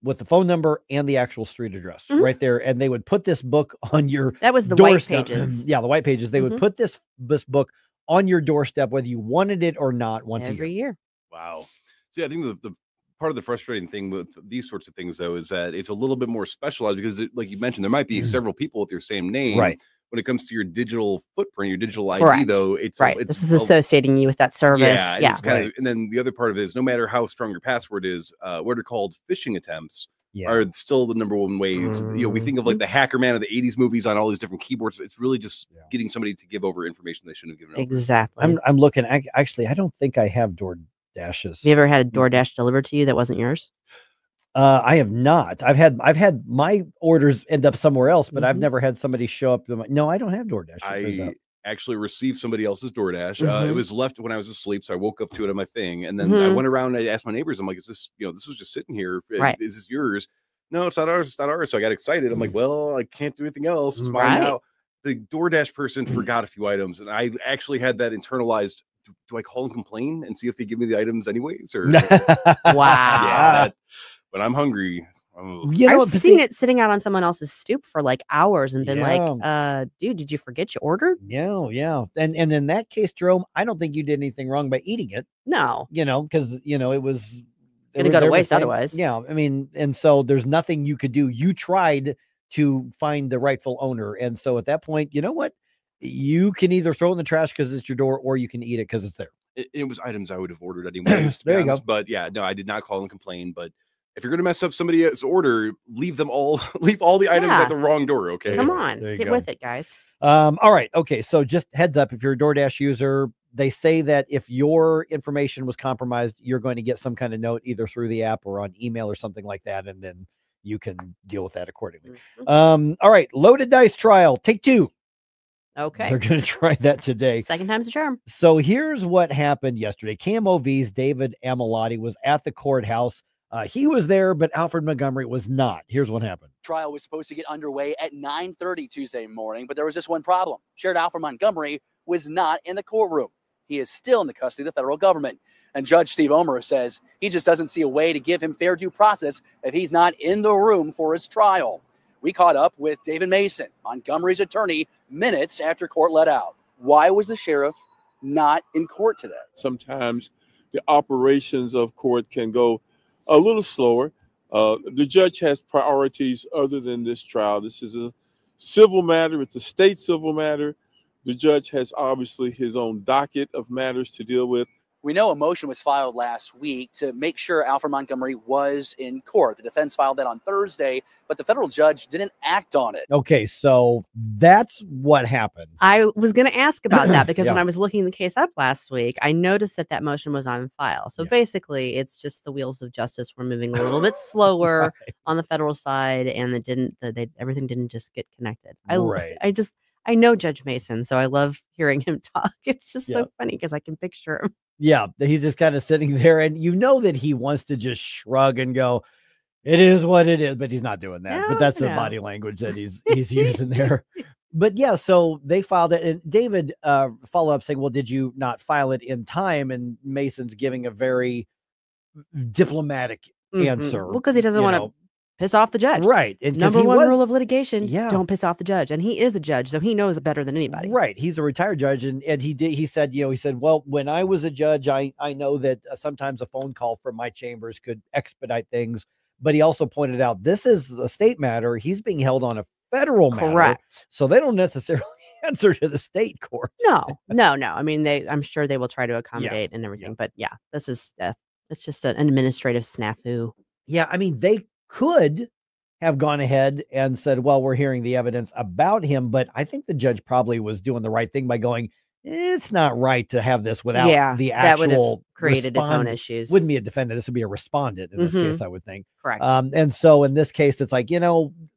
with the phone number and the actual street address right there. And they would put this book on your That was the white doorstep. pages. Yeah, the white pages. They would put this book on your doorstep, whether you wanted it or not, once Every a year. year. Wow. See, I think the part of the frustrating thing with these sorts of things, though, is that it's a little bit more specialized because, like you mentioned, there might be several people with your same name. Right. When it comes to your digital footprint, your digital ID, Correct. though, it's right. It's This is associating you with that service. Yeah, and Yeah. it's kind of, and then the other part of it is, no matter how strong your password is, what are called phishing attempts are still the number one ways. You know, we think of like the Hacker Man of the '80s movies on all these different keyboards. It's really just getting somebody to give over information they shouldn't have given over. Exactly. I'm looking. Actually, I don't think I have DoorDashes. Have you ever had a DoorDash delivered to you that wasn't yours? I have not. I've had my orders end up somewhere else, but I've never had somebody show up. No, I don't have DoorDash. it turns I out. actually received somebody else's DoorDash. It Mhm. was left when I was asleep, so I woke up to it on my thing, and then I went around and I asked my neighbors. I'm like, "Is this, you know, this was just sitting here? Right. Is this yours?" No, it's not ours. It's not ours. So I got excited. I'm like, "Well, I can't do anything else. It's mine Right. now." The DoorDash person forgot a few items, and I actually had that internalized. Do I call and complain and see if they give me the items anyways? Or Wow. when I'm hungry. You know, I've seen it sitting out on someone else's stoop for like hours and been Yeah. like, dude, did you forget you ordered? Yeah. And in that case, Jerome, I don't think you did anything wrong by eating it. No. You know, because it was Gonna go to waste otherwise. Yeah, I mean, and so there's nothing you could do. You tried to find the rightful owner, and so at that point, you know what? You can either throw it in the trash because it's your door, or you can eat it because it's there. It was items I would have ordered anyways. To be There you go. honest. But yeah, no, I did not call and complain. But if you're gonna mess up somebody else's order, leave all the items Yeah. at the wrong door. Okay, Come on, There you get go. with it, guys. All right. Okay. So just heads up, if you're a DoorDash user, they say that if your information was compromised, you're going to get some kind of note either through the app or on email or something like that. And then you can deal with that accordingly. All right. Loaded dice trial. Take two. Okay. They're going to try that today. Second time's a charm. So here's what happened yesterday. KMOV's David Amilati was at the courthouse. He was there, but Alfred Montgomery was not. Here's what happened. Trial was supposed to get underway at 9:30 Tuesday morning, but there was just one problem. Sheriff Alfred Montgomery was not in the courtroom. He is still in the custody of the federal government. And Judge Steve Omer says he just doesn't see a way to give him fair due process if he's not in the room for his trial. We caught up with David Mason, Montgomery's attorney, minutes after court let out. Why was the sheriff not in court today? Sometimes the operations of court can go a little slower. The judge has priorities other than this trial. This is a civil matter. It's a state civil matter. The judge has obviously his own docket of matters to deal with. We know a motion was filed last week to make sure Alfred Montgomery was in court. The defense filed that on Thursday, but the federal judge didn't act on it. Okay. So that's what happened. I was going to ask about that because when Yeah. I was looking the case up last week, I noticed that motion was on file. So basically, it's just the wheels of justice were moving a little bit slower on the federal side, and everything didn't just get connected. I know Judge Mason, so I love hearing him talk. It's just Yeah. so funny because I can picture him. Yeah, he's just kind of sitting there, and you know that he wants to just shrug and go, "It is what it is," but he's not doing that. But that's the body language that he's using there. But yeah, so they filed it, and David followed up saying, "Well, did you not file it in time?" And Mason's giving a very diplomatic answer. Well, because he doesn't you want know. to piss off the judge. Right. And number one rule of litigation, Yeah. don't piss off the judge. And he is a judge, so he knows it better than anybody. Right. He's a retired judge. And he said, well, when I was a judge, I know that sometimes a phone call from my chambers could expedite things. But he also pointed out this is the state matter. He's being held on a federal matter. Correct. So they don't necessarily answer to the state court. No. I mean, I'm sure they will try to accommodate and everything. But yeah, this is it's just an administrative snafu. Yeah. I mean, they could have gone ahead and said, well, we're hearing the evidence about him. But I think the judge probably was doing the right thing by going, it's not right to have this without the actual that would have created its own issues. Wouldn't be a defendant. This would be a respondent in this case, I would think. Correct. And so in this case, it's like,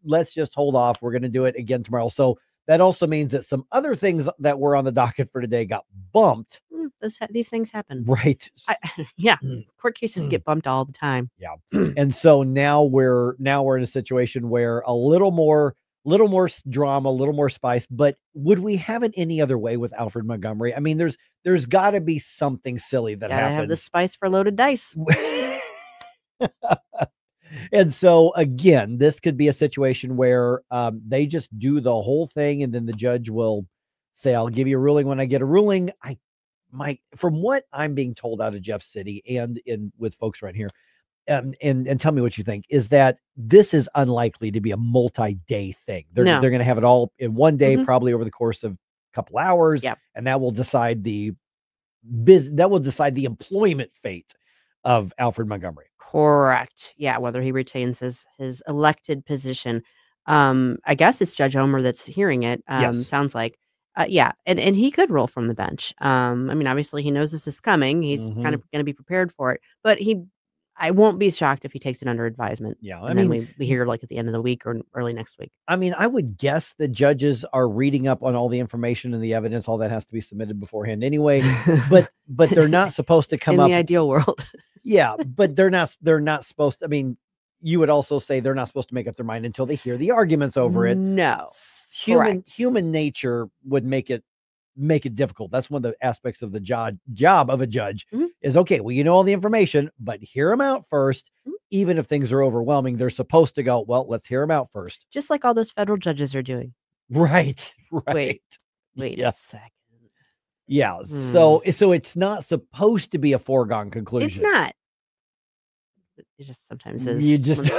let's just hold off. We're going to do it again tomorrow. So that also means that some other things that were on the docket for today got bumped. These things happen. Right. Court cases get bumped all the time. Yeah. And so now we're in a situation where a little more drama, a little more spice, but would we have it any other way with Alfred Montgomery? I mean, there's got to be something silly that happens. Have the spice for loaded dice. And so again, this could be a situation where they just do the whole thing, and then the judge will say, "I'll give you a ruling when I get a ruling." From what I'm being told out of Jeff City and with folks right here. And tell me what you think, is that this is unlikely to be a multi-day thing. They're going to have it all in one day, probably over the course of a couple hours. And that will decide the employment fate of Alfred Montgomery. Correct. Yeah. Whether he retains his elected position. I guess it's Judge Omer that's hearing it. Yes. Sounds like. And he could rule from the bench. I mean, obviously he knows this is coming. He's kind of going to be prepared for it, but I won't be shocked if he takes it under advisement. Yeah. I mean, we hear like at the end of the week or early next week. I mean, I would guess the judges are reading up on all the information and the evidence. All that has to be submitted beforehand anyway, but they're not supposed to come in up the ideal world. Yeah. But they're not supposed to, I mean, you would also say they're not supposed to make up their mind until they hear the arguments over it. No. Human nature would make it difficult. That's one of the aspects of the job of a judge is, okay, well, all the information, but hear them out first. Even if things are overwhelming, they're supposed to go, well, let's hear them out first. Just like all those federal judges are doing. Right. Wait a second. Yeah. So it's not supposed to be a foregone conclusion. It's not. It just sometimes is. You just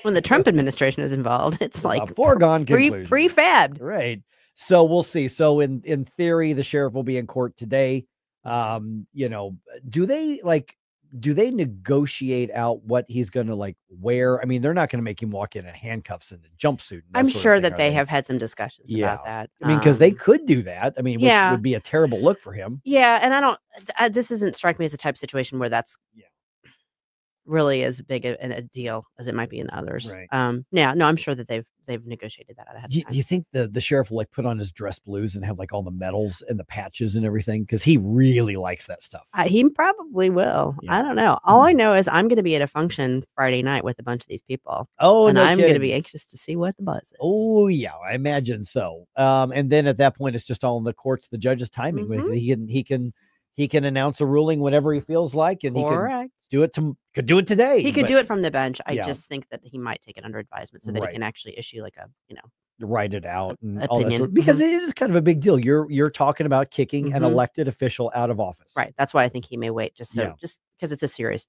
when the Trump administration is involved, it's like a foregone conclusion. Prefabbed. Right. So we'll see. So in theory, the sheriff will be in court today. Do they negotiate out what he's going to wear? I mean, they're not going to make him walk in handcuffs and a jumpsuit. I'm sure that they have had some discussions about that. I mean, because they could do that. I mean, which would be a terrible look for him. Yeah. And this doesn't strike me as a type of situation where that's really as big a deal as it might be in others. Right. I'm sure that they've negotiated that out ahead of time. Do you think the sheriff will put on his dress blues and have all the medals and the patches and everything? Because he really likes that stuff. He probably will. I don't know. All I know is I'm going to be at a function Friday night with a bunch of these people. Oh, and no I'm kidding. going to be anxious to see what the buzz is. Oh yeah, I imagine so. And then at that point, it's just all in the courts, the judge's timing. He can announce a ruling whenever he feels like, and Correct. he could do it today. He could do it from the bench. I just think that he might take it under advisement so that he Right. can actually issue write it out and opinion. all that sort, because it is kind of a big deal. You're talking about kicking an elected official out of office. Right. That's why I think he may wait just because it's a serious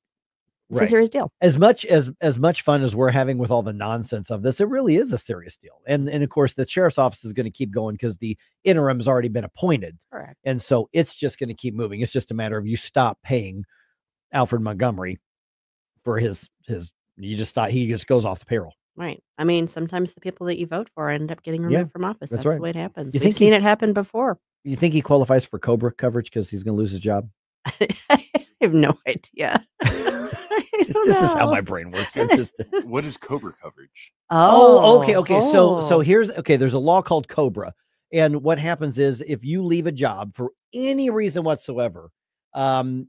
deal. As much fun as we're having with all the nonsense of this, it really is a serious deal. And of course, the sheriff's office is going to keep going because the interim's already been appointed. Correct. And so it's just going to keep moving. It's just a matter of you stop paying Alfred Montgomery for he just goes off the payroll. Right. I mean, sometimes the people that you vote for end up getting removed from office. That's right. the way it happens. You We've think seen it happen before. You think he qualifies for Cobra coverage because he's going to lose his job? I have no idea. This is how my brain works. What is Cobra coverage? Okay. So there's a law called Cobra. And what happens is if you leave a job for any reason whatsoever,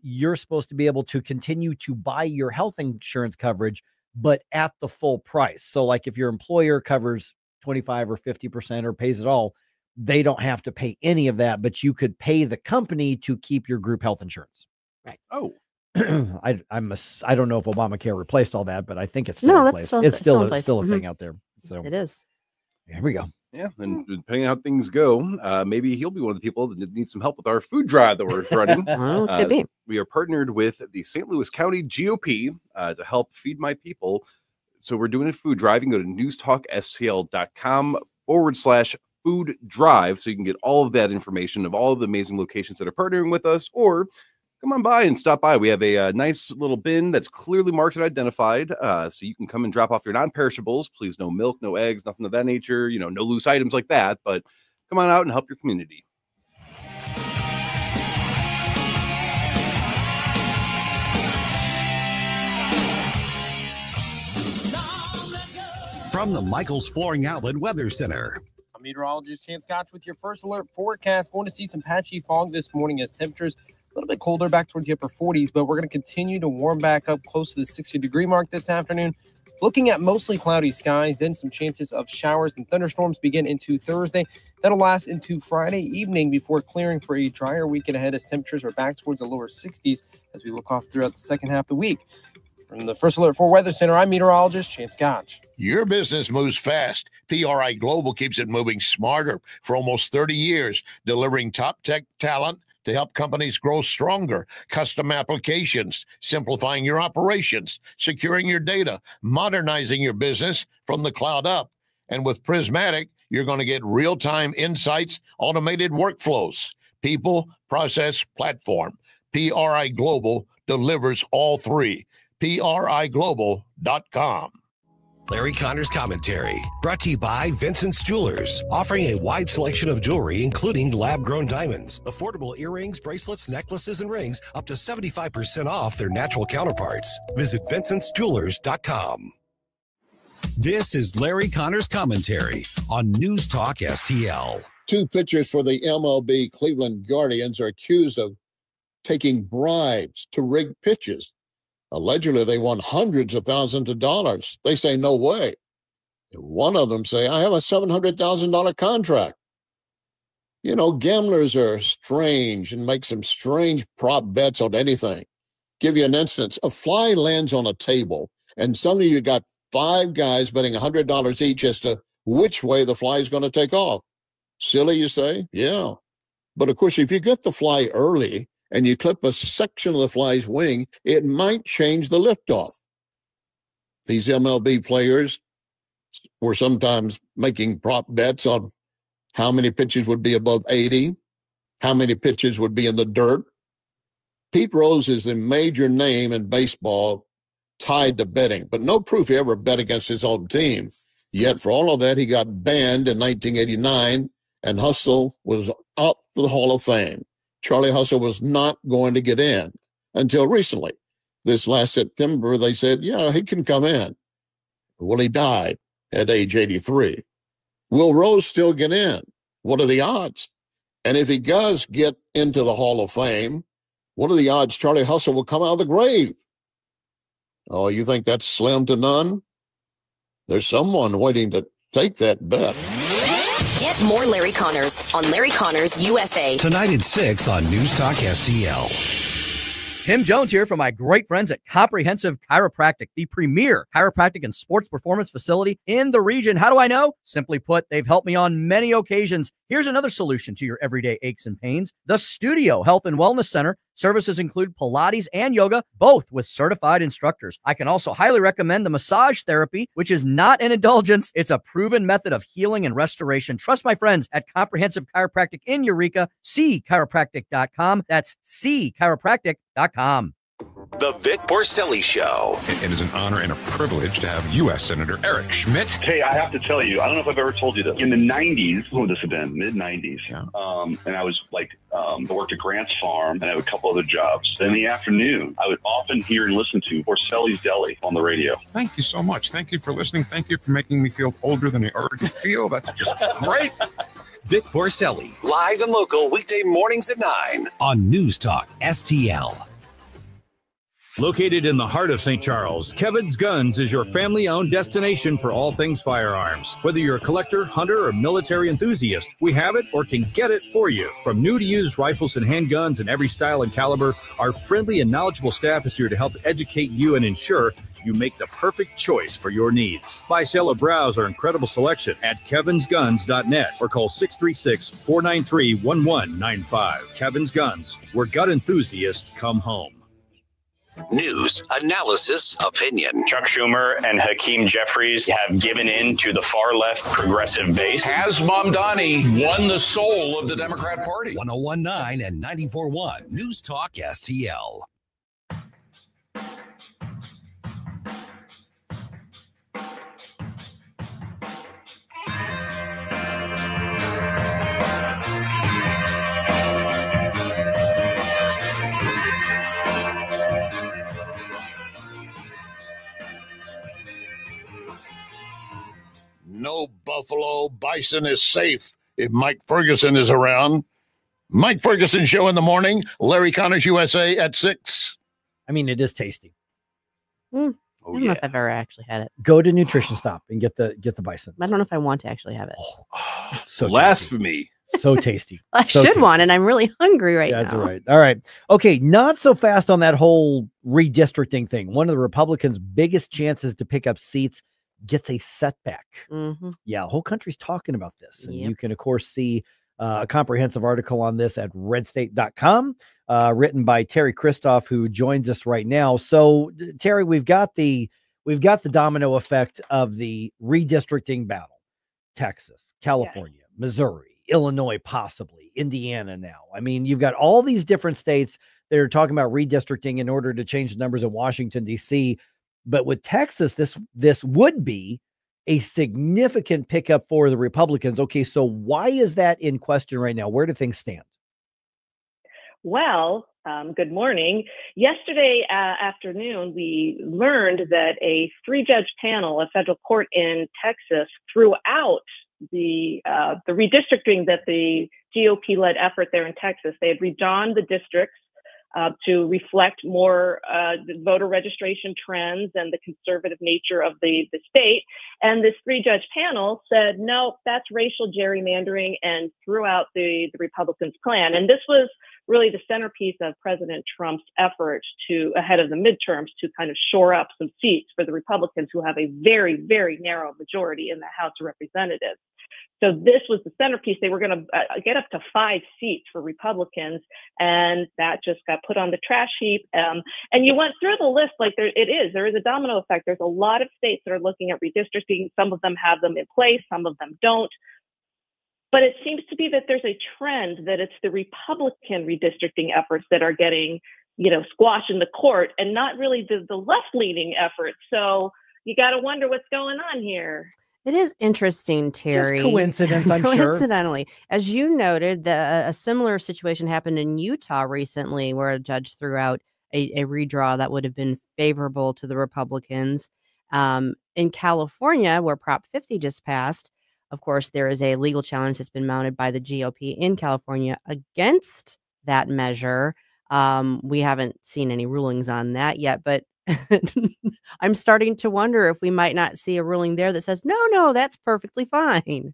you're supposed to be able to continue to buy your health insurance coverage, but at the full price. So if your employer covers 25 or 50% or pays it all, they don't have to pay any of that, but you could pay the company to keep your group health insurance. Right. Oh. I don't know if Obamacare replaced all that, but I think it's still No, in that's place. It's still in place. a Mhm. thing out there. So It is. here we go. Yeah, and depending on how things go, maybe he'll be one of the people that needs some help with our food drive that we're running. Well, could be. We are partnered with the St. Louis County GOP to help feed my people. So we're doing a food drive. You can go to newstalkstl.com/food drive so you can get all of that information of all of the amazing locations that are partnering with us, or come on by and stop by. We have a nice little bin that's clearly marked and identified, so you can come and drop off your non-perishables. Please, no milk, no eggs, nothing of that nature. You know, no loose items like that. But come on out and help your community. From the Michaels Flooring Outlet Weather Center. I'm meteorologist Chance Scotch with your first alert forecast. Going to see some patchy fog this morning as temperatures a little bit colder back towards the upper 40s, but we're going to continue to warm back up close to the 60-degree mark this afternoon. Looking at mostly cloudy skies, then some chances of showers and thunderstorms begin into Thursday. That'll last into Friday evening before clearing for a drier weekend ahead as temperatures are back towards the lower 60s as we look off throughout the second half of the week. From the First Alert 4 Weather Center, I'm meteorologist Chance Scotch. Your business moves fast. PRI Global keeps it moving smarter for almost 30 years, delivering top tech talent to help companies grow stronger, custom applications, simplifying your operations, securing your data, modernizing your business from the cloud up. And with Prismatic, you're going to get real-time insights, automated workflows, people, process, platform. PRI Global delivers all three. PRIGlobal.com. Larry Connor's Commentary, brought to you by Vincent's Jewelers, offering a wide selection of jewelry, including lab-grown diamonds, affordable earrings, bracelets, necklaces, and rings, up to 75% off their natural counterparts. Visit VincentsJewelers.com. This is Larry Connor's Commentary on News Talk STL. Two pitchers for the MLB Cleveland Guardians are accused of taking bribes to rig pitches. Allegedly, they won hundreds of thousands of dollars. They say, no way. One of them say, I have a $700,000 contract. You know, gamblers are strange and make some strange prop bets on anything. Give you an instance. A fly lands on a table, and suddenly you got 5 guys betting $100 each as to which way the fly is going to take off. Silly, you say? Yeah. But, of course, if you get the fly early, and you clip a section of the fly's wing, it might change the liftoff. These MLB players were sometimes making prop bets on how many pitches would be above 80, how many pitches would be in the dirt. Pete Rose is the major name in baseball tied to betting, but no proof he ever bet against his own team. Yet for all of that, he got banned in 1989, and Hustle was up for the Hall of Fame. Charlie Hustle was not going to get in until recently. This last September, they said, yeah, he can come in. Well, he died at age 83. Will Rose still get in? What are the odds? And if he does get into the Hall of Fame, what are the odds Charlie Hustle will come out of the grave? Oh, you think that's slim to none? There's someone waiting to take that bet. Get more Larry Connors on Larry Connors USA. Tonight at 6 on News Talk STL. Tim Jones here from my great friends at Comprehensive Chiropractic, the premier chiropractic and sports performance facility in the region. How do I know? Simply put, they've helped me on many occasions. Here's another solution to your everyday aches and pains. The Studio Health and Wellness Center. Services include Pilates and yoga, both with certified instructors. I can also highly recommend the massage therapy, which is not an indulgence. It's a proven method of healing and restoration. Trust my friends at Comprehensive Chiropractic in Eureka, cchiropractic.com. That's cchiropractic.com. The Vic Porcelli Show. It is an honor and a privilege to have U.S. Senator Eric Schmidt. Hey, I have to tell you, I don't know if I've ever told you this. In the 90s, what would this have been? Mid-90s. Yeah. And I was like, I worked at Grant's Farm, and I had a couple other jobs. In the afternoon, I would often hear and listen to Porcelli's Deli on the radio. Thank you so much. Thank you for listening. Thank you for making me feel older than I already feel. That's just great. Vic Porcelli, live and local, weekday mornings at 9 on News Talk STL. Located in the heart of St. Charles, Kevin's Guns is your family-owned destination for all things firearms. Whether you're a collector, hunter, or military enthusiast, we have it or can get it for you. From new to used rifles and handguns in every style and caliber, our friendly and knowledgeable staff is here to help educate you and ensure you make the perfect choice for your needs. Buy, sell, or browse our incredible selection at kevinsguns.net or call 636-493-1195. Kevin's Guns, where gun enthusiasts come home. News, analysis, opinion. Chuck Schumer and Hakeem Jeffries have given in to the far left progressive base. Has Mamdani won the soul of the Democrat Party? 101.9 and 94.1 News Talk STL. No buffalo bison is safe if Mike Ferguson is around. Mike Ferguson Show in the morning. Larry Connors USA at 6. I mean, it is tasty. I don't know if I've ever actually had it. Go to Nutrition Stop and get the bison. I don't know if I want to actually have it. So blasphemy. So tasty. I So should tasty. want it. I'm really hungry right now. That's right. All right. Okay. Not so fast on that whole redistricting thing. One of the Republicans' biggest chances to pick up seats gets a setback. Mm-hmm. Yeah. The whole country's talking about this. And Yep. you can, of course, see a comprehensive article on this at redstate.com, written by Teri Christoph, who joins us right now. So, Teri, we've got the domino effect of the redistricting battle. Texas, California, Missouri, Illinois, possibly Indiana now. I mean, you've got all these different states that are talking about redistricting in order to change the numbers in Washington, D.C. But with Texas, this would be a significant pickup for the Republicans. Okay, so why is that in question right now? Where do things stand? Well, good morning. Yesterday afternoon, we learned that a 3-judge panel, a federal court in Texas, threw out the redistricting that the GOP-led effort there in Texas. They had redrawn the districts to reflect more voter registration trends and the conservative nature of the state. And this 3-judge panel said, no, that's racial gerrymandering, and threw out the Republicans' plan. And this was really the centerpiece of President Trump's effort ahead of the midterms to kind of shore up some seats for the Republicans, who have a very, very narrow majority in the House of Representatives. So this was the centerpiece. They were going to get up to 5 seats for Republicans, and that just got put on the trash heap. And you went through the list like there is a domino effect. There's a lot of states that are looking at redistricting. Some of them have them in place, some of them don't. But it seems to be that there's a trend that it's the Republican redistricting efforts that are getting, squashed in the court, and not really the left-leaning efforts. So you got to wonder what's going on here. It is interesting, Terry. Just coincidence, I'm sure. Coincidentally, as you noted, a similar situation happened in Utah recently, where a judge threw out a redraw that would have been favorable to the Republicans. In California, where Prop 50 just passed, of course, there is a legal challenge that's been mounted by the GOP in California against that measure. We haven't seen any rulings on that yet, but I'm starting to wonder if we might not see a ruling there that says, no, that's perfectly fine.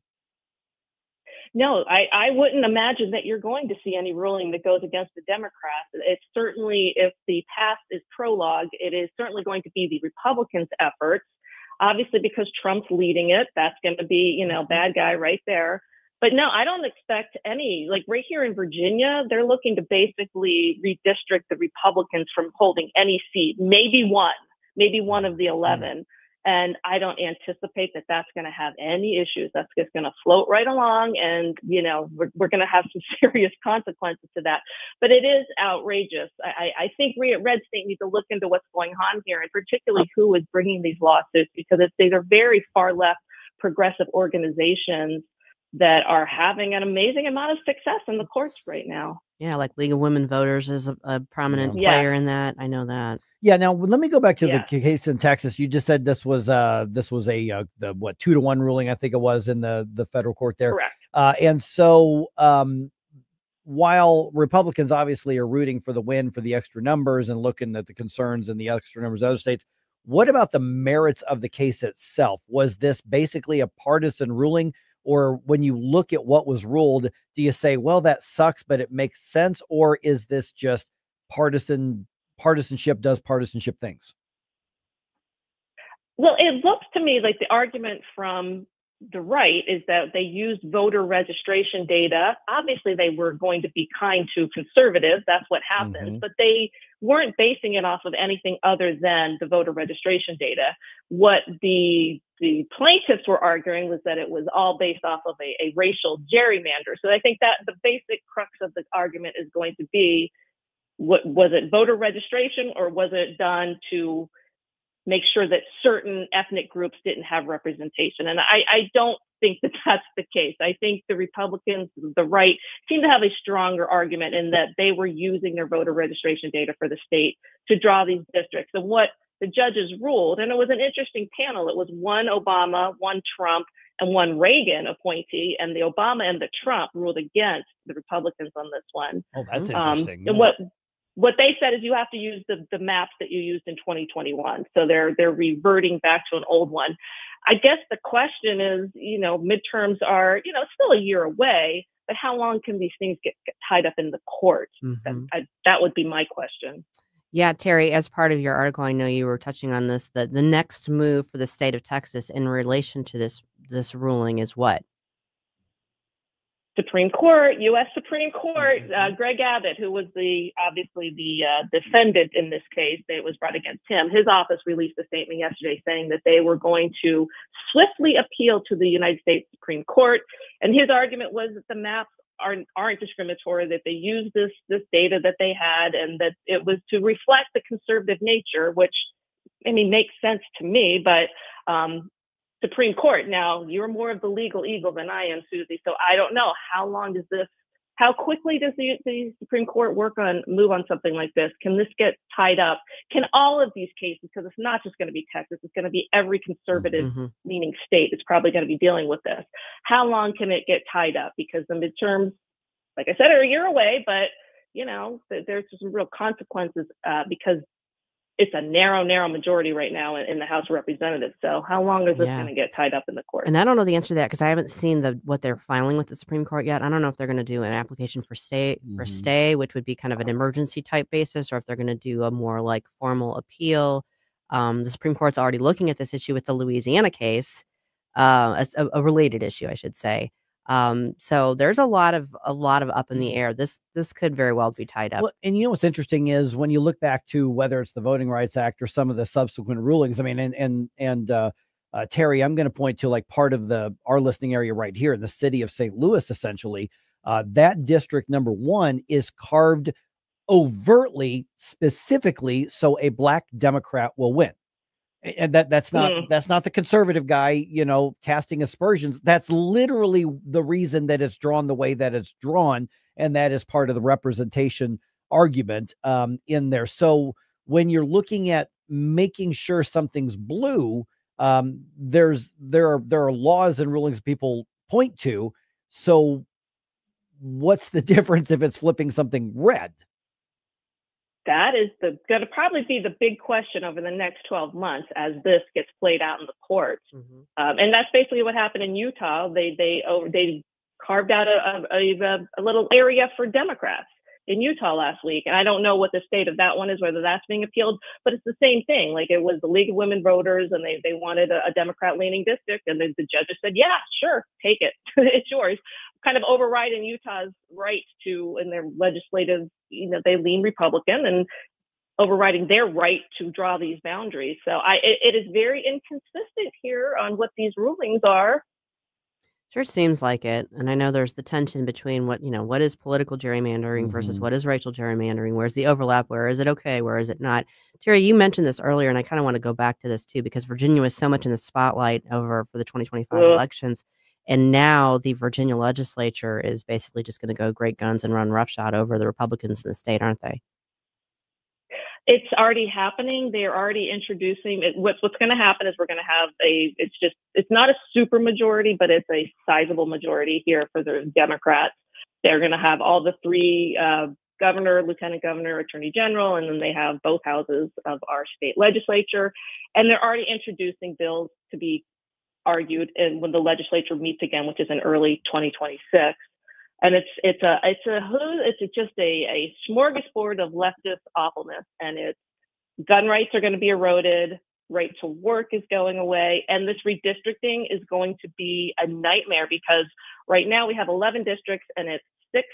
No, I wouldn't imagine that you're going to see any ruling that goes against the Democrats. It's certainly, if the past is prologue, it is certainly going to be the Republicans' efforts. Obviously, because Trump's leading it, that's going to be, bad guy right there. But no, I don't expect any, like right here in Virginia, they're looking to basically redistrict the Republicans from holding any seat, maybe one of the 11. And I don't anticipate that that's going to have any issues. That's just going to float right along. And, we're going to have some serious consequences to that. But it is outrageous. I think we at Red State need to look into what's going on here, and particularly who is bringing these lawsuits, because these are very far left progressive organizations that are having an amazing amount of success in the courts right now. Yeah, like League of Women Voters is a prominent player in that. I know that. Yeah. Now let me go back to the case in Texas. You just said this was a 2-1 ruling, I think it was, in the federal court there. Correct. And so while Republicans obviously are rooting for the win for the extra numbers and looking at the concerns and the extra numbers of other states, what about the merits of the case itself? Was this basically a partisan ruling? Or when you look at what was ruled, do you say, well, that sucks, but it makes sense? Or is this just partisanship does partisanship things? Well, it looks to me like the argument from the right is that they used voter registration data. Obviously, they were going to be kind to conservatives. That's what happens. But they weren't basing it off of anything other than the voter registration data. What the plaintiffs were arguing was that it was all based off of a racial gerrymander. So I think that the basic crux of the argument is going to be, what was it, voter registration, or was it done to make sure that certain ethnic groups didn't have representation? And I don't think that that's the case. I think the Republicans, the right, seem to have a stronger argument in that they were using their voter registration data for the state to draw these districts. And what the judges ruled, and it was an interesting panel, it was one Obama, one Trump, and one Reagan appointee, and the Obama and the Trump ruled against the Republicans on this one. Oh, that's interesting. And what they said is you have to use the maps that you used in 2021. So they're reverting back to an old one. I guess the question is, midterms are, still a year away, but how long can these things get tied up in the courts? That would be my question. Yeah, Teri, as part of your article, I know you were touching on this, that the next move for the state of Texas in relation to this ruling is what? Supreme Court, U.S. Supreme Court, Greg Abbott, who was obviously the defendant in this case that was brought against him, his office released a statement yesterday saying that they were going to swiftly appeal to the United States Supreme Court. And his argument was that the maps aren't discriminatory, that they used this data that they had, and that it was to reflect the conservative nature, which, makes sense to me, but Supreme Court. Now, you're more of the legal eagle than I am, Susie. So I don't know how quickly does the Supreme Court move on something like this? Can this get tied up? Can all of these cases, because it's not just going to be Texas, it's going to be every conservative leaning state is probably going to be dealing with this. How long can it get tied up? Because the midterms, like I said, are a year away, but there's some real consequences because it's a narrow majority right now in the House of Representatives. So how long is this going to get tied up in the court? And I don't know the answer to that because I haven't seen what they're filing with the Supreme Court yet. I don't know if they're going to do an application for stay, which would be kind of an emergency type basis, or if they're going to do a more like formal appeal. The Supreme Court's already looking at this issue with the Louisiana case, a related issue, I should say. So there's a lot of up in the air. This could very well be tied up. Well, and what's interesting is when you look back to whether it's the Voting Rights Act or some of the subsequent rulings. I mean, Teri, I'm going to point to like part of our listening area right here in the city of St. Louis. Essentially, that district number 1 is carved overtly, specifically, so a black Democrat will win. And that's not the conservative guy, casting aspersions. That's literally the reason that it's drawn the way that it's drawn. And that is part of the representation argument in there. So when you're looking at making sure something's blue, there are laws and rulings people point to. So what's the difference if it's flipping something red? That is going to probably be the big question over the next 12 months as this gets played out in the courts. And that's basically what happened in Utah. They carved out a little area for Democrats in Utah last week. And I don't know what the state of that one is, whether that's being appealed, but it's the same thing. Like it was the League of Women Voters and they wanted a Democrat leaning district. And the judges said, yeah, sure, take it. It's yours. Kind of overriding Utah's right to, in their legislative, they lean Republican, and overriding their right to draw these boundaries. So it is very inconsistent here on what these rulings are. Sure seems like it. And I know there's the tension between what is political gerrymandering versus what is racial gerrymandering. Where's the overlap? Where is it okay? Where is it not? Teri, you mentioned this earlier, and I kind of want to go back to this too, because Virginia was so much in the spotlight for the 2025 elections. And now the Virginia legislature is basically just going to go great guns and run roughshod over the Republicans in the state, aren't they? It's already happening. They're already introducing it. What's going to happen is we're going to have it's not a super majority, but it's a sizable majority here for the Democrats. They're going to have all the three governor, lieutenant governor, attorney general, and then they have both houses of our state legislature. And they're already introducing bills to be argued and when the legislature meets again, which is in early 2026. And it's just a smorgasbord of leftist awfulness. And it's gun rights are going to be eroded, right to work is going away, and this redistricting is going to be a nightmare because right now we have 11 districts and it's 6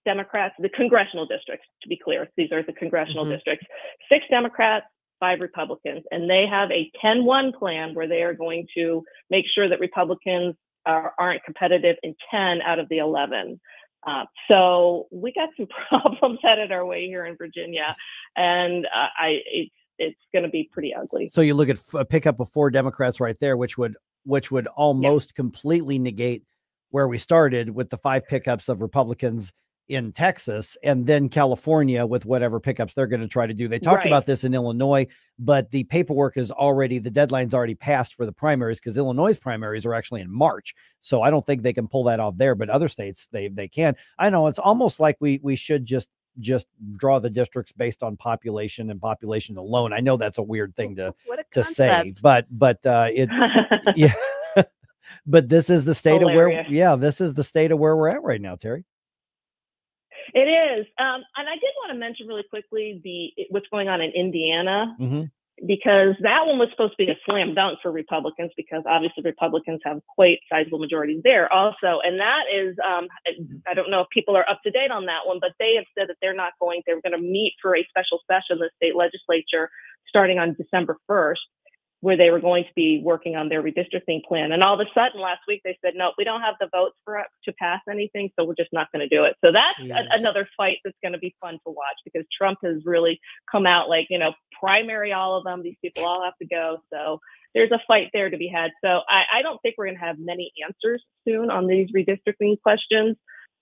Democrats, the congressional districts, to be clear, these are the congressional districts, 6 Democrats, 5 Republicans, and they have a 10-1 plan where they are going to make sure that Republicans aren't competitive in 10 out of the 11. So we got some problems headed our way here in Virginia, and it's going to be pretty ugly. So you look at a pickup of 4 Democrats right there, which would almost completely negate where we started with the 5 pickups of Republicans in Texas, and then California with whatever pickups they're going to try to do. They talked about this in Illinois, but the paperwork is already, the deadline's already passed for the primaries because Illinois' primaries are actually in March. So I don't think they can pull that off there, but other states, they can. I know it's almost like we should just draw the districts based on population and population alone. I know that's a weird thing to say, but it, yeah, but this is the state of where, this is the state of where we're at right now, Teri. It is. And I did want to mention really quickly what's going on in Indiana, because that one was supposed to be a slam dunk for Republicans because obviously Republicans have quite sizable majorities there also. And that is, I don't know if people are up to date on that one, but they have said that they're going to meet for a special session in the state legislature starting on December 1st. Where they were going to be working on their redistricting plan. And all of a sudden last week they said, no, we don't have the votes to pass anything, so we're just not going to do it. So that's another fight that's going to be fun to watch because Trump has really come out like, primary all of them. These people all have to go. So there's a fight there to be had. So I don't think we're going to have many answers soon on these redistricting questions.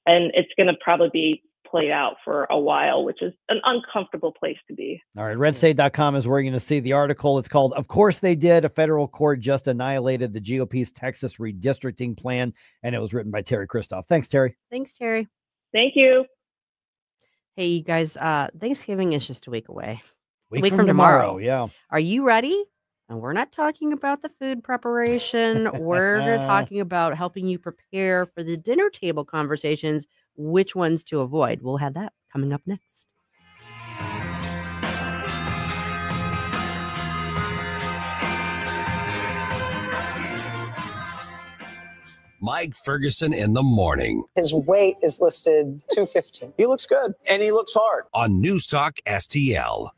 And it's going to probably be played out for a while, which is an uncomfortable place to be. All right. RedState.com is where you're going to see the article. It's called, Of Course They Did. A federal court just annihilated the GOP's Texas redistricting plan. And it was written by Teri Christoph. Thanks, Teri. Thanks, Teri. Thank you. Hey, you guys, Thanksgiving is just a week away. A week from tomorrow. Yeah. Are you ready? And we're not talking about the food preparation. We're talking about helping you prepare for the dinner table conversations, which ones to avoid. We'll have that coming up next. Mike Ferguson in the morning. His weight is listed 215. He looks good, and he looks hard. On News Talk STL.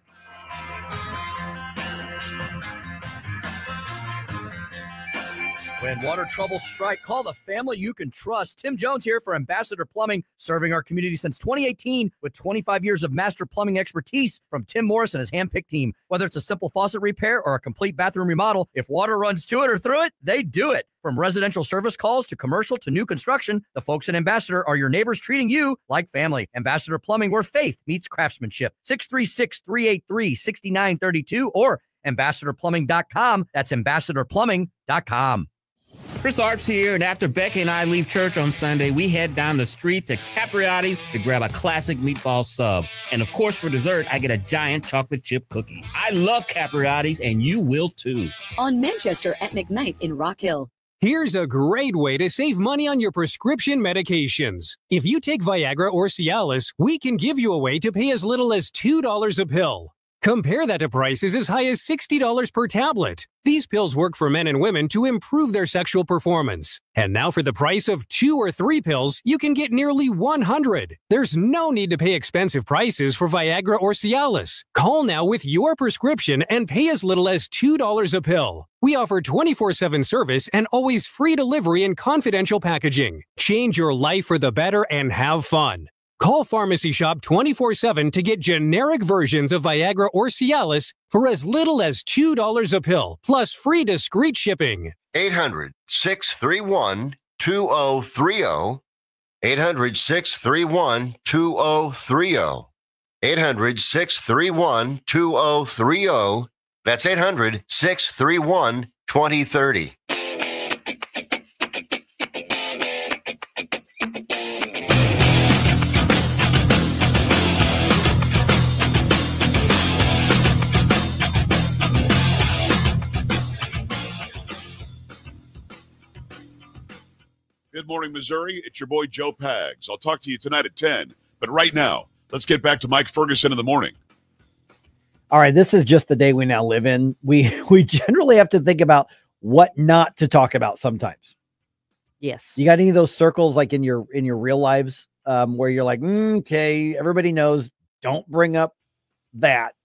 When water troubles strike, call the family you can trust. Tim Jones here for Ambassador Plumbing, serving our community since 2018 with 25 years of master plumbing expertise from Tim Morris and his hand-picked team. Whether it's a simple faucet repair or a complete bathroom remodel, if water runs to it or through it, they do it. From residential service calls to commercial to new construction, the folks at Ambassador are your neighbors treating you like family. Ambassador Plumbing, where faith meets craftsmanship. 636-383-6932 or ambassadorplumbing.com. That's ambassadorplumbing.com. Chris Arps here, and after Becky and I leave church on Sunday, we head down the street to Capriotti's to grab a classic meatball sub. And of course, for dessert, I get a giant chocolate chip cookie. I love Capriotti's, and you will too. On Manchester at McKnight in Rock Hill. Here's a great way to save money on your prescription medications. If you take Viagra or Cialis, we can give you a way to pay as little as $2 a pill. Compare that to prices as high as $60 per tablet. These pills work for men and women to improve their sexual performance. And now for the price of 2 or 3 pills, you can get nearly 100. There's no need to pay expensive prices for Viagra or Cialis. Call now with your prescription and pay as little as $2 a pill. We offer 24/7 service and always free delivery and confidential packaging. Change your life for the better and have fun. Call Pharmacy Shop 24/7 to get generic versions of Viagra or Cialis for as little as $2 a pill, plus free discreet shipping. 800-631-2030. 800-631-2030. 800-631-2030. That's 800-631-2030. Morning Missouri. It's your boy Joe Pags. I'll talk to you tonight at 10. But right now, let's get back to Mike Ferguson in the morning. All right, this is just the day we now live in. We generally have to think about what not to talk about sometimes. Yes. You got any of those circles like in your real lives where you're like, okay, everybody knows, don't bring up that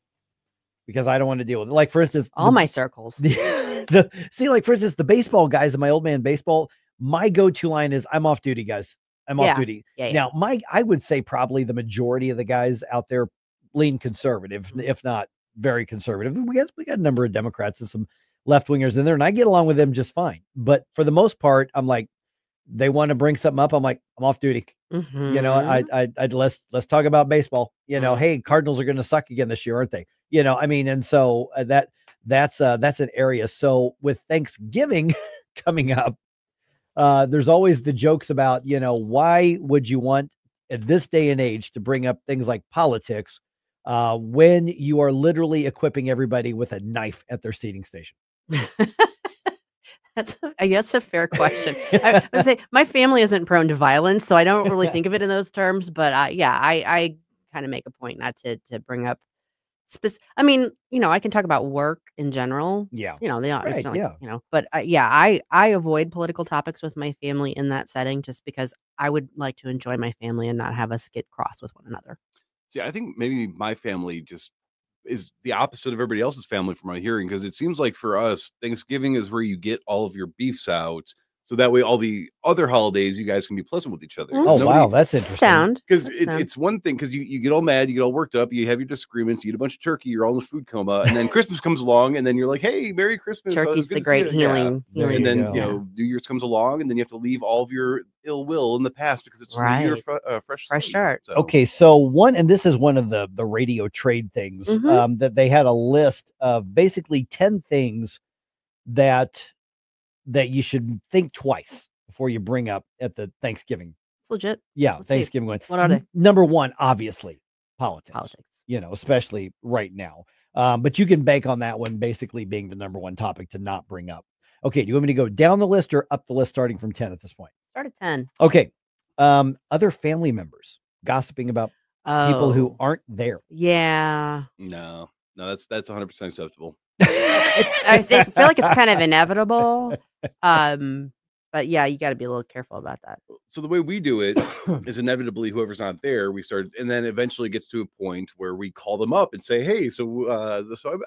because I don't want to deal with it. Like, for instance, all my circles. Like, for instance, the baseball guys in my old man baseball, my go-to line is, I'm off duty, guys. I'm off duty. Yeah. Now, I would say probably the majority of the guys out there lean conservative, if not very conservative. We got a number of Democrats and some left-wingers in there, and I get along with them just fine. But for the most part, I'm like, they want to bring something up, I'm like, I'm off duty. You know, I let's talk about baseball. You know, hey, Cardinals are going to suck again this year, aren't they? You know, I mean, and so that's an area. So with Thanksgiving coming up, there's always the jokes about, you know, why would you want at this day and age to bring up things like politics when you are literally equipping everybody with a knife at their seating station? I guess a fair question. I would say my family isn't prone to violence, so I don't really think of it in those terms. But I kind of make a point not to bring up. I mean, you know, I can talk about work in general. Yeah, you know, they are. right, Like, yeah. you know, but I avoid political topics with my family in that setting, just because I would like to enjoy my family and not have us get cross with one another. See, I think maybe my family just is the opposite of everybody else's family from my hearing, because it seems like for us, Thanksgiving is where you get all of your beefs out. So that way, all the other holidays, you guys can be pleasant with each other. Oh, wow. That's interesting. Because it's one thing, because you get all mad, you get all worked up, you have your disagreements, you eat a bunch of turkey, you're all in a food coma, and then Christmas comes along, and then you're like, hey, Merry Christmas. Turkey's the great healing. And then, you know, New Year's comes along, and then you have to leave all of your ill will in the past because it's Right. New Year, fresh start. So. Okay, so and this is one of the radio trade things that they had a list of basically 10 things that you should think twice before you bring up at the Thanksgiving. It's legit. Yeah, Let's see. Thanksgiving one. What are they? Number one, obviously, politics. You know, especially right now. But you can bank on that one basically being the number one topic to not bring up. Okay, do you want me to go down the list or up the list starting from 10 at this point? Start at 10. Okay. Other family members gossiping about people who aren't there. Yeah. No, that's 100% acceptable. I feel like it's kind of inevitable. But yeah, you got to be a little careful about that. So the way we do it is inevitably whoever's not there, we start, and then eventually gets to a point where we call them up and say, hey, so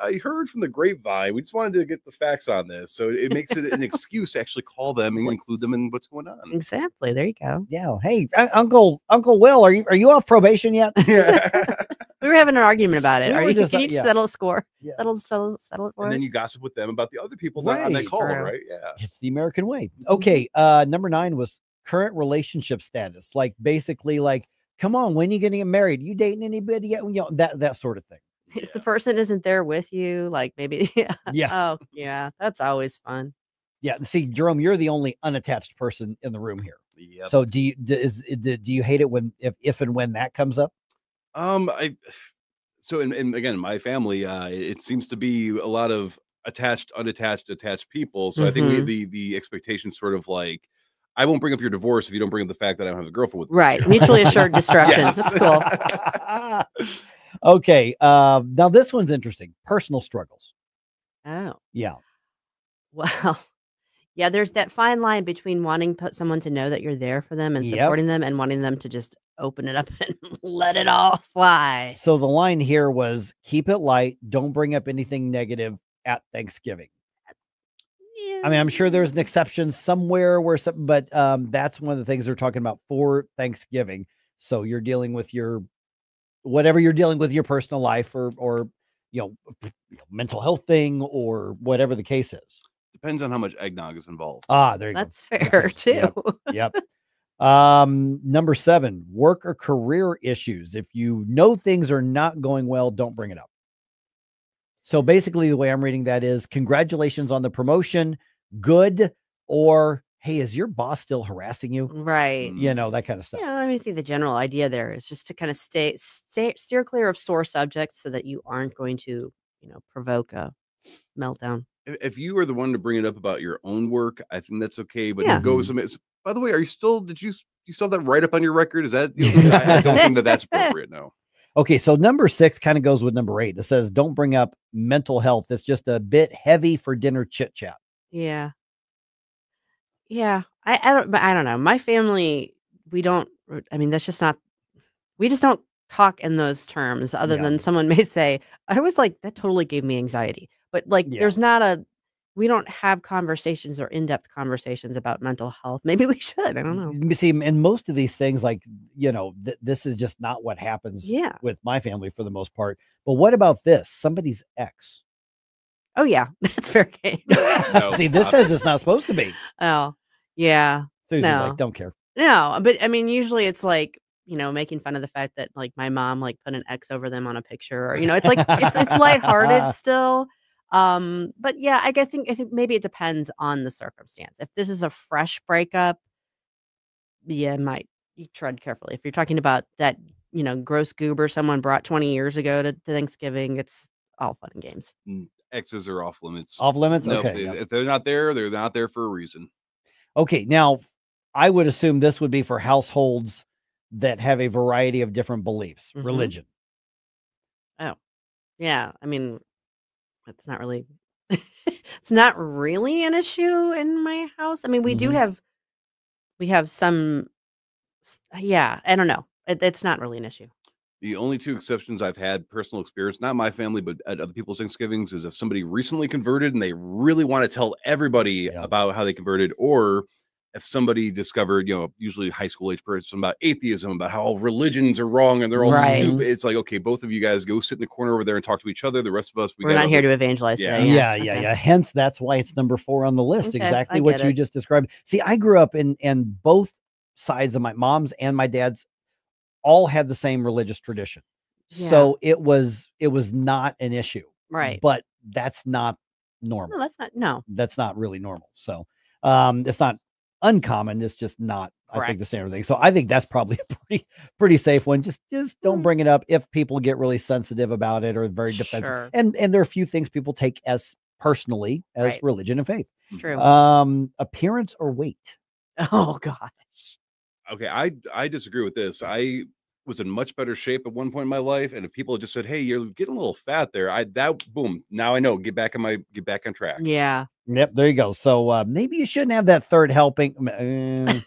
I heard from the grapevine, we just wanted to get the facts on this. So it makes it an excuse to actually call them and include them in what's going on. Exactly. There you go. Yeah. Hey, Uncle Will, are you off probation yet? We were having an argument about it. Can you just settle a score? Yeah. Settle it for And us? then you gossip with them about the other people not on that call, right? Yeah. It's the American way. Okay. Number 9 was current relationship status. Like basically like, come on, when are you going to get married? You dating anybody yet? You know, that sort of thing. If the person isn't there with you, like maybe. Yeah. Oh, yeah. That's always fun. Yeah. See, Jerome, you're the only unattached person in the room here. Yep. So do you hate it when, if and when that comes up? And again, my family, it seems to be a lot of attached, unattached, attached people. So I think the expectation sort of like, I won't bring up your divorce if you don't bring up the fact that I don't have a girlfriend with me. Right. Mutually assured destruction. That's cool. Okay. Now this one's interesting. Personal struggles. Oh. Yeah. Well, yeah, there's that fine line between wanting someone to know that you're there for them and supporting them and wanting them to just open it up and let it all fly. So the line here was keep it light. Don't bring up anything negative at Thanksgiving. Yeah. I mean, I'm sure there's an exception somewhere but that's one of the things they're talking about for Thanksgiving. So you're dealing with whatever you're dealing with your personal life or mental health thing or whatever the case is. Depends on how much eggnog is involved. There you go. That's fair too. Yep. Number 7, work or career issues. If you know things are not going well, don't bring it up. So basically the way I'm reading that is congratulations on the promotion. Good. Or, hey, is your boss still harassing you? Right. You know, that kind of stuff. Yeah. I mean, I think the general idea there is just to kind of steer clear of sore subjects so that you aren't going to, provoke a meltdown. If you are the one to bring it up about your own work, I think that's okay. But go with By the way, are you still? Did you still have that write up on your record? Is that? I don't think that's appropriate. No. Okay, so number 6 kind of goes with number 8. It says, "Don't bring up mental health. It's just a bit heavy for dinner chit chat." Yeah. Yeah. I don't know. My family, we don't. I mean, that's just not. We just don't talk in those terms. Other than someone may say, "I was like that totally gave me anxiety," but like, there's not a. We don't have conversations or in-depth conversations about mental health. Maybe we should. I don't know. You see, and most of these things, like, this is just not what happens with my family for the most part. But what about this? Somebody's ex. Oh, yeah. That's fair game. No, see, this says it's not supposed to be. Oh, yeah. Susie's no. like, don't care. No, but I mean, usually it's like, making fun of the fact that like my mom like put an X over them on a picture, or, it's like, it's lighthearted still. But yeah, I think maybe it depends on the circumstance. If this is a fresh breakup, you tread carefully. If you're talking about that, gross goober someone brought 20 years ago to Thanksgiving, it's all fun and games. Exes are off limits. Off limits? Nope, Okay. If they're not there, they're not there for a reason. Okay. Now, I would assume this would be for households that have a variety of different beliefs, religion. Oh, yeah. I mean, it's not really it's not really an issue in my house. I mean, we have some, I don't know. It's not really an issue. The only 2 exceptions I've had personal experience, not my family, but at other people's Thanksgivings, is if somebody recently converted and they really want to tell everybody about how they converted, or if somebody discovered, usually high school age person, about atheism, about how all religions are wrong and they're all stupid. It's like, okay, both of you guys go sit in the corner over there and talk to each other. The rest of us, we're not here to evangelize today. Yeah. Hence, that's why it's number 4 on the list. Okay, exactly what you just described. See, I grew up in both sides of my mom's and my dad's all had the same religious tradition. Yeah. So it was not an issue. Right. But that's not normal. No, that's not really normal. So it's not uncommon. It's just not, I think, the standard thing. So I think that's probably a pretty safe one. Just don't bring it up if people get really sensitive about it or very defensive. Sure. And there are a few things people take as personally as religion and faith. It's true. Appearance or weight. Oh gosh. Okay, I disagree with this. I was in much better shape at one point in my life, and if people had just said, "Hey, you're getting a little fat there," boom. Now I know. Get back on track. Yeah. Yep. There you go. So maybe you shouldn't have that third helping. Well,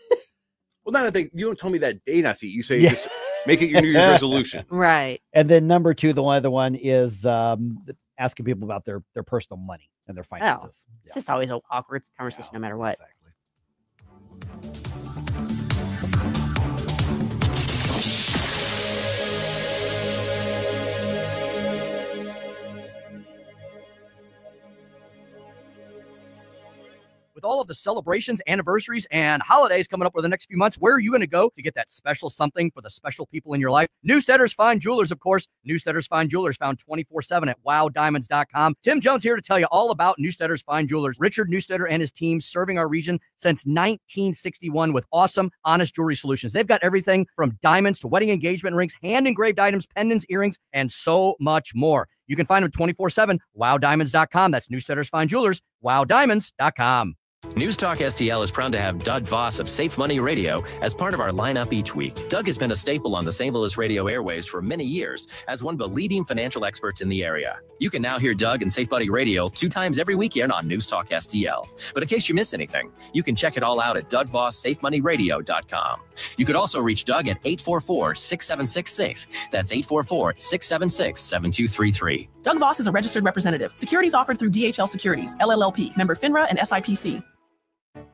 not a thing. You don't tell me that day not to eat. You say just make it your New Year's resolution. Right. And then number 2, the other one is asking people about their personal money and their finances. Oh, it's just always an awkward conversation, no matter what. Exactly. With all of the celebrations, anniversaries, and holidays coming up over the next few months, where are you going to go to get that special something for the special people in your life? Newsteaders Fine Jewelers, of course. Newsteaders Fine Jewelers, found 24/7 at wowdiamonds.com. Tim Jones here to tell you all about Newsteaders Fine Jewelers. Richard Newsteader and his team serving our region since 1961 with awesome, honest jewelry solutions. They've got everything from diamonds to wedding engagement rings, hand-engraved items, pendants, earrings, and so much more. You can find them 24/7, wowdiamonds.com. That's Newsteaders Fine Jewelers, wowdiamonds.com. NewsTalkSTL is proud to have Doug Voss of Safe Money Radio as part of our lineup each week. Doug has been a staple on the St. Louis radio airways for many years as one of the leading financial experts in the area. You can now hear Doug and Safe Money Radio 2 times every weekend on NewsTalkSTL. But in case you miss anything, you can check it all out at DougVossSafeMoneyRadio.com. You could also reach Doug at 844-6766. That's 844-676-7233. Doug Voss is a registered representative. Securities offered through DHL Securities, LLLP, member FINRA and SIPC.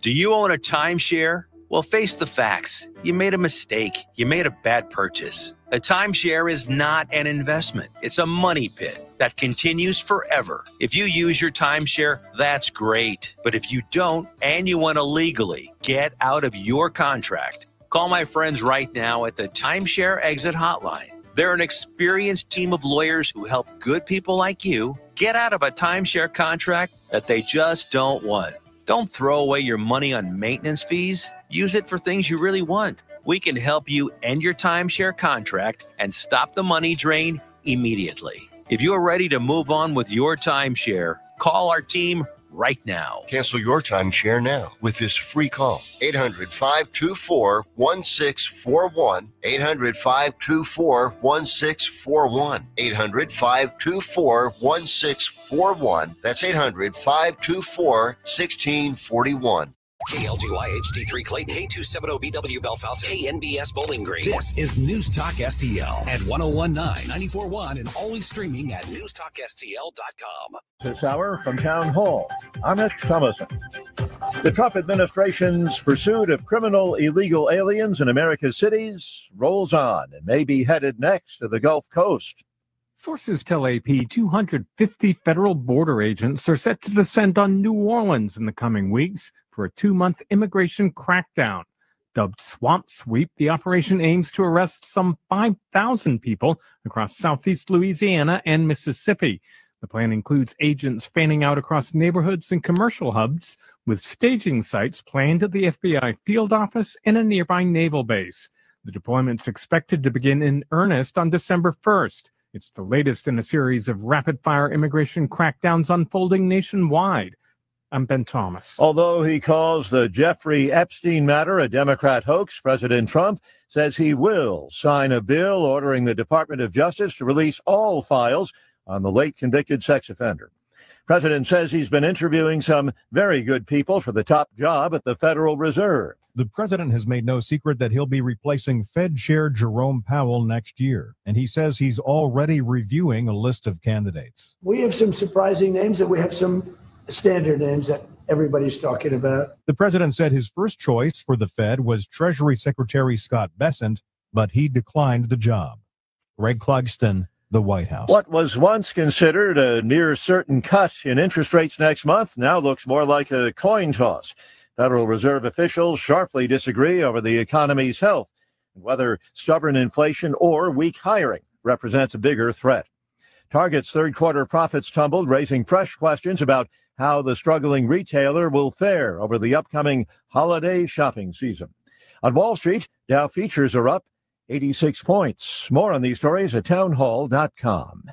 Do you own a timeshare? Well, face the facts. You made a mistake. You made a bad purchase. A timeshare is not an investment. It's a money pit that continues forever. If you use your timeshare, that's great. But if you don't, and you want to legally get out of your contract, call my friends right now at the Timeshare Exit Hotline. They're an experienced team of lawyers who help good people like you get out of a timeshare contract that they just don't want. Don't throw away your money on maintenance fees. Use it for things you really want. We can help you end your timeshare contract and stop the money drain immediately. If you're ready to move on with your timeshare, call our team right now. Cancel your timeshare now with this free call. 800-524-1641. 800-524-1641. 800-524-1641. That's 800-524-1641. KLGY HD3 Clayton, K270BW Belfast, KNBS Bowling Green. This is News Talk STL at 1019, 94.1, and always streaming at NewsTalkSTL.com. This hour from Town Hall, I'm Rich Thomason. The Trump administration's pursuit of criminal illegal aliens in America's cities rolls on and may be headed next to the Gulf Coast. Sources tell AP 250 federal border agents are set to descend on New Orleans in the coming weeks for a 2-month immigration crackdown. Dubbed Swamp Sweep, the operation aims to arrest some 5,000 people across southeast Louisiana and Mississippi. The plan includes agents fanning out across neighborhoods and commercial hubs, with staging sites planned at the FBI field office and a nearby naval base. The deployment's expected to begin in earnest on December 1st. It's the latest in a series of rapid-fire immigration crackdowns unfolding nationwide. I'm Ben Thomas. Although he calls the Jeffrey Epstein matter a Democrat hoax, President Trump says he will sign a bill ordering the Department of Justice to release all files on the late convicted sex offender. President says he's been interviewing some very good people for the top job at the Federal Reserve. The president has made no secret that he'll be replacing Fed Chair Jerome Powell next year, and he says he's already reviewing a list of candidates. We have some surprising names, and we have some standard names that everybody's talking about. The president said his first choice for the Fed was Treasury Secretary Scott Bessent, but he declined the job. Greg Clugston, the White House. What was once considered a near certain cut in interest rates next month now looks more like a coin toss. Federal Reserve officials sharply disagree over the economy's health and whether stubborn inflation or weak hiring represents a bigger threat. Target's third quarter profits tumbled, raising fresh questions about how the struggling retailer will fare over the upcoming holiday shopping season. On Wall Street, Dow futures are up 86 points. More on these stories at townhall.com.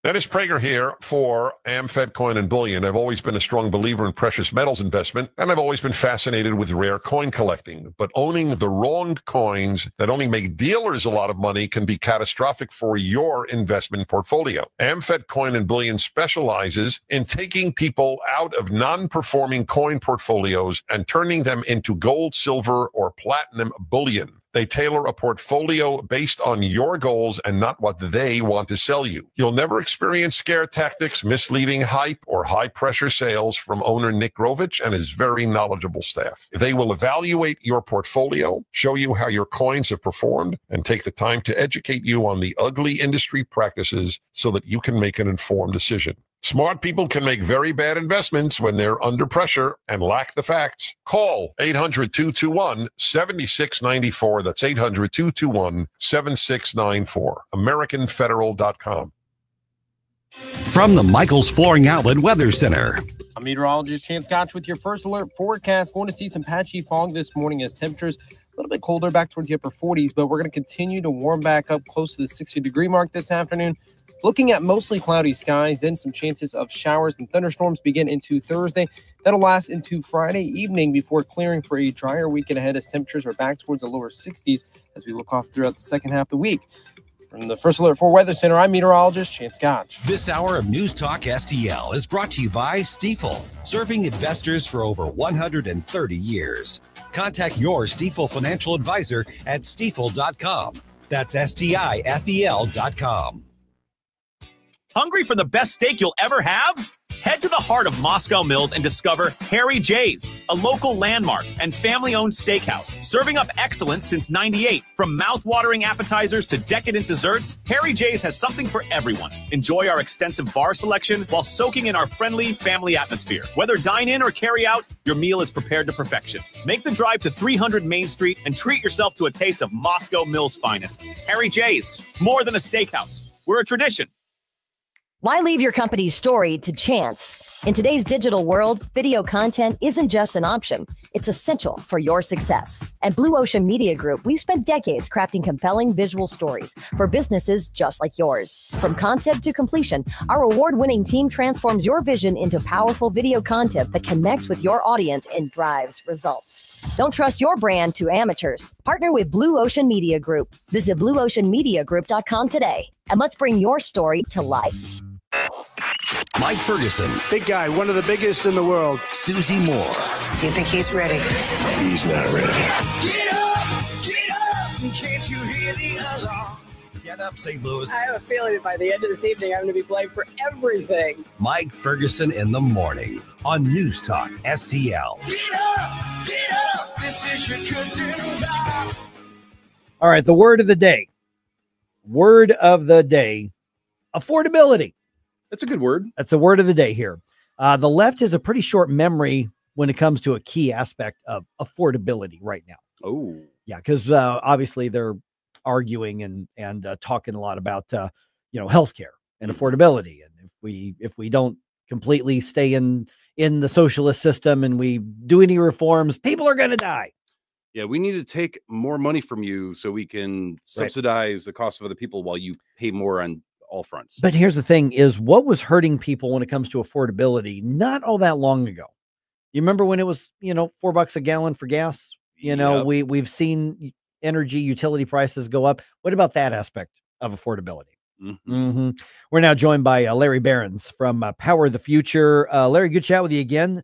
Dennis Prager here for AmFed Coin and Bullion. I've always been a strong believer in precious metals investment, and I've always been fascinated with rare coin collecting. But owning the wrong coins that only make dealers a lot of money can be catastrophic for your investment portfolio. AmFed Coin and Bullion specializes in taking people out of non-performing coin portfolios and turning them into gold, silver, or platinum bullion. They tailor a portfolio based on your goals and not what they want to sell you. You'll never experience scare tactics, misleading hype, or high-pressure sales from owner Nick Grovich and his very knowledgeable staff. They will evaluate your portfolio, show you how your coins have performed, and take the time to educate you on the ugly industry practices so that you can make an informed decision. Smart people can make very bad investments when they're under pressure and lack the facts. Call 800-221-7694. That's 800-221-7694. AmericanFederal.com. From the Michaels Flooring Outlet Weather Center. I'm meteorologist Chance Scotch with your first alert forecast. Going to see some patchy fog this morning as temperatures a little bit colder back towards the upper 40s, but we're going to continue to warm back up close to the 60-degree mark this afternoon. Looking at mostly cloudy skies and some chances of showers and thunderstorms begin into Thursday. That'll last into Friday evening before clearing for a drier weekend ahead as temperatures are back towards the lower 60s as we look off throughout the second half of the week. From the First Alert 4 Weather Center, I'm meteorologist Chance Scotch. This hour of News Talk STL is brought to you by Stifel, serving investors for over 130 years. Contact your Stifel financial advisor at stifel.com. That's STIFEL.com. Hungry for the best steak you'll ever have? Head to the heart of Moscow Mills and discover Harry J's, a local landmark and family-owned steakhouse, serving up excellence since '98. From mouth-watering appetizers to decadent desserts, Harry J's has something for everyone. Enjoy our extensive bar selection while soaking in our friendly family atmosphere. Whether dine-in or carry-out, your meal is prepared to perfection. Make the drive to 300 Main Street and treat yourself to a taste of Moscow Mills' finest. Harry J's, more than a steakhouse. We're a tradition. Why leave your company's story to chance? In today's digital world, video content isn't just an option. It's essential for your success. At Blue Ocean Media Group, we've spent decades crafting compelling visual stories for businesses just like yours. From concept to completion, our award-winning team transforms your vision into powerful video content that connects with your audience and drives results. Don't trust your brand to amateurs. Partner with Blue Ocean Media Group. Visit blueoceanmediagroup.com today, and let's bring your story to life. Mike Ferguson. Big guy, one of the biggest in the world. Susie Moore. Do you think he's ready? He's not ready. Get up! Get up! Can't you hear the alarm? Get up, St. Louis. I have a feeling that by the end of this evening, I'm going to be blamed for everything. Mike Ferguson in the morning on News Talk STL. Get up! Get up! This is your cousin Bob. All right, the word of the day. Word of the day. Affordability. That's a good word. That's the word of the day here. The left has a pretty short memory when it comes to a key aspect of affordability right now. Oh, yeah, because obviously they're arguing and talking a lot about healthcare and affordability, and if we don't completely stay in the socialist system and we do any reforms, people are going to die. Yeah, we need to take more money from you so we can subsidize the cost of other people while you pay more on all fronts. But here's the thing is what was hurting people when it comes to affordability not all that long ago. You remember when it was, $4 a gallon for gas? We've seen energy utility prices go up. What about that aspect of affordability? Mm-hmm. We're now joined by Larry Behrens from Power the Future. Larry, good chat with you again.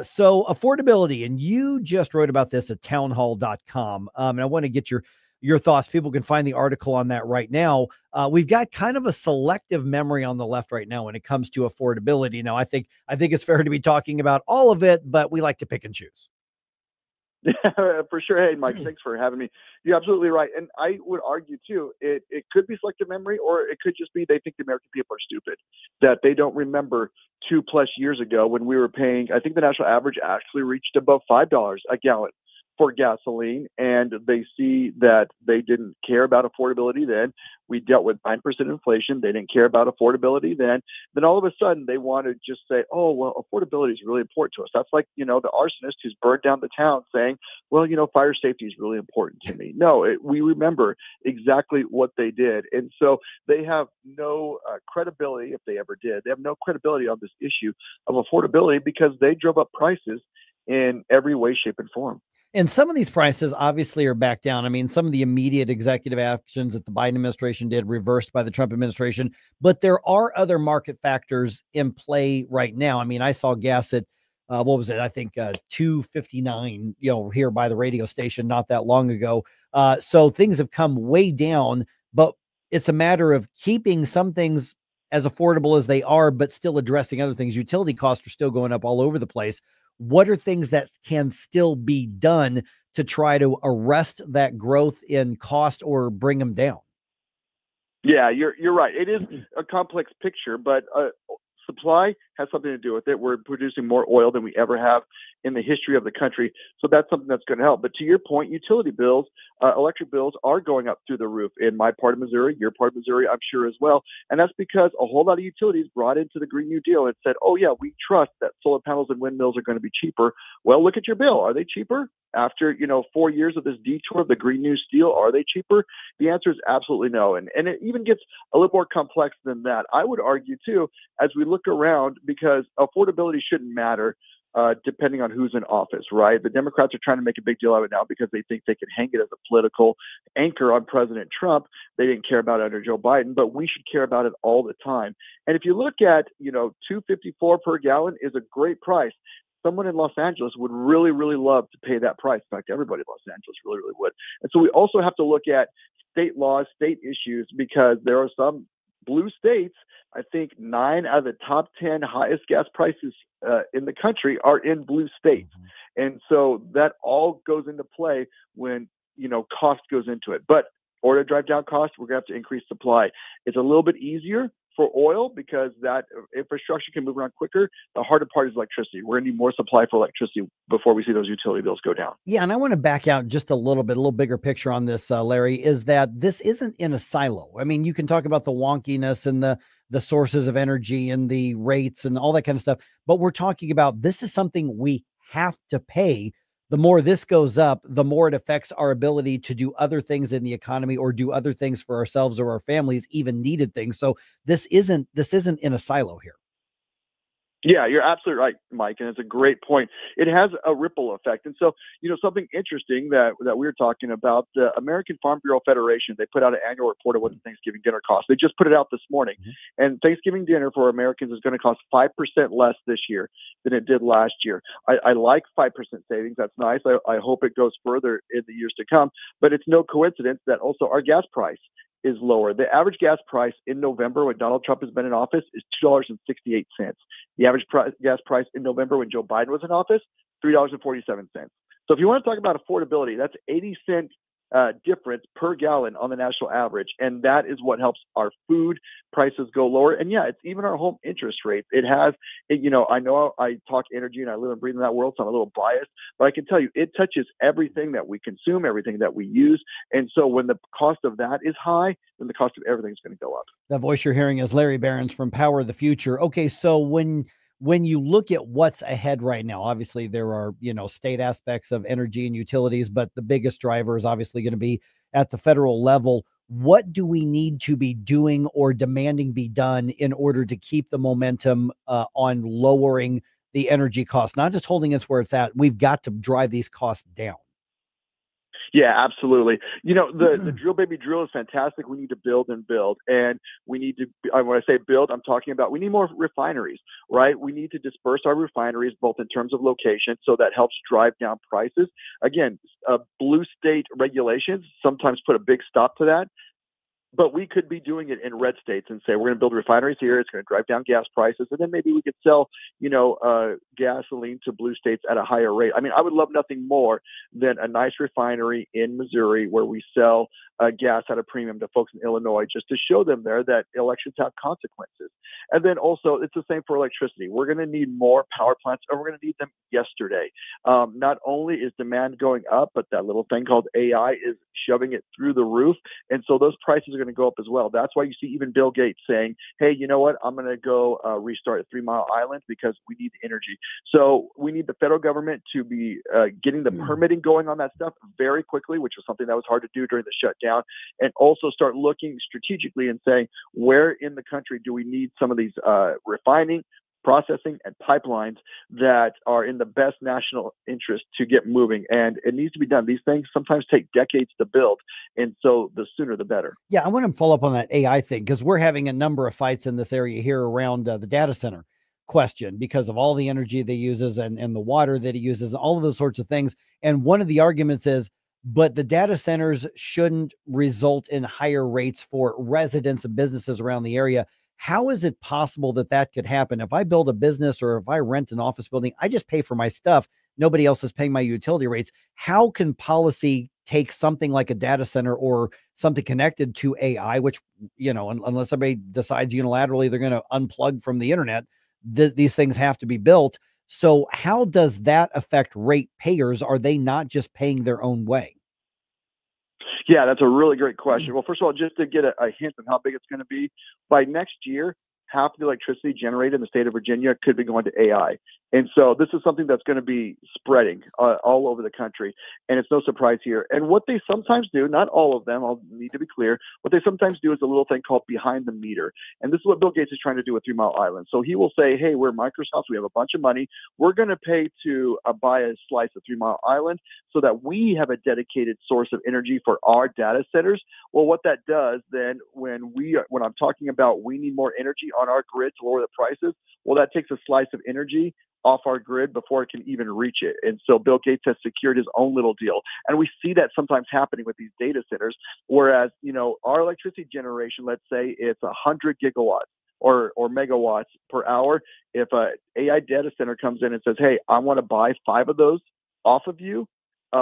So affordability, and you just wrote about this at townhall.com. And I want to get your thoughts. People can find the article on that right now. We've got kind of a selective memory on the left right now when it comes to affordability. Now, I think it's fair to be talking about all of it, but we like to pick and choose. Yeah, for sure. Hey, Mike, thanks for having me. You're absolutely right. And I would argue, too, it could be selective memory, or it could just be they think the American people are stupid, that they don't remember 2+ years ago when we were paying, I think the national average actually reached above $5 a gallon for gasoline, and they see that they didn't care about affordability then. We dealt with 9% inflation. They didn't care about affordability then. Then all of a sudden they want to just say, oh, well, affordability is really important to us. That's like, the arsonist who's burned down the town saying, well, fire safety is really important to me. No, we remember exactly what they did. And so they have no credibility, if they ever did. They have no credibility on this issue of affordability because they drove up prices in every way, shape, and form. And some of these prices obviously are back down. I mean, some of the immediate executive actions that the Biden administration did reversed by the Trump administration, but there are other market factors in play right now. I mean, I saw gas at, what was it? I think $2.59, here by the radio station not that long ago. So things have come way down, but it's a matter of keeping some things as affordable as they are, but still addressing other things. Utility costs are still going up all over the place. What are things that can still be done to try to arrest that growth in cost or bring them down? Yeah, you're right. It is a complex picture, but supply has something to do with it. We're producing more oil than we ever have in the history of the country. So that's something that's going to help. But to your point, utility bills, electric bills are going up through the roof in my part of Missouri, your part of Missouri, I'm sure as well. And that's because a whole lot of utilities brought into the Green New Deal and said, oh, yeah, we trust that solar panels and windmills are going to be cheaper. Well, look at your bill. Are they cheaper? After, 4 years of this detour of the Green New Deal, are they cheaper? The answer is absolutely no. And it even gets a little more complex than that. I would argue, too, as we look around, because affordability shouldn't matter depending on who's in office, right? The Democrats are trying to make a big deal out of it now because they think they can hang it as a political anchor on President Trump. They didn't care about it under Joe Biden, but we should care about it all the time. And if you look at, $2.54 per gallon is a great price. Someone in Los Angeles would really, really love to pay that price. In fact, everybody in Los Angeles really, really would. And so we also have to look at state laws, state issues, because there are some blue states. I think 9 out of the top 10 highest gas prices in the country are in blue states. And so that all goes into play when, cost goes into it. But in order to drive down costs, we're going to have to increase supply. It's a little bit easier for oil because that infrastructure can move around quicker. The harder part is electricity. We're going to need more supply for electricity before we see those utility bills go down. Yeah, and I want to back out just a little bigger picture on this, Larry, is that this isn't in a silo. I mean, you can talk about the wonkiness and the sources of energy and the rates and all that kind of stuff. But we're talking about this is something we have to pay. The more this goes up, the more it affects our ability to do other things in the economy or do other things for ourselves or our families, even needed things. So this isn't in a silo here. Yeah, you're absolutely right, Mike, and it's a great point. It has a ripple effect. And so, something interesting that we were talking about, the American Farm Bureau Federation, they put out an annual report of what the Thanksgiving dinner costs. They just put it out this morning. And Thanksgiving dinner for Americans is going to cost 5% less this year than it did last year. I like 5% savings. That's nice. I hope it goes further in the years to come. But it's no coincidence that also our gas price is lower. The average gas price in November when Donald Trump has been in office is $2.68. The average gas price in November when Joe Biden was in office, $3.47. So if you want to talk about affordability, that's 80-cent difference per gallon on the national average. And that is what helps our food prices go lower. And yeah, it's even our home interest rate. It has, I know I talk energy and I live and breathe in that world, so I'm a little biased, but I can tell you it touches everything that we consume, everything that we use. And so when the cost of that is high, then the cost of everything is going to go up. That voice you're hearing is Larry Behrens from Power of the Future. Okay, so when you look at what's ahead right now, obviously there are, state aspects of energy and utilities, but the biggest driver is obviously going to be at the federal level. What do we need to be doing or demanding be done in order to keep the momentum on lowering the energy costs, not just holding us where it's at? We've got to drive these costs down. Yeah, absolutely. The drill baby drill is fantastic. We need to build and build. And we need to, when I say build, I'm talking about we need more refineries, right? We need to disperse our refineries both in terms of location, so that helps drive down prices. Again, blue state regulations sometimes put a big stop to that. But we could be doing it in red states and say, we're going to build refineries here. It's going to drive down gas prices. And then maybe we could sell, gasoline to blue states at a higher rate. I mean, I would love nothing more than a nice refinery in Missouri where we sell gas at a premium to folks in Illinois, just to show them there that elections have consequences. And then also, it's the same for electricity. We're going to need more power plants, and we're going to need them yesterday. Not only is demand going up, but that little thing called AI is shoving it through the roof. And so those prices are going to go up as well. That's why you see even Bill Gates saying, hey, you know what? I'm going to go restart 3 Mile Island because we need the energy. So we need the federal government to be getting the permitting going on that stuff very quickly, which was something that was hard to do during the shutdown, and also start looking strategically and saying, where in the country do we need some of these refining, processing, and pipelines that are in the best national interest to get moving. And it needs to be done. These things sometimes take decades to build. And so the sooner, the better. Yeah, I want to follow up on that AI thing, because we're having a number of fights in this area here around the data center question because of all the energy they uses and the water that he uses, all of those sorts of things. And one of the arguments is, but the data centers shouldn't result in higher rates for residents and businesses around the area. How is it possible that that could happen? If I build a business or if I rent an office building, I just pay for my stuff. Nobody else is paying my utility rates. How can policy take something like a data center or something connected to AI, which, unless somebody decides unilaterally they're going to unplug from the internet, these things have to be built. So how does that affect rate payers? Are they not just paying their own way? Yeah, that's a really great question. Well, first of all, just to get a hint of how big it's going to be, by next year, half of the electricity generated in the state of Virginia could be going to AI. And so this is something that's going to be spreading all over the country. And it's no surprise here. And what they sometimes do, not all of them, I'll need to be clear, what they sometimes do is a little thing called behind the meter. And this is what Bill Gates is trying to do with 3 Mile Island. So he will say, hey, we're Microsoft. We have a bunch of money. We're going to pay to buy a slice of 3 Mile Island so that we have a dedicated source of energy for our data centers. Well, what that does then when I'm talking about we need more energy on our grid to lower the prices, well, that takes a slice of energy off our grid before it can even reach it. And so Bill Gates has secured his own little deal. And we see that sometimes happening with these data centers, whereas, our electricity generation, let's say it's 100 gigawatts or megawatts per hour. If a AI data center comes in and says, hey, I want to buy 5 of those off of you,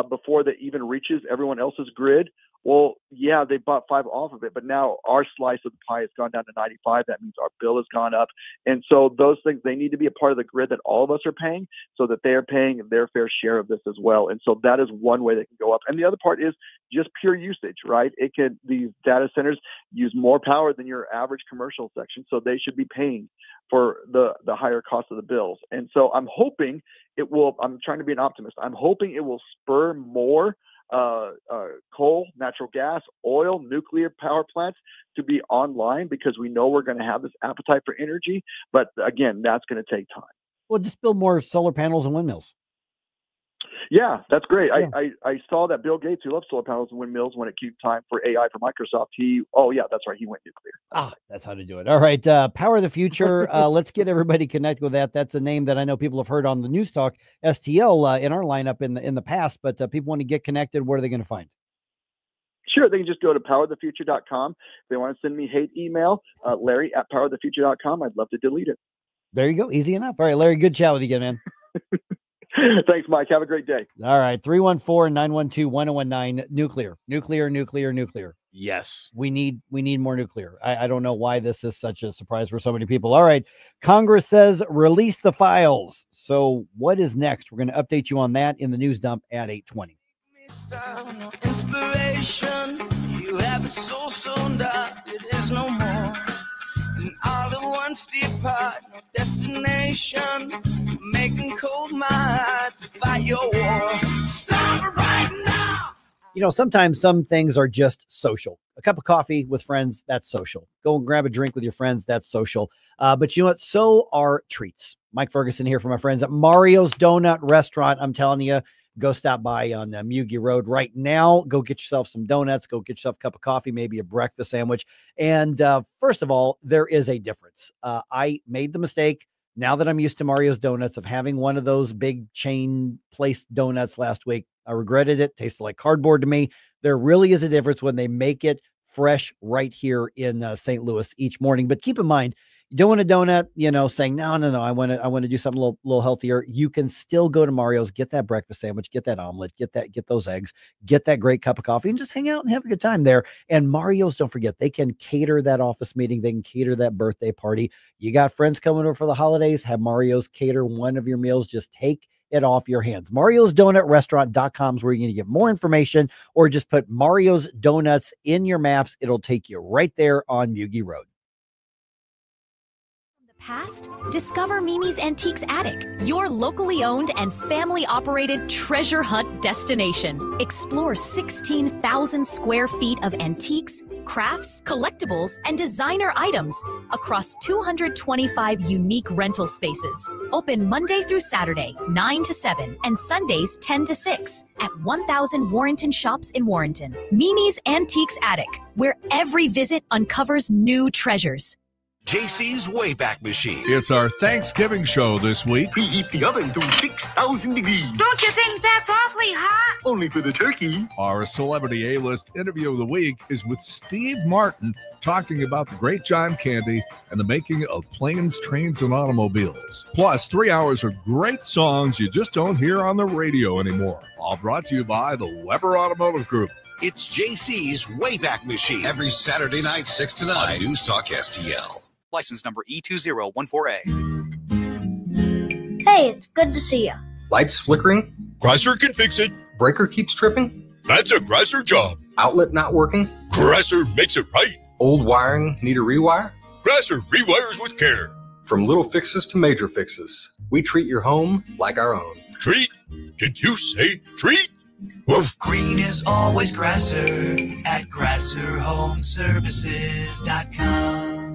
before that even reaches everyone else's grid. Well, yeah, they bought 5 off of it, but now our slice of the pie has gone down to 95. That means our bill has gone up. And so those things, they need to be a part of the grid that all of us are paying so that they are paying their fair share of this as well. And so that is one way they can go up. And the other part is just pure usage, right? These data centers use more power than your average commercial section, so they should be paying for the higher cost of the bills. And so I'm hoping it will, I'm trying to be an optimist, I'm hoping it will spur more coal, natural gas, oil, nuclear power plants to be online, because we know we're going to have this appetite for energy. But again, that's going to take time. Well, just build more solar panels and windmills. Yeah, that's great. Yeah. I saw that Bill Gates, who loves solar panels and windmills, when it came time for AI for Microsoft, he went nuclear. That's how to do it. All right. Power of the Future. Let's get everybody connected with that. That's a name that I know people have heard on the News Talk STL in our lineup in the past, but people want to get connected. What are they going to find? Sure, they can just go to powerthefuture.com. If they want to send me hate email, Larry@powerthefuture.com. I'd love to delete it. There you go. Easy enough. All right, Larry, good chat with you again, man. Thanks, Mike. Have a great day. All right. 314-912-1019. Nuclear. Yes. We need more nuclear. I don't know why this is such a surprise for so many people. All right. Congress says release the files. So what is next? We're going to update you on that in the news dump at 8:20. Inspiration, you have a soul sewn up, it is no more. And all at once depart, no destination, making cold my heart to fight your war. Stop it right now. You know, sometimes some things are just social. A cup of coffee with friends, that's social. Go and grab a drink with your friends, that's social. But you know what? So are treats. Mike Ferguson here from my friends at Mario's Donut Restaurant. I'm telling you, go stop by on Mugi Road right now. Go get yourself some donuts. Go get yourself a cup of coffee, maybe a breakfast sandwich. And first of all, there is a difference. I made the mistake, now that I'm used to Mario's Donuts, of having one of those big chain place donuts last week. I regretted it. Tasted like cardboard to me. There really is a difference when they make it fresh right here in St. Louis each morning. But keep in mind, you don't want a donut, saying, no, I want to do something a little healthier. You can still go to Mario's, get that breakfast sandwich, get that omelet, get those eggs, get that great cup of coffee, and just hang out and have a good time there. And Mario's, don't forget, they can cater that office meeting. They can cater that birthday party. You got friends coming over for the holidays, have Mario's cater one of your meals. Just take it off your hands. Mario's Donut Restaurant.com is where you're going to get more information, or just put Mario's Donuts in your maps. It'll take you right there on Mugi Road. Past? Discover Mimi's Antiques Attic, your locally owned and family-operated treasure hunt destination. Explore 16,000 square feet of antiques, crafts, collectibles, and designer items across 225 unique rental spaces. Open Monday through Saturday, 9 to 7, and Sundays, 10 to 6 at 1000 Warrenton Shops in Warrenton. Mimi's Antiques Attic, where every visit uncovers new treasures. JC's Wayback Machine. It's our Thanksgiving show this week. We heat the oven to 6,000 degrees. Don't you think that's awfully hot? Only for the turkey. Our celebrity A-list interview of the week is with Steve Martin, talking about the great John Candy and the making of planes, trains, and automobiles. Plus, 3 hours of great songs you just don't hear on the radio anymore. All brought to you by the Weber Automotive Group. It's JC's Wayback Machine. Every Saturday night, 6 to 9. On News Talk STL. License number E2014A. Hey, it's good to see you. Lights flickering? Chrysler can fix it. Breaker keeps tripping? That's a Chrysler job. Outlet not working? Chrysler makes it right. Old wiring need a rewire? Chrysler rewires with care. From little fixes to major fixes, we treat your home like our own. Treat? Did you say treat? Woof. Green is always Grasser at GrasserHomeservices.com.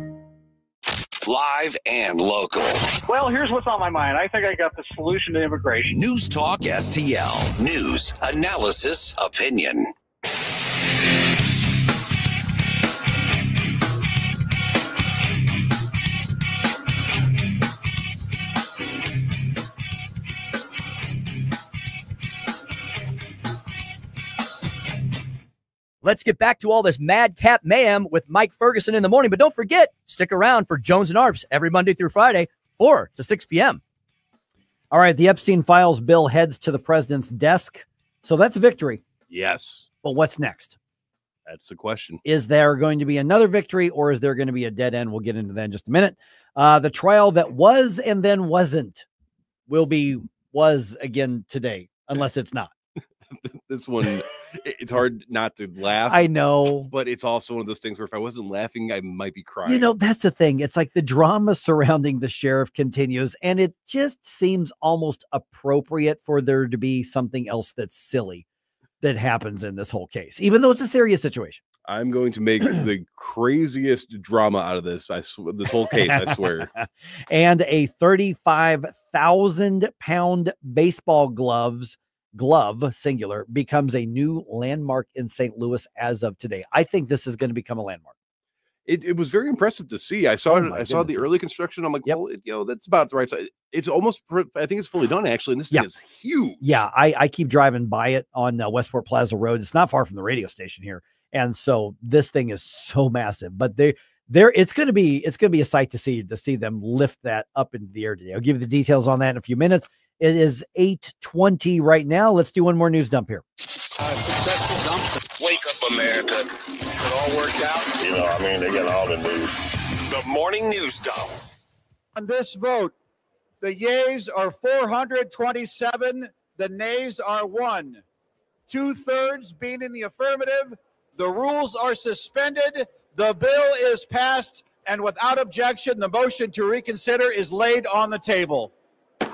Live and local. Well, here's what's on my mind. I think I got the solution to immigration. News Talk STL. News, analysis, opinion. Let's get back to all this madcap mayhem with Mike Ferguson in the morning. But don't forget, stick around for Jones and Arps every Monday through Friday, 4 to 6 p.m. All right, the Epstein Files bill heads to the president's desk. So that's a victory. Yes. But what's next? That's the question. Is there going to be another victory, or is there going to be a dead end? We'll get into that in just a minute. The trial that was and then wasn't was again today, unless it's not. This one, it's hard not to laugh. I know. But it's also one of those things where if I wasn't laughing, I might be crying. That's the thing. It's like the drama surrounding the sheriff continues, and it just seems almost appropriate for there to be something else that's silly that happens in this whole case, even though it's a serious situation. I'm going to make the craziest drama out of this. This whole case, I swear. And a 35,000-pound baseball glove, singular, becomes a new landmark in St. Louis as of today. I think this is going to become a landmark. It was very impressive to see. I saw it. I saw the early construction. I'm like, well, that's about the right size. It's almost, I think it's fully done actually. And this thing is huge. Yeah. I keep driving by it on Westport Plaza Road. It's not far from the radio station here. And so this thing is so massive, but it's going to be a sight to see them lift that up into the air today. I'll give you the details on that in a few minutes. It is 8:20 right now. Let's do one more news dump here. Successful dump. Wake up, America. It all worked out. They got all the news. The morning news dump. On this vote, the yeas are 427. The nays are 1. 2/3 being in the affirmative. The rules are suspended. The bill is passed. And without objection, the motion to reconsider is laid on the table.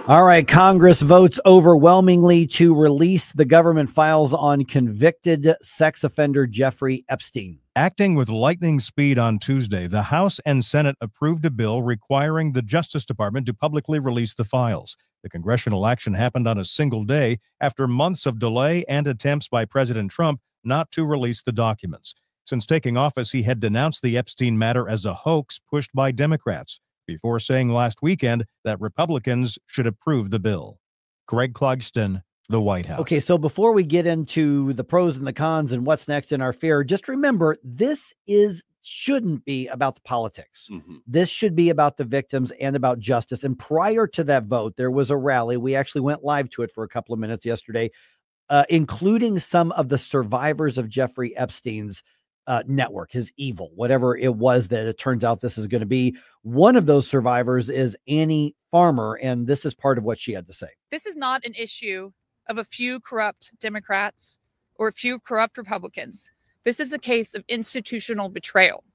All right. Congress votes overwhelmingly to release the government files on convicted sex offender Jeffrey Epstein. Acting with lightning speed on Tuesday, the House and Senate approved a bill requiring the Justice Department to publicly release the files. The congressional action happened on a single day after months of delay and attempts by President Trump not to release the documents. Since taking office, he had denounced the Epstein matter as a hoax pushed by Democrats, before saying last weekend that Republicans should approve the bill. Greg Clugston, the White House. Okay, so before we get into the pros and the cons and what's next in our fear, just remember this shouldn't be about the politics. This should be about the victims and about justice. And prior to that vote, there was a rally. We actually went live to it for a couple of minutes yesterday, including some of the survivors of Jeffrey Epstein's network, his evil, whatever it was that it turns out this is going to be. One of those survivors is Annie Farmer, and this is part of what she had to say. This is not an issue of a few corrupt Democrats or a few corrupt Republicans. This is a case of institutional betrayal.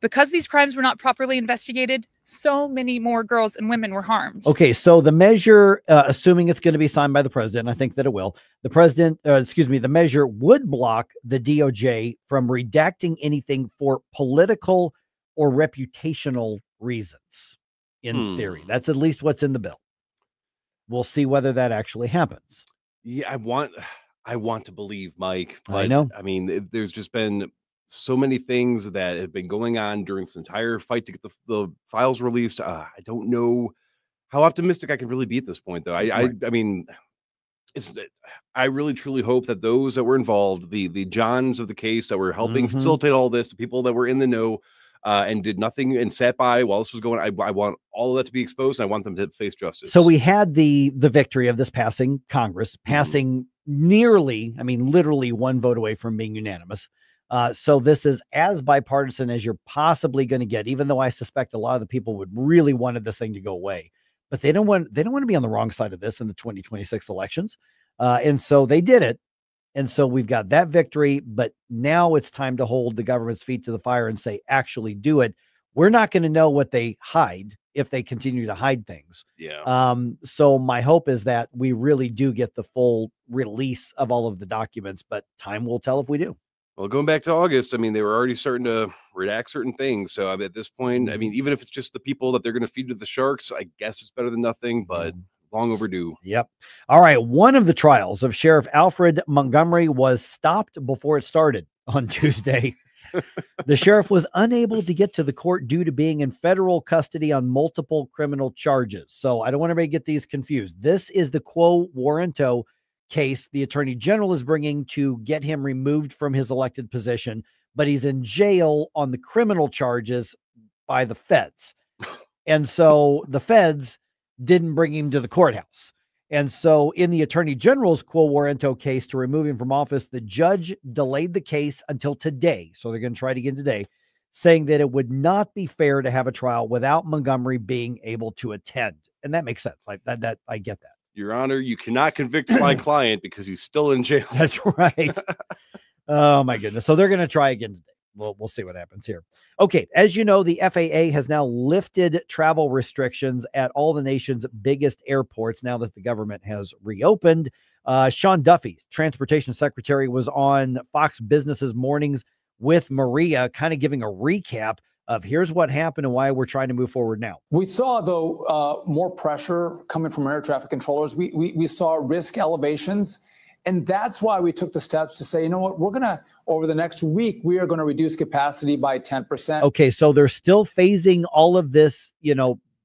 Because these crimes were not properly investigated, so many more girls and women were harmed. Okay, so the measure, assuming it's going to be signed by the president, I think that it will. The measure would block the DOJ from redacting anything for political or reputational reasons, in theory. That's at least what's in the bill. We'll see whether that actually happens. Yeah, I want to believe, Mike. But, I know. I mean, there's just been so many things that have been going on during this entire fight to get the files released. I don't know how optimistic I can really be at this point, though. I mean, I really truly hope that those that were involved, the Johns of the case that were helping facilitate all this, the people that were in the know and did nothing and sat by while this was going, I want all of that to be exposed, and I want them to face justice. So we had the victory of this passing Congress, passing nearly, literally one vote away from being unanimous. So this is as bipartisan as you're possibly going to get, even though I suspect a lot of the people would really wanted this thing to go away, but they don't want to be on the wrong side of this in the 2026 elections. And so they did it. And so we've got that victory, but now it's time to hold the government's feet to the fire and say, actually do it. We're not going to know what they hide if they continue to hide things. Yeah. So my hope is that we really do get the full release of all of the documents, but time will tell if we do. Well, going back to August, they were already starting to redact certain things. So at this point, even if it's just the people that they're going to feed to the sharks, I guess it's better than nothing, but long overdue. Yep. All right. One of the trials of Sheriff Alfred Montgomery was stopped before it started on Tuesday. The sheriff was unable to get to the court due to being in federal custody on multiple criminal charges. So I don't want everybody to get these confused. This is the quo warranto case the attorney general is bringing to get him removed from his elected position, but he's in jail on the criminal charges by the feds. And so the feds didn't bring him to the courthouse. And so in the Attorney General's quo warranto case to remove him from office, the judge delayed the case until today. So they're going to try it again today, saying that it would not be fair to have a trial without Montgomery being able to attend. And that makes sense. Like that I get that. Your Honor, you cannot convict my client because he's still in jail. That's right. Oh my goodness. So they're going to try again today. We'll see what happens here. Okay. As you know, the FAA has now lifted travel restrictions at all the nation's biggest airports now that the government has reopened. Sean Duffy, transportation secretary, was on Fox Business's Mornings with Maria, kind of giving a recap of here's what happened and why we're trying to move forward now. We saw, though, more pressure coming from air traffic controllers. We saw risk elevations. And that's why we took the steps to say, you know what, we're going to, over the next week, we are going to reduce capacity by 10%. Okay, so they're still phasing all of this,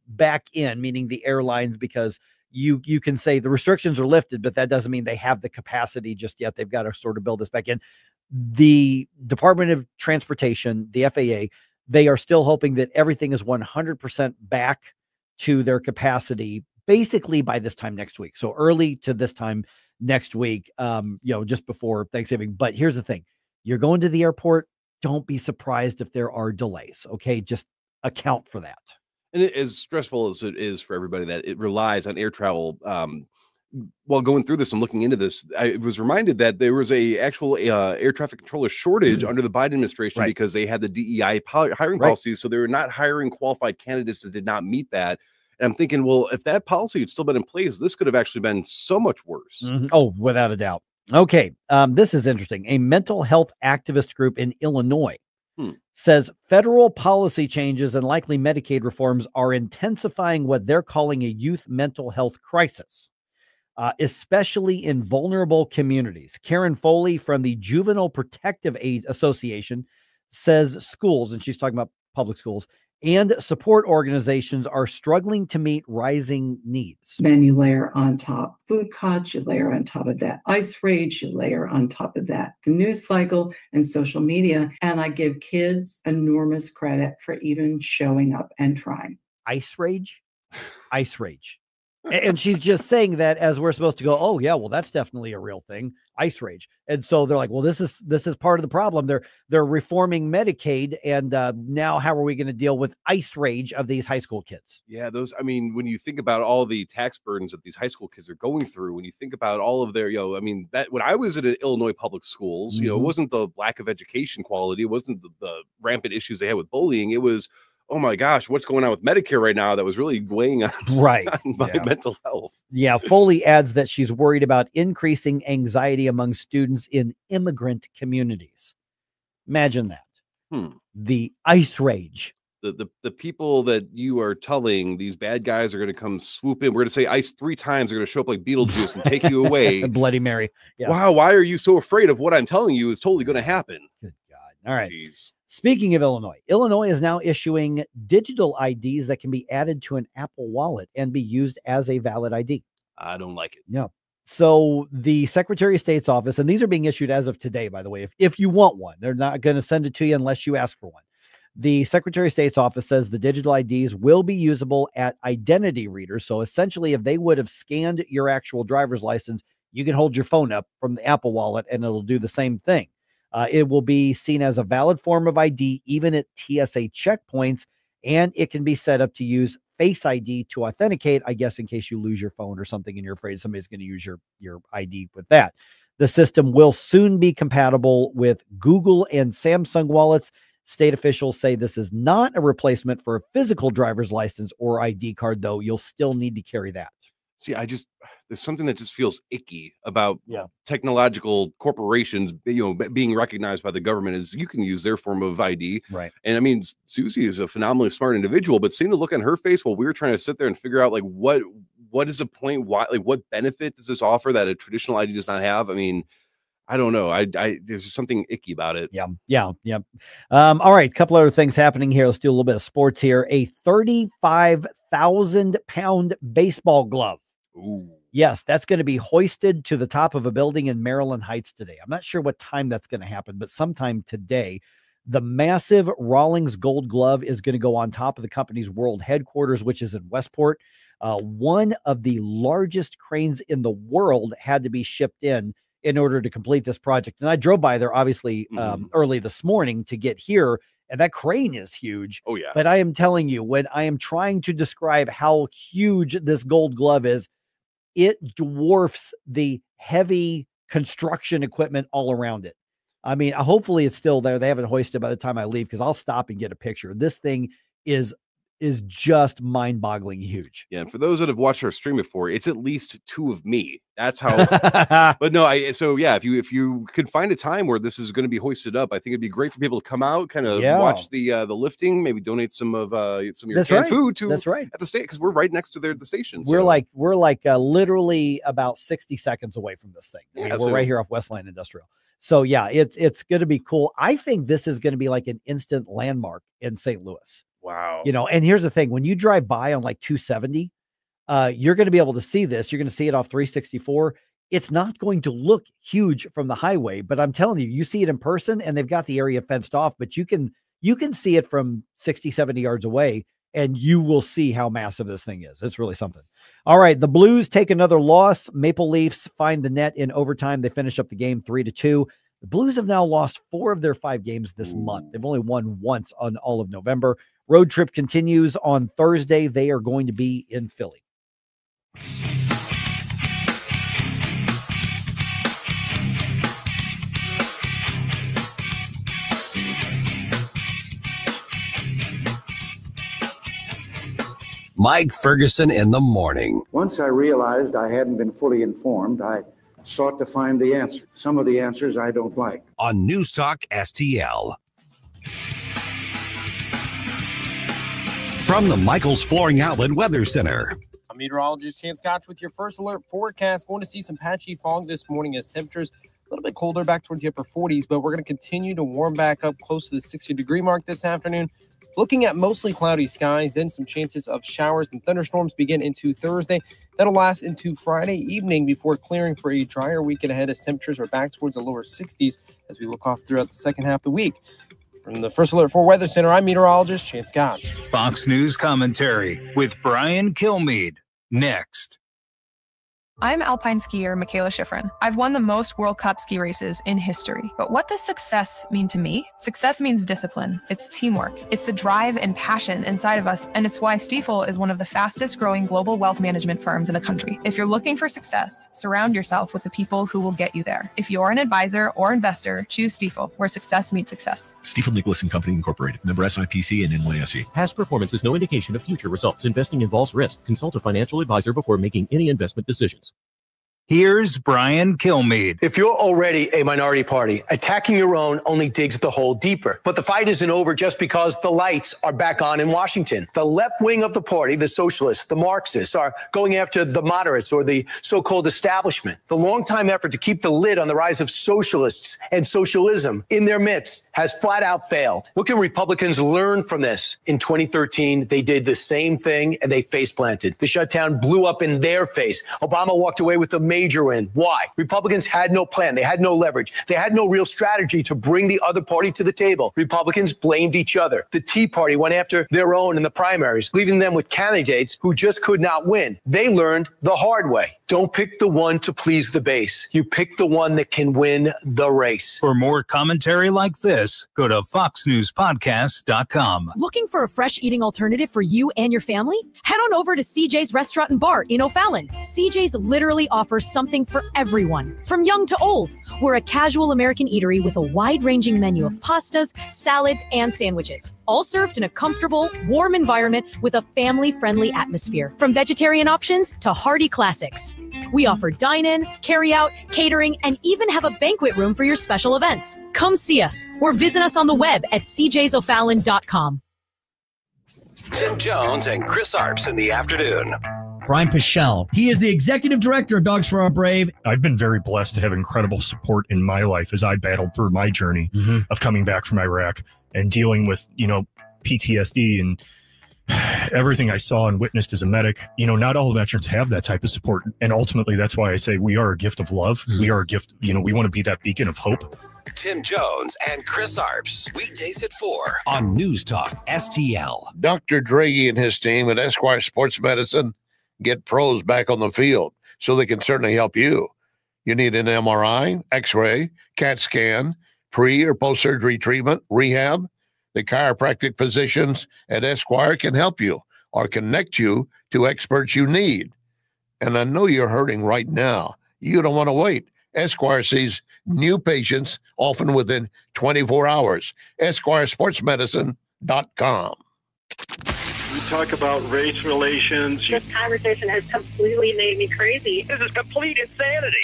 back in, meaning the airlines, because you can say the restrictions are lifted, but that doesn't mean they have the capacity just yet. They've got to sort of build this back in. The Department of Transportation, the FAA, they are still hoping that everything is 100% back to their capacity basically by this time next week. So early to this time next week, just before Thanksgiving. But here's the thing. You're going to the airport. Don't be surprised if there are delays. Okay. Just account for that. And as stressful as it is for everybody that it relies on air travel, while going through this and looking into this, I was reminded that there was a actual air traffic controller shortage under the Biden administration because they had the DEI hiring policies. So they were not hiring qualified candidates that did not meet that. And I'm thinking, well, if that policy had still been in place, this could have actually been so much worse. Oh, without a doubt. Okay. This is interesting. A mental health activist group in Illinois says federal policy changes and likely Medicaid reforms are intensifying what they're calling a youth mental health crisis, especially in vulnerable communities. Karen Foley from the Juvenile Protective Aid Association says schools, and she's talking about public schools, and support organizations are struggling to meet rising needs. Then you layer on top food cuts, you layer on top of that ICE rage, you layer on top of that the news cycle and social media. And I give kids enormous credit for even showing up and trying. ICE rage? ICE rage. And she's just saying that as we're supposed to go, oh yeah, well, that's definitely a real thing, ICE rage. And so they're like, well, this is part of the problem. They're reforming Medicaid, and now how are we going to deal with ICE rage of these high school kids? Yeah, when you think about all the tax burdens that these high school kids are going through, when you think about all of their, that when I was at Illinois public schools, it wasn't the lack of education quality, it wasn't the rampant issues they had with bullying, it was, oh my gosh, what's going on with Medicare right now that was really weighing on, on my mental health. Yeah. Foley adds that she's worried about increasing anxiety among students in immigrant communities. Imagine that. The ICE rage. The people that you are telling these bad guys are going to come swoop in. We're going to say ICE 3 times. They're going to show up like Beetlejuice and take you away. Bloody Mary. Yeah. Wow. Why are you so afraid of what I'm telling you is totally going to happen? Good God. All right. Jeez. Speaking of Illinois is now issuing digital IDs that can be added to an Apple Wallet and be used as a valid ID. I don't like it. Yeah. So the Secretary of State's office, and these are being issued as of today, by the way, if you want one, they're not going to send it to you unless you ask for one. The Secretary of State's office says the digital IDs will be usable at identity readers. So essentially, if they would have scanned your actual driver's license, you can hold your phone up from the Apple Wallet and it'll do the same thing. It will be seen as a valid form of ID, even at TSA checkpoints, and it can be set up to use Face ID to authenticate, I guess, in case you lose your phone or something and you're afraid somebody's going to use your ID with that. The system will soon be compatible with Google and Samsung wallets. State officials say this is not a replacement for a physical driver's license or ID card, though. You'll still need to carry that. See, there's something that just feels icky about technological corporations, being recognized by the government as you can use their form of ID. Right. And I mean, Susie is a phenomenally smart individual, but seeing the look on her face while we were trying to sit there and figure out what is the point? Why, what benefit does this offer that a traditional ID does not have? I mean, I don't know. There's just something icky about it. Yeah. All right. A couple other things happening here. Let's do a little bit of sports here. A 35,000-pound baseball glove. Ooh. Yes, that's going to be hoisted to the top of a building in Maryland Heights today. I'm not sure what time that's going to happen, but sometime today. The massive Rawlings gold glove is going to go on top of the company's world headquarters, which is in Westport. One of the largest cranes in the world had to be shipped in order to complete this project. And I drove by there, obviously, early this morning to get here. And that crane is huge. Oh, yeah. But I am telling you, when I am trying to describe how huge this Gold Glove is, it dwarfs the heavy construction equipment all around it. I mean, hopefully it's still there. They haven't hoisted by the time I leave, because I'll stop and get a picture. This thing is just mind-boggling huge. Yeah, and for those that have watched our stream before, it's at least 2 of me. That's how. But no, so yeah, if you could find a time where this is going to be hoisted up, I think it'd be great for people to come out, kind of watch the lifting, maybe donate some of your canned food to. That's right. At the state, because we're right next to the station. We're like literally about 60 seconds away from this thing. I mean, we're right here off Westline Industrial. So yeah, it's going to be cool. I think this is going to be like an instant landmark in St. Louis. Wow. And here's the thing, when you drive by on like 270, you're going to be able to see this. You're going to see it off 364. It's not going to look huge from the highway, but I'm telling you, you see it in person, and they've got the area fenced off, but you can see it from 60, 70 yards away, and you will see how massive this thing is. It's really something. All right. The Blues take another loss. Maple Leafs find the net in overtime. They finish up the game 3-2. The Blues have now lost 4 of their 5 games this month. They've only won once on all of November. Road trip continues on Thursday. They are going to be in Philly. Mike Ferguson in the morning. Once I realized I hadn't been fully informed, I sought to find the answer. Some of the answers I don't like. On NewsTalkSTL. From the Michaels Flooring Outlet Weather Center. I'm meteorologist Chance Scotch with your first alert forecast. Going to see some patchy fog this morning as temperatures a little bit colder, back towards the upper 40s, but we're going to continue to warm back up close to the 60-degree mark this afternoon. Looking at mostly cloudy skies and some chances of showers and thunderstorms begin into Thursday. That'll last into Friday evening before clearing for a drier weekend ahead as temperatures are back towards the lower 60s as we look off throughout the second half of the week. From the First Alert 4 Weather Center, I'm meteorologist Chance Scott. Fox News commentary with Brian Kilmeade. Next. I'm alpine skier Michaela Schifrin. I've won the most World Cup ski races in history. But what does success mean to me? Success means discipline. It's teamwork. It's the drive and passion inside of us. And it's why Stifel is one of the fastest growing global wealth management firms in the country. If you're looking for success, surround yourself with the people who will get you there. If you're an advisor or investor, choose Stifel, where success meets success. Stifel Nicholas and Company Incorporated. Member SIPC and NYSE. Past performance is no indication of future results. Investing involves risk. Consult a financial advisor before making any investment decisions. Here's Brian Kilmeade. If you're already a minority party, attacking your own only digs the hole deeper. But the fight isn't over just because the lights are back on in Washington. The left wing of the party, the socialists, the Marxists, are going after the moderates or the so-called establishment. The longtime effort to keep the lid on the rise of socialists and socialism in their midst has flat out failed. What can Republicans learn from this? In 2013, they did the same thing and they face planted. The shutdown blew up in their face. Obama walked away with the major win. Why? Republicans had no plan. They had no leverage. They had no real strategy to bring the other party to the table. Republicans blamed each other. The Tea Party went after their own in the primaries, leaving them with candidates who just could not win. They learned the hard way. Don't pick the one to please the base. You pick the one that can win the race. For more commentary like this, go to foxnewspodcast.com. Looking for a fresh eating alternative for you and your family? Head on over to CJ's Restaurant and Bar in O'Fallon. CJ's literally offers something for everyone, from young to old. We're a casual American eatery with a wide-ranging menu of pastas, salads, and sandwiches, all served in a comfortable, warm environment with a family-friendly atmosphere. From vegetarian options to hearty classics. We offer dine-in, carry-out, catering, and even have a banquet room for your special events. Come see us or visit us on the web at cjsofallon.com. Tim Jones and Chris Arps in the afternoon. Brian Pichelle. He is the executive director of Dogs for Our Brave. I've been very blessed to have incredible support in my life as I battled through my journey of coming back from Iraq and dealing with, PTSD and everything I saw and witnessed as a medic. Not all veterans have that type of support. And ultimately, that's why I say we are a gift of love. We are a gift. We want to be that beacon of hope. Tim Jones and Chris Arps, weekdays at 4 on News Talk STL. Dr. Draghi and his team at Esquire Sports Medicine get pros back on the field so they can certainly help you. You need an MRI, X-ray, CAT scan, pre or post-surgery treatment, rehab. The chiropractic physicians at Esquire can help you or connect you to experts you need. And I know you're hurting right now. You don't want to wait. Esquire sees new patients often within 24 hours. EsquireSportsMedicine.com. We talk about race relations. This conversation has completely made me crazy. This is complete insanity.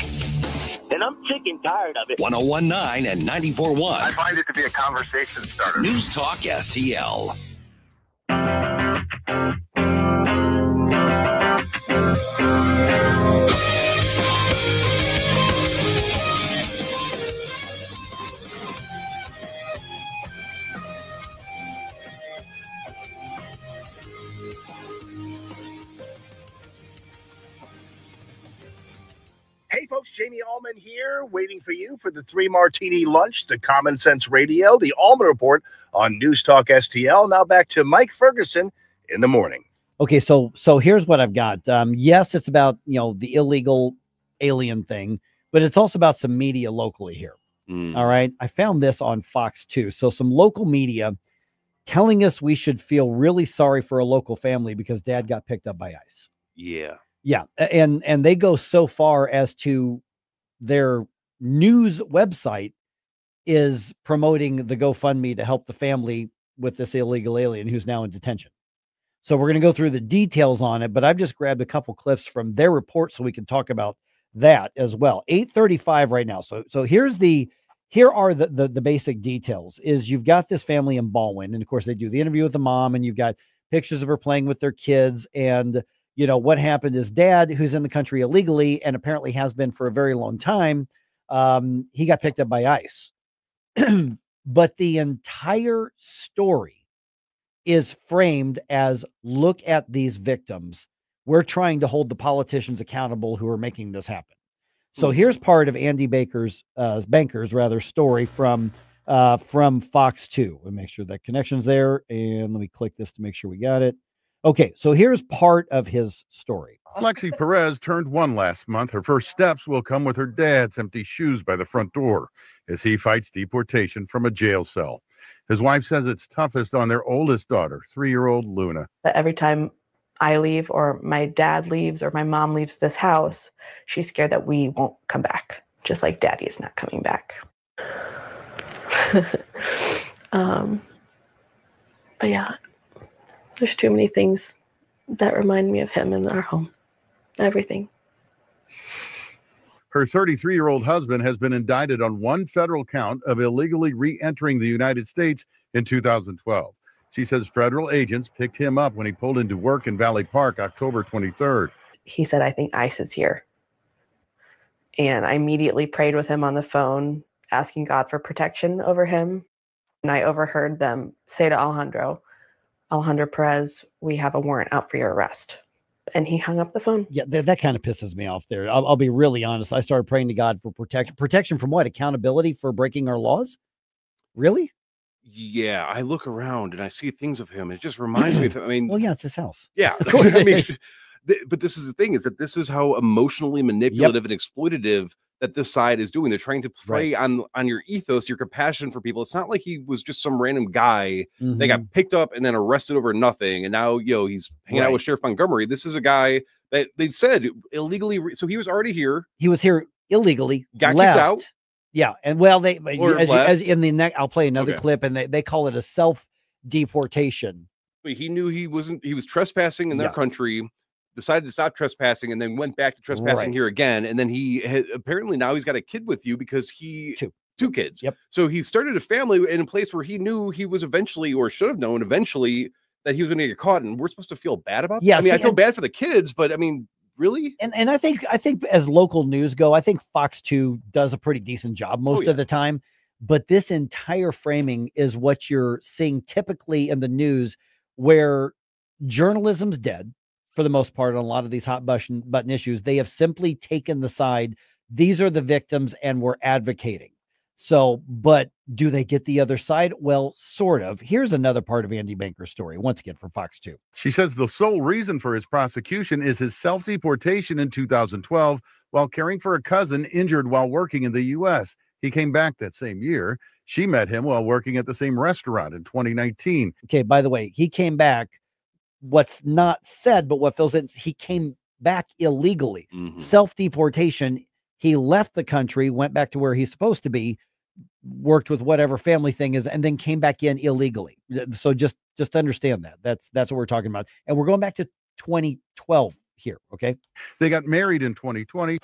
And I'm sick and tired of it. 1019 and 94.1. I find it to be a conversation starter. News Talk STL. Hey folks, Jamie Allman here, waiting for you for the 3 Martini Lunch, the Common Sense Radio, the Allman Report on News Talk STL. Now back to Mike Ferguson in the morning. Okay, so here's what I've got. Yes, it's about, the illegal alien thing, but it's also about some media locally here. All right, I found this on Fox 2. So some local media telling us we should feel really sorry for a local family because dad got picked up by ICE. Yeah. Yeah, and they go so far as to their news website is promoting the GoFundMe to help the family with this illegal alien who's now in detention. So we're going to go through the details on it, but I've just grabbed a couple clips from their report so we can talk about that as well. 8:35 right now. So here are the basic details. Is you've got this family in Baldwin, and of course they do the interview with the mom, and you've got pictures of her playing with their kids, and what happened is dad, who's in the country illegally and apparently has been for a very long time, he got picked up by ICE. But the entire story is framed as, look at these victims. We're trying to hold the politicians accountable who are making this happen. So here's part of Andy Banker's story from Fox 2. Let me make sure that connection's there. And let me click this to make sure we got it. Okay, so here's part of his story. Lexi Perez turned 1 last month. Her first steps will come with her dad's empty shoes by the front door as he fights deportation from a jail cell. His wife says it's toughest on their oldest daughter, 3-year-old Luna. Every time I leave or my dad leaves or my mom leaves this house, she's scared that we won't come back, just like daddy is not coming back. But yeah. There's too many things that remind me of him in our home. Everything. Her 33-year-old husband has been indicted on 1 federal count of illegally re-entering the United States in 2012. She says federal agents picked him up when he pulled into work in Valley Park October 23rd. He said, I think ICE is here. And I immediately prayed with him on the phone, asking God for protection over him. And I overheard them say to Alejandro Perez, we have a warrant out for your arrest. And he hung up the phone. Yeah, that kind of pisses me off there. I'll be really honest. I started praying to God for protection. Protection from what? Accountability for breaking our laws? Really? Yeah, I look around and I see things of him. It just reminds me of, well, yeah, it's his house. Yeah, of course. I mean, but this is the thing, is that this is how emotionally manipulative and exploitative that this side is doing. They're trying to play on your ethos, your compassion for people. It's not like he was just some random guy that got picked up and then arrested over nothing. And now, he's hanging out with Sheriff Montgomery. This is a guy that they said illegally. So he was already here. He was here illegally. Got left. kicked out. Yeah. And well, as in the next, I'll play another clip, and they call it a self-deportation. But he knew he was trespassing in their country, decided to stop trespassing, and then went back to trespassing here again. And then apparently now he's got a kid with you because two kids. Yep. So he started a family in a place where he knew he was eventually, or should have known eventually, that he was going to get caught. And we're supposed to feel bad about that. Yeah, I mean, I feel bad for the kids, but I mean, really? And I think as local news go, I think Fox 2 does a pretty decent job most of the time. But this entire framing is what you're seeing typically in the news, where journalism's dead for the most part on a lot of these hot button issues. They have simply taken the side. These are the victims, and we're advocating. So, but do they get the other side? Well, sort of. Here's another part of Andy Banker's story, once again from Fox 2. She says the sole reason for his prosecution is his self-deportation in 2012 while caring for a cousin injured while working in the U.S. He came back that same year. She met him while working at the same restaurant in 2019. Okay, by the way, he came back. What's not said, but what fills in, he came back illegally. Self-deportation. He left the country, went back to where he's supposed to be, worked with whatever family thing is, and then came back in illegally. So just understand that. That's what we're talking about. And we're going back to 2012 here, okay? They got married in 2020,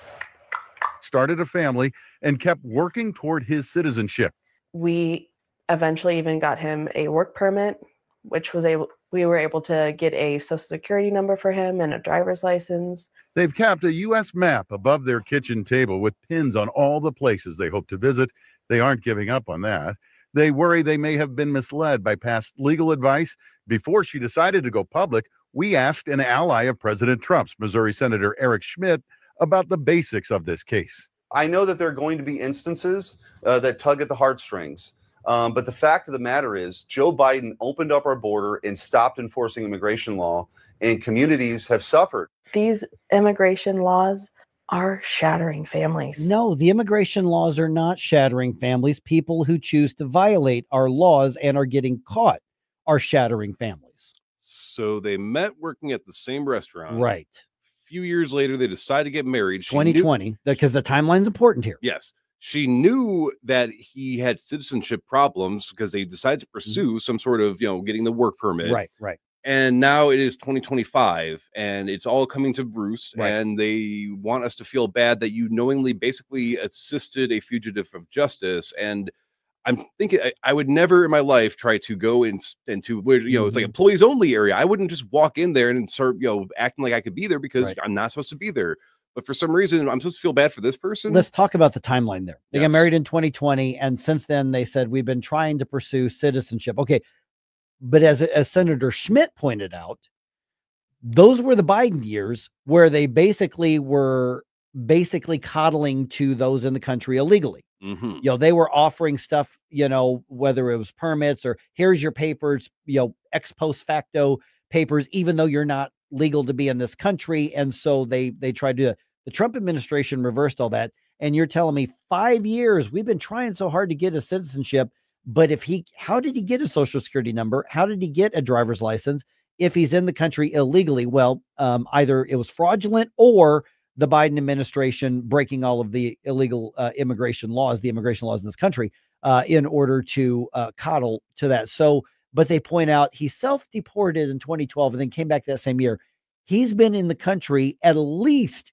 started a family, and kept working toward his citizenship. We eventually even got him a work permit, which we were able to get a social security number for him and a driver's license. They've kept a U.S. map above their kitchen table with pins on all the places they hope to visit. They aren't giving up on that. They worry they may have been misled by past legal advice. Before she decided to go public, we asked an ally of President Trump's, Missouri Senator Eric Schmidt, about the basics of this case. I know that there are going to be instances that tug at the heartstrings. But the fact of the matter is, Joe Biden opened up our border and stopped enforcing immigration law, and communities have suffered. These immigration laws are shattering families. No, the immigration laws are not shattering families. People who choose to violate our laws and are getting caught are shattering families. So they met working at the same restaurant. Right. A few years later, they decided to get married. 2020, because the timeline's important here. Yes. She knew that he had citizenship problems because they decided to pursue some sort of, getting the work permit. Right, right. And now it is 2025 and it's all coming to roost. Right. And they want us to feel bad that you knowingly basically assisted a fugitive of justice. And I'm thinking I would never in my life try to go into where, it's like employees only area. I wouldn't just walk in there and start, acting like I could be there because I'm not supposed to be there. But for some reason, I'm supposed to feel bad for this person. Let's talk about the timeline there. They got married in 2020. And since then, they said, we've been trying to pursue citizenship. Okay. But as Senator Schmidt pointed out, those were the Biden years where they were coddling to those in the country illegally. They were offering stuff, whether it was permits or here's your papers, ex post facto papers, even though you're not legal to be in this country. And so they tried to, the Trump administration reversed all that. And you're telling me 5 years, we've been trying so hard to get a citizenship. But how did he get a social security number? How did he get a driver's license if he's in the country illegally? Well, either it was fraudulent or the Biden administration breaking all of the illegal immigration laws in this country in order to coddle to that. So, but they point out he self-deported in 2012 and then came back that same year. He's been in the country illegally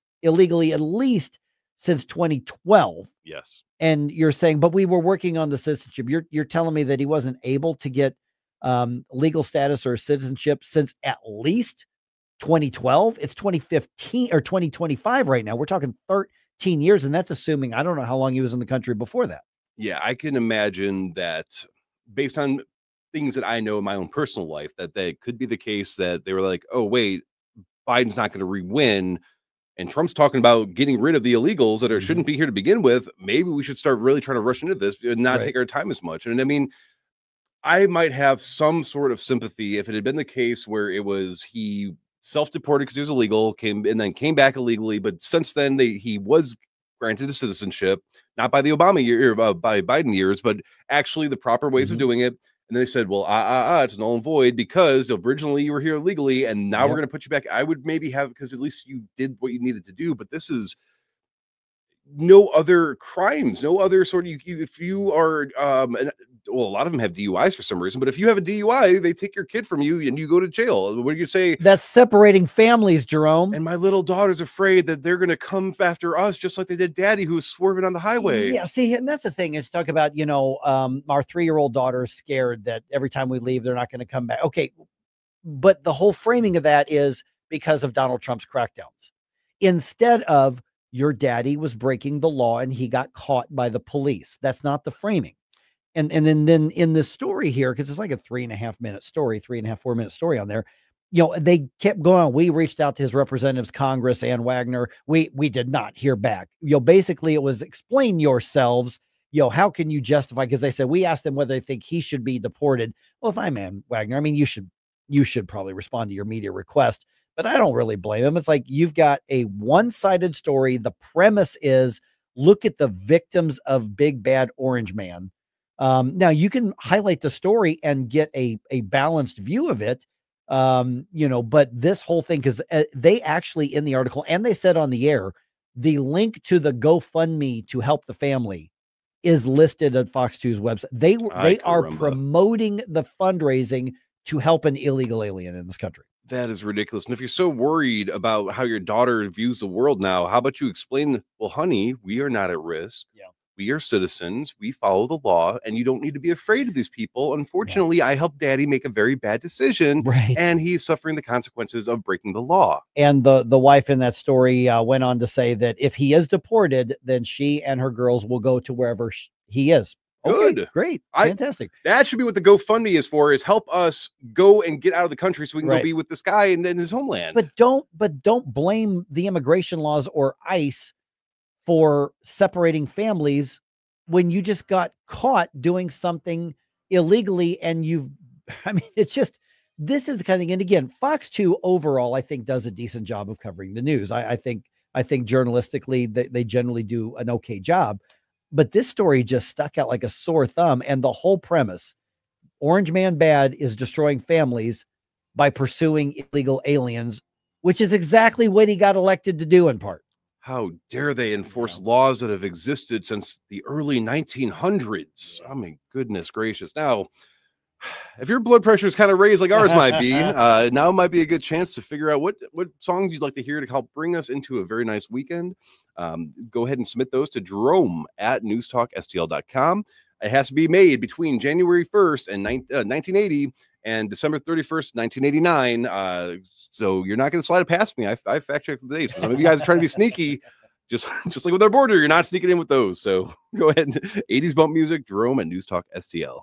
since 2012. Yes. And you're saying, but we were working on the citizenship. You're telling me that he wasn't able to get legal status or citizenship since at least 2012. It's 2015 or 2025 right now. We're talking 13 years. And that's assuming, I don't know how long he was in the country before that. Yeah, I can imagine that based on things that I know in my own personal life, that could be the case that they were like, oh, wait, Biden's not going to re-win. And Trump's talking about getting rid of the illegals that shouldn't be here to begin with. Maybe we should start really trying to rush into this and not take our time as much. And I mean, I might have some sort of sympathy if it had been the case where it was he self-deported because he was illegal, came back illegally. But since then, he was granted a citizenship, not by the Obama year, by Biden years, but actually the proper ways of doing it. And they said, well, it's null and void because originally you were here illegally and now we're going to put you back. I would maybe have, because at least you did what you needed to do. But this is no other crimes, no other sort of, if you are, a lot of them have DUIs for some reason, but if you have a DUI, they take your kid from you and you go to jail. What do you say? That's separating families, Jerome. And my little daughter's afraid that they're going to come after us, just like they did daddy, who was swerving on the highway. Yeah. See, and that's the thing is talk about, our 3-year-old daughter is scared that every time we leave, they're not going to come back. Okay. But the whole framing of that is because of Donald Trump's crackdowns, instead of your daddy was breaking the law and he got caught by the police. That's not the framing. And then in this story here, because it's like a 3.5 minute story, 4 minute story on there, they kept going on. We reached out to his representatives, Congress, Ann Wagner. We did not hear back. Basically it was explain yourselves. how can you justify? Because they said, we asked them whether they think he should be deported. Well, if I'm Ann Wagner, I mean, you should probably respond to your media request, but I don't really blame him. It's like, you've got a one-sided story. The premise is, look at the victims of Big Bad Orange Man. Now you can highlight the story and get a balanced view of it. But this whole thing, because they actually, in the article, and they said on the air, the link to the GoFundMe to help the family is listed at Fox 2's website. They are promoting the fundraising to help an illegal alien in this country. That is ridiculous. And if you're so worried about how your daughter views the world now, how about you explain, well, honey, we are not at risk. Yeah. We are citizens. We follow the law, and you don't need to be afraid of these people. Unfortunately, I helped daddy make a very bad decision, and he's suffering the consequences of breaking the law. And the wife in that story went on to say that if he is deported, then she and her girls will go to wherever he is. Okay, good. Great. Fantastic. That should be what the GoFundMe is for, is help us go and get out of the country so we can go be with this guy in his homeland. But don't blame the immigration laws or ICE for separating families when you just got caught doing something illegally. And it's just, this is the kind of thing. And again, Fox 2 overall, I think, does a decent job of covering the news. I think journalistically they generally do an okay job, but this story just stuck out like a sore thumb. And the whole premise, Orange Man Bad is destroying families by pursuing illegal aliens, which is exactly what he got elected to do in part. How dare they enforce laws that have existed since the early 1900s? I mean, goodness gracious. Now, if your blood pressure is kind of raised like ours might be, now might be a good chance to figure out what songs you'd like to hear to help bring us into a very nice weekend. Go ahead and submit those to Jerome at NewsTalkSTL.com. It has to be made between January 1st and 1980 and December 31st, 1989. So you're not going to slide it past me. I fact checked the dates. Some of you guys are trying to be sneaky, just like with our border. You're not sneaking in with those. So go ahead and 80s bump music, Jerome at News Talk STL.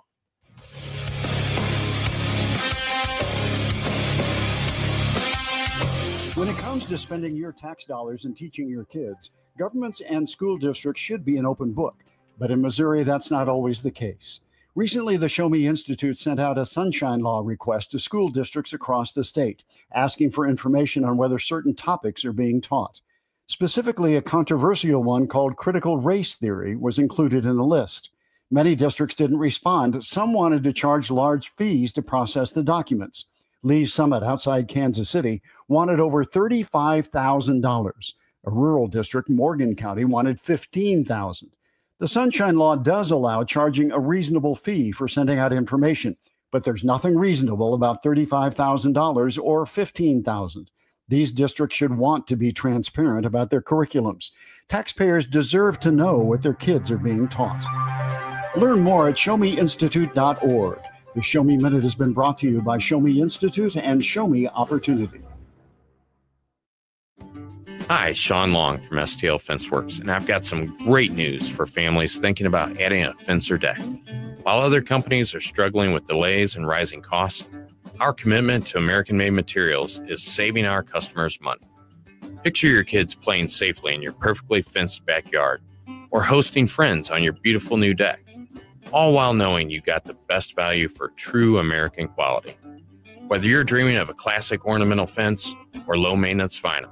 When it comes to spending your tax dollars and teaching your kids, governments and school districts should be an open book. But in Missouri, that's not always the case. Recently, the Show Me Institute sent out a sunshine law request to school districts across the state, asking for information on whether certain topics are being taught. Specifically, a controversial one called critical race theory was included in the list. Many districts didn't respond. Some wanted to charge large fees to process the documents. Lee's Summit outside Kansas City wanted over $35,000. A rural district, Morgan County, wanted $15,000. The Sunshine Law does allow charging a reasonable fee for sending out information, but there's nothing reasonable about $35,000 or $15,000. These districts should want to be transparent about their curriculums. Taxpayers deserve to know what their kids are being taught. Learn more at showmeinstitute.org. The Show Me Minute has been brought to you by Show Me Institute and Show Me Opportunity. Hi, Sean Long from STL Fence Works, and I've got some great news for families thinking about adding a fence or deck. While other companies are struggling with delays and rising costs, our commitment to American-made materials is saving our customers money. Picture your kids playing safely in your perfectly fenced backyard or hosting friends on your beautiful new deck, all while knowing you got the best value for true American quality. Whether you're dreaming of a classic ornamental fence or low-maintenance vinyl,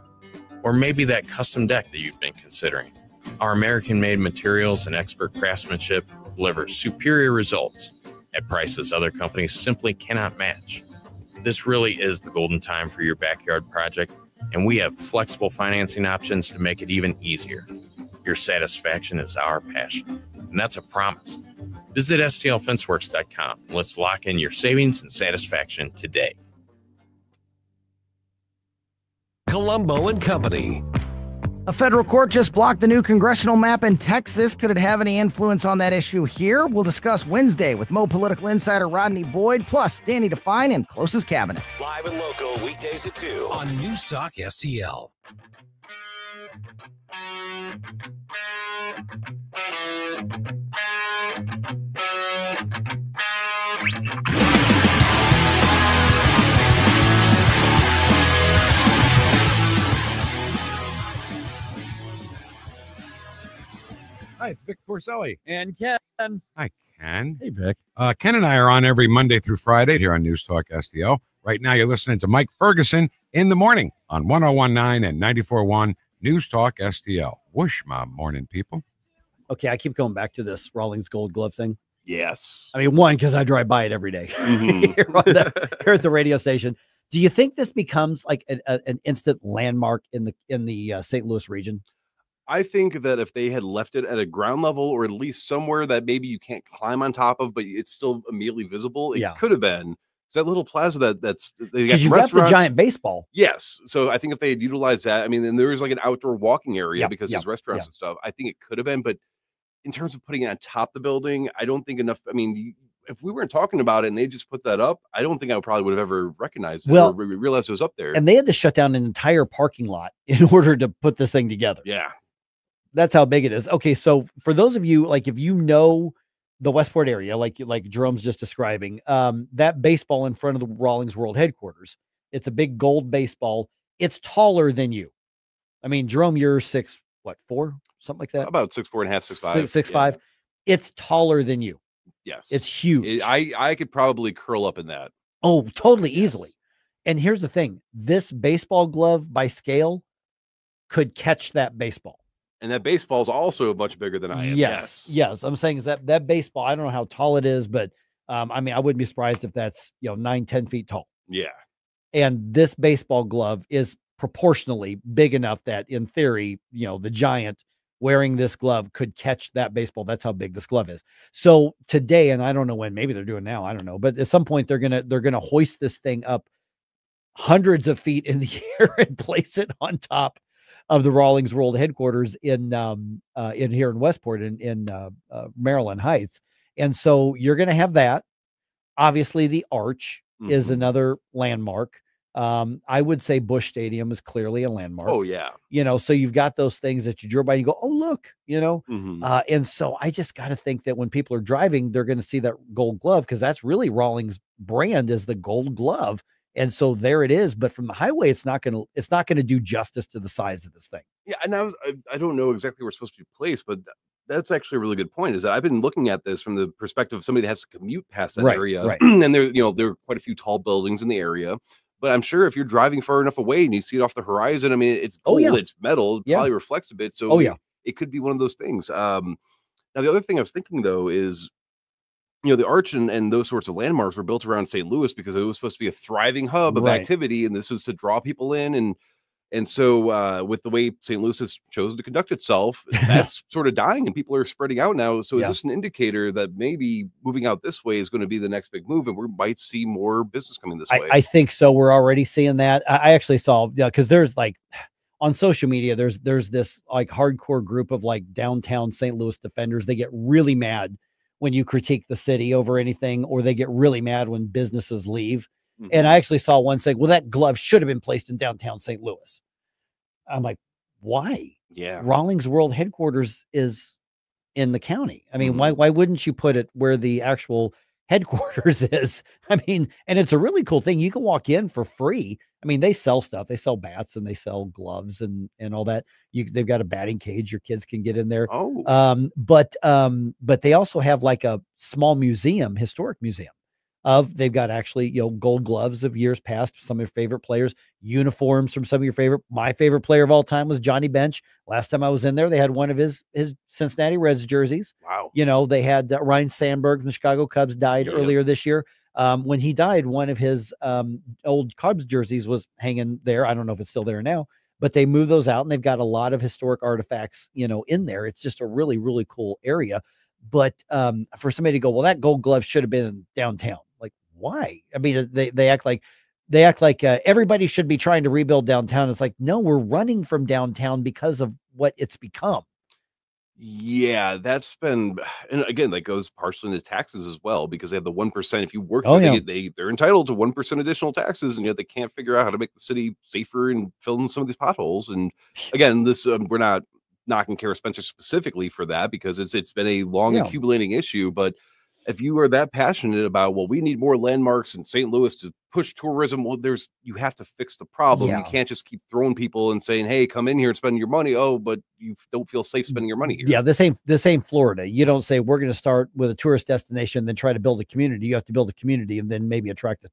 or maybe that custom deck that you've been considering, our American-made materials and expert craftsmanship deliver superior results at prices other companies simply cannot match. This really is the golden time for your backyard project, and we have flexible financing options to make it even easier. Your satisfaction is our passion, and that's a promise. Visit STLFenceworks.com. Let's lock in your savings and satisfaction today. Colombo and Company. A federal court just blocked the new congressional map in Texas. Could it have any influence on that issue here? We'll discuss Wednesday with Mo political insider Rodney Boyd, plus Danny Define and Closest Cabinet. Live and local weekdays at 2 on Newstalk STL. Hi, it's Vic Porcelli. And Ken. Hi, Ken. Hey, Vic. Ken and I are on every Monday through Friday here on News Talk STL. Right now, you're listening to Mike Ferguson in the morning on 101.9 and 94.1 News Talk STL. Whoosh, my morning people. Okay, I keep going back to this Rawlings Gold Glove thing. Yes. I mean, one, because I drive by it every day here at the radio station. Do you think this becomes like an instant landmark in the St. Louis region? I think that if they had left it at a ground level or at least somewhere that maybe you can't climb on top of, but it's still immediately visible, it could have been. That little plaza that's because you got the giant baseball. Yes. So I think if they had utilized that, I mean, and there was like an outdoor walking area because there's restaurants and stuff. I think it could have been, but in terms of putting it on top of the building, I don't think enough. I mean, if we weren't talking about it and they just put that up, I don't think I probably would have ever recognized it or realized it was up there. And they had to shut down an entire parking lot in order to put this thing together. Yeah. That's how big it is. Okay. So for those of you, like if you know the Westport area, like Jerome's just describing, that baseball in front of the Rawlings World Headquarters, it's a big gold baseball. It's taller than you. I mean, Jerome, you're 6'4", something like that. About 6'4.5", 6'5". 6'5". It's taller than you. Yes. It's huge. I could probably curl up in that. Oh, totally easily. And here's the thing. This baseball glove by scale could catch that baseball. And that baseball is also much bigger than I am. Yes. I'm saying is that baseball, I don't know how tall it is, but I mean, I wouldn't be surprised if that's, 9-10 feet tall. Yeah. And this baseball glove is proportionally big enough that in theory, the giant wearing this glove could catch that baseball. That's how big this glove is. So today, and I don't know when, maybe they're doing now, I don't know, but at some point they're going to hoist this thing up hundreds of feet in the air and place it on top of the Rawlings World Headquarters in here in Westport in Maryland Heights. And so you're going to have that. Obviously the arch is another landmark. I would say Busch Stadium is clearly a landmark. Oh yeah. So you've got those things that you drove by and you go, oh, look, and so I just got to think that when people are driving, they're going to see that gold glove because that's really Rawlings brand is the gold glove. And so there it is. But from the highway, it's not going to do justice to the size of this thing. Yeah. And I don't know exactly where it's supposed to be placed, but that's actually a really good point is that I've been looking at this from the perspective of somebody that has to commute past that area. Right. And there are quite a few tall buildings in the area, but I'm sure if you're driving far enough away and you see it off the horizon, I mean, it's gold, it's metal, it probably reflects a bit. So it could be one of those things. Now the other thing I was thinking though is, the arch and those sorts of landmarks were built around St. Louis because it was supposed to be a thriving hub of activity. And this was to draw people in. And so with the way St. Louis has chosen to conduct itself, that's sort of dying and people are spreading out now. So is this an indicator that maybe moving out this way is going to be the next big move and we might see more business coming this way? I think so. We're already seeing that. I actually saw, because there's like on social media, there's this like hardcore group of like downtown St. Louis defenders. They get really mad when you critique the city over anything, or they get really mad when businesses leave. And I actually saw one saying, well, that glove should have been placed in downtown St. Louis. I'm like, why? Yeah. Rawlings World Headquarters is in the county. I mean, why wouldn't you put it where the actual headquarters is? I mean, and it's a really cool thing. You can walk in for free. I mean, they sell stuff. They sell bats and they sell gloves and all that. They've got a batting cage. Your kids can get in there. But they also have like a small museum, historic museum they've got actually, gold gloves of years past, some of your favorite players, uniforms from some of your my favorite player of all time was Johnny Bench. Last time I was in there, they had one of his Cincinnati Reds jerseys. Wow. They had Ryan Sandberg from the Chicago Cubs died earlier this year. When he died, one of his old Cubs jerseys was hanging there. I don't know if it's still there now, but they moved those out and they've got a lot of historic artifacts, in there. It's just a really, really cool area. But for somebody to go, well, that gold glove should have been in downtown. Like, why? I mean, they act like everybody should be trying to rebuild downtown. It's like, no, we're running from downtown because of what it's become. Yeah, that's been, and again, that goes partially into taxes as well, because they have the 1%. If you work, they're entitled to 1% additional taxes, and yet they can't figure out how to make the city safer and fill in some of these potholes. And again, this we're not knocking Kara Spencer specifically for that, because it's been a long accumulating issue, but if you are that passionate about, well, we need more landmarks in St. Louis to push tourism, well, you have to fix the problem. Yeah. You can't just keep throwing people and saying, hey, come in here and spend your money. Oh, but you don't feel safe spending your money here. Yeah, the same Florida. You don't say we're going to start with a tourist destination, then try to build a community. You have to build a community and then maybe attract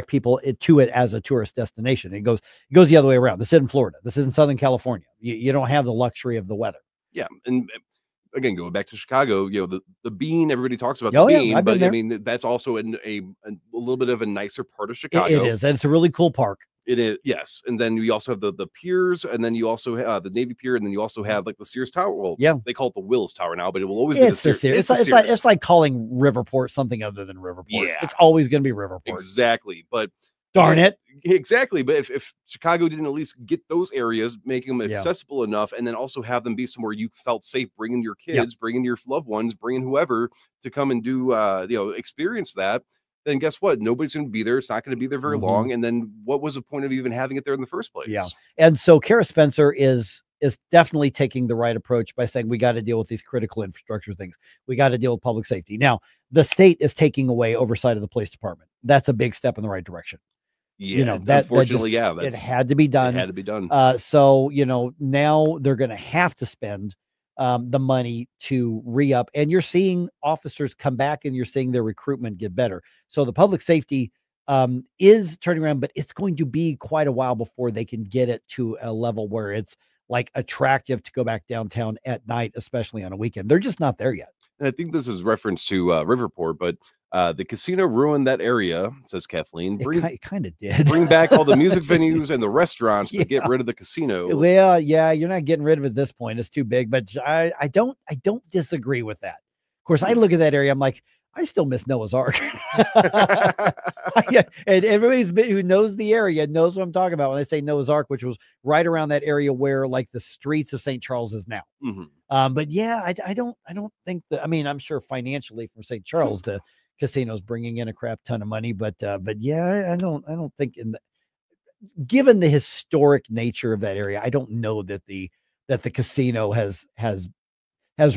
people to it as a tourist destination. It goes the other way around. This isn't Florida. This isn't Southern California. You don't have the luxury of the weather. Yeah, and again, going back to Chicago, the Bean, everybody talks about Oh, the yeah, Bean, I've been but there. I mean, that's also a little bit of a nicer part of Chicago. It is, and it's a really cool park. It is, yes. And then we also have the piers, and then you also have the Navy Pier, and then you also have like the Sears Tower. Well, yeah, they call it the Willis Tower now, but it will always It's be the Sears. It's like calling Riverport something other than Riverport. Yeah. It's always going to be Riverport. Exactly. But darn it. Exactly. But if Chicago didn't at least get those areas, making them Yeah. accessible enough, and then also have them be somewhere you felt safe bringing your kids, Yeah. bringing your loved ones, bringing whoever to come and do, experience that, then guess what? Nobody's going to be there. It's not going to be there very Mhm. long. And then what was the point of even having it there in the first place? Yeah. And so Kara Spencer is definitely taking the right approach by saying we got to deal with these critical infrastructure things. We got to deal with public safety. Now, the state is taking away oversight of the police department. That's a big step in the right direction. Yeah. That Unfortunately, it had to be done. It had to be done. So, now they're going to have to spend the money to re-up, and you're seeing officers come back and you're seeing their recruitment get better. So the public safety is turning around, but it's going to be quite a while before they can get it to a level where it's like attractive to go back downtown at night, especially on a weekend. They're just not there yet. And I think this is reference to Riverport, but the casino ruined that area, says Kathleen. It kind of did. Bring back all the music venues and the restaurants, but get rid of the casino. Well, yeah, you're not getting rid of it at this point. It's too big, but I don't disagree with that. Of course, I look at that area. I'm like, I still miss Noah's Ark. Yeah, and everybody who knows the area knows what I'm talking about when I say Noah's Ark, which was right around that area where like the streets of St. Charles is now. Mm-hmm. But yeah, I don't think that. I mean, I'm sure financially from St. Charles, the casino's bringing in a crap ton of money, but yeah, I don't think given the historic nature of that area, I don't know that the casino has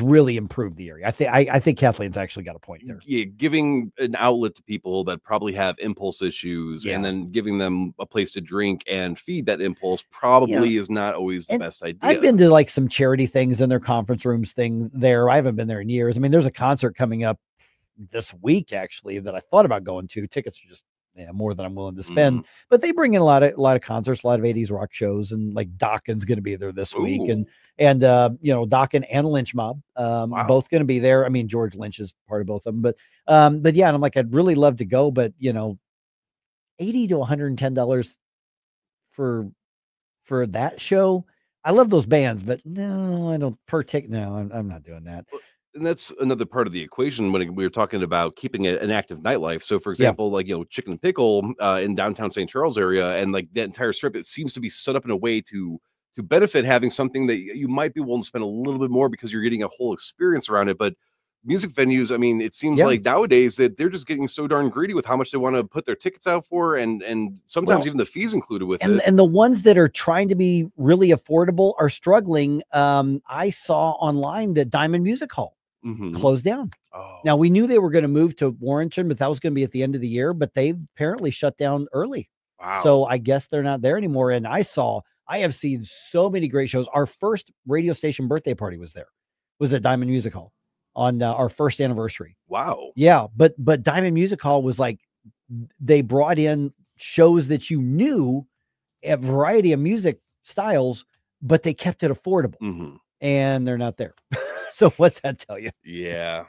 really improved the area. I think Kathleen's actually got a point there. Yeah, giving an outlet to people that probably have impulse issues, and then giving them a place to drink and feed that impulse probably is not always the best idea. I've been to like some charity things in their conference rooms thing there. I haven't been there in years. I mean, there's a concert coming up this week actually that I thought about going to. Tickets are just more than I'm willing to spend, but they bring in a lot of concerts, a lot of 80s rock shows, and like Dokken's going to be there this week, and Dokken and Lynch Mob, both going to be there. I mean, George Lynch is part of both of them, but yeah, and I'm like, I'd really love to go, but $80 to $110 for that show. I love those bands, but no, I don't per ticket. No, I'm not doing that. And that's another part of the equation when we were talking about keeping an active nightlife. So, for example, like, Chicken and Pickle in downtown St. Charles area, and like that entire strip, it seems to be set up in a way to benefit having something that you might be willing to spend a little bit more because you're getting a whole experience around it. But music venues, I mean, it seems like nowadays that they're just getting so darn greedy with how much they want to put their tickets out for, and sometimes even the fees included with it. And the ones that are trying to be really affordable are struggling. I saw online that Diamond Music Hall closed down. Now, we knew they were going to move to Warrenton, but that was going to be at the end of the year, but they've apparently shut down early. Wow. So I guess they're not there anymore. And I have seen so many great shows. Our first radio station birthday party was at Diamond Music Hall on our first anniversary. Wow. Yeah. But Diamond Music Hall was like, they brought in shows that you knew, a variety of music styles, but they kept it affordable, and they're not there. So what's that tell you? Yeah.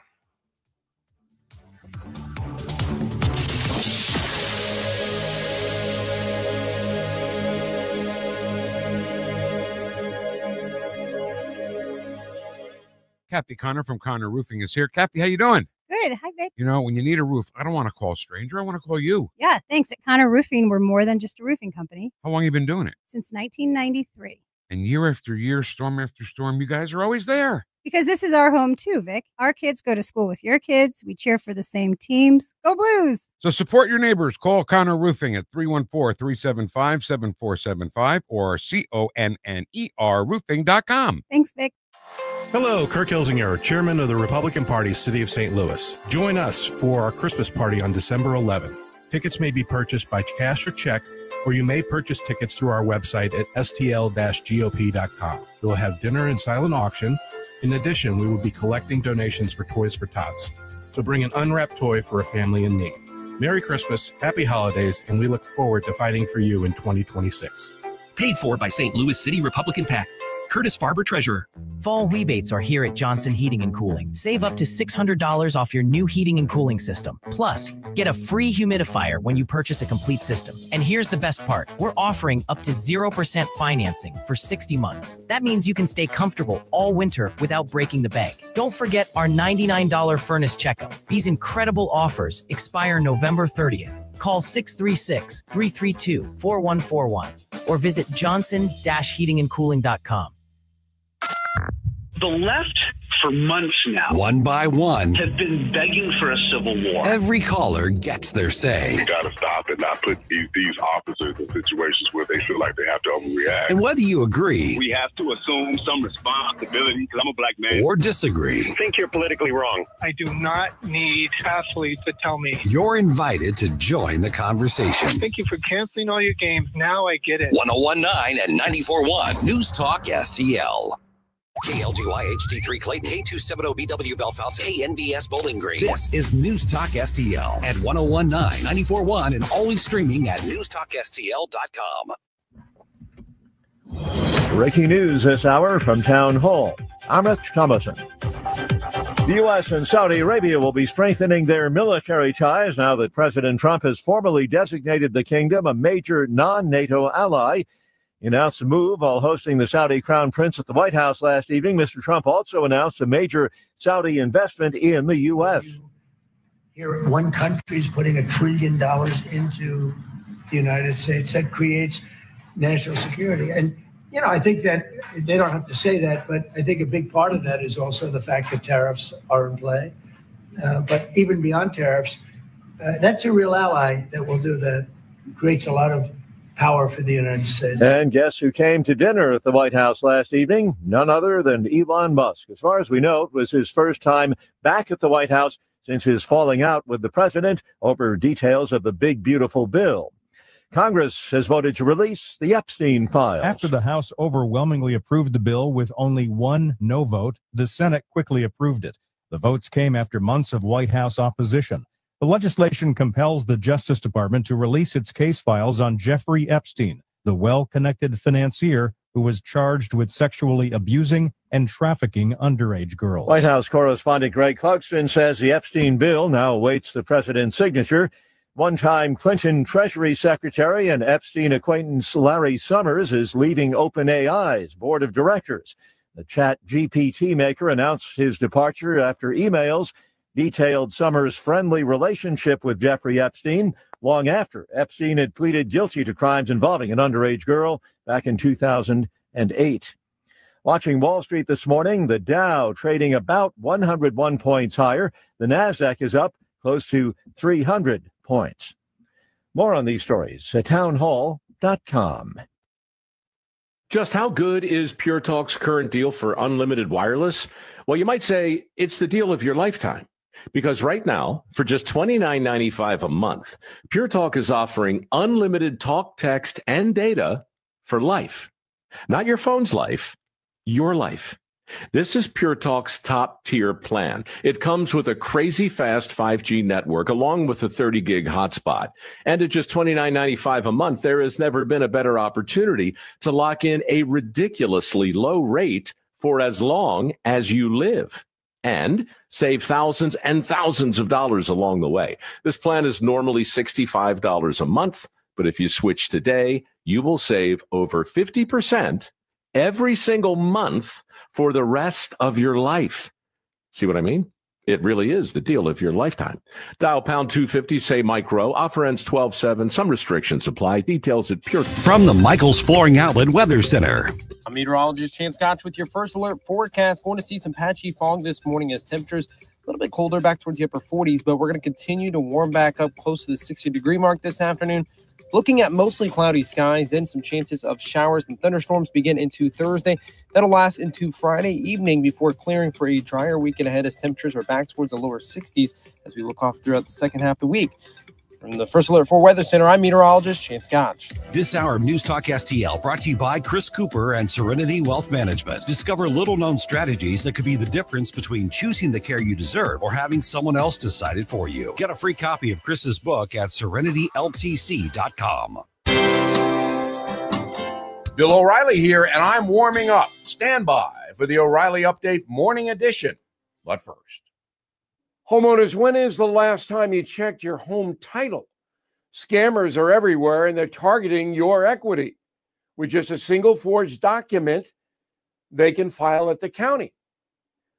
Kathy Connor from Connor Roofing is here. Kathy, how you doing? Good. Hi, Vic. When you need a roof, I don't want to call a stranger. I want to call you. Yeah, thanks. At Connor Roofing, we're more than just a roofing company. How long have you been doing it? Since 1993. And year after year, storm after storm, you guys are always there. Because this is our home too, Vic. Our kids go to school with your kids. We cheer for the same teams. Go Blues! So support your neighbors. Call Connor Roofing at 314-375-7475 or CONNER roofing.com. Thanks, Vic. Hello, Kirk Hilsinger, Chairman of the Republican Party, City of St. Louis. Join us for our Christmas party on December 11th. Tickets may be purchased by cash or check, or you may purchase tickets through our website at stl-gop.com. We'll have dinner and silent auction. In addition, we will be collecting donations for Toys for Tots. So bring an unwrapped toy for a family in need. Merry Christmas, Happy Holidays, and we look forward to fighting for you in 2026. Paid for by St. Louis City Republican PAC. Curtis Farber, Treasurer. Fall rebates are here at Johnson Heating and Cooling. Save up to $600 off your new heating and cooling system. Plus, get a free humidifier when you purchase a complete system. And here's the best part. We're offering up to 0% financing for 60 months. That means you can stay comfortable all winter without breaking the bank. Don't forget our $99 furnace checkup. These incredible offers expire November 30th. Call 636-332-4141 or visit johnson-heatingandcooling.com. The left, for months now, One by one, have been begging for a civil war. every caller gets their say. We got to stop and not put these officers in situations where they feel like they have to overreact. And whether you agree We have to assume some responsibility because I'm a black man. or disagree, I think you're politically wrong. I do not need athletes to tell me. you're invited to join the conversation. Thank you for canceling all your games. Now I get it. 1019 and 94.1 News Talk STL. KLGY HD3 Clayton, K270BW Belfast, KNVS Bowling Green. This is News Talk STL at 1019, 94.1 and always streaming at newstalkstl.com. Breaking news this hour from Town Hall. I'm Rich Thomason. The U.S. and Saudi Arabia will be strengthening their military ties now that President Trump has formally designated the kingdom a major non-NATO ally. He announced the move while hosting the Saudi Crown Prince at the White House last evening. Mr. Trump also announced a major Saudi investment in the U.S. Here, one country is putting $1 trillion into the United States. That creates national security. And, you know, I think that they don't have to say that, but I think a big part of that is also the fact that tariffs are in play. But even beyond tariffs, that's a real ally that will do that. Creates a lot of power for the United States. And guess who came to dinner at the White House last evening? None other than Elon Musk. As far as we know, it was his first time back at the White House since his falling out with the president over details of the big, beautiful bill. Congress has voted to release the Epstein files. After the House overwhelmingly approved the bill with only one no vote, the Senate quickly approved it. The votes came after months of White House opposition. The legislation compels the Justice Department to release its case files on Jeffrey Epstein, the well-connected financier who was charged with sexually abusing and trafficking underage girls. White House correspondent Greg Clugston says the Epstein bill now awaits the president's signature. One-time Clinton Treasury Secretary and Epstein acquaintance Larry Summers is leaving OpenAI's board of directors. The Chat GPT maker announced his departure after emails detailed Summers' friendly relationship with Jeffrey Epstein long after Epstein had pleaded guilty to crimes involving an underage girl back in 2008. Watching Wall Street this morning, the Dow trading about 101 points higher. The NASDAQ is up close to 300 points. More on these stories at townhall.com. Just how good is Pure Talk's current deal for unlimited wireless? Well, you might say it's the deal of your lifetime. Because right now, for just $29.95 a month, Pure Talk is offering unlimited talk, text, and data for life. Not your phone's life, your life. This is Pure Talk's top-tier plan. It comes with a crazy fast 5G network along with a 30-gig hotspot. And at just $29.95 a month, there has never been a better opportunity to lock in a ridiculously low rate for as long as you live. And save thousands and thousands of dollars along the way. This plan is normally $65 a month, but if you switch today, you will save over 50% every single month for the rest of your life. See what I mean? It really is the deal of your lifetime. Dial pound 250, say Mike Rowe. Offer ends 12/7. Some restrictions apply. Details at Pure. From the Michaels Flooring Outlet Weather Center. I'm meteorologist Chance Scotch with your first alert forecast. Going to see some patchy fog this morning as temperatures a little bit colder back towards the upper 40s, but we're going to continue to warm back up close to the 60-degree mark this afternoon. Looking at mostly cloudy skies and some chances of showers and thunderstorms begin into Thursday. That'll last into Friday evening before clearing for a drier weekend ahead as temperatures are back towards the lower 60s as we look off throughout the second half of the week. From the First Alert 4 Weather Center, I'm meteorologist Chance Gotch. This hour of News Talk STL brought to you by Chris Cooper and Serenity Wealth Management. Discover little-known strategies that could be the difference between choosing the care you deserve or having someone else decide it for you. Get a free copy of Chris's book at serenityltc.com. Bill O'Reilly here, and I'm warming up. Stand by for the O'Reilly Update Morning Edition. But first, homeowners, when is the last time you checked your home title? Scammers are everywhere, and they're targeting your equity. With just a single forged document, they can file at the county.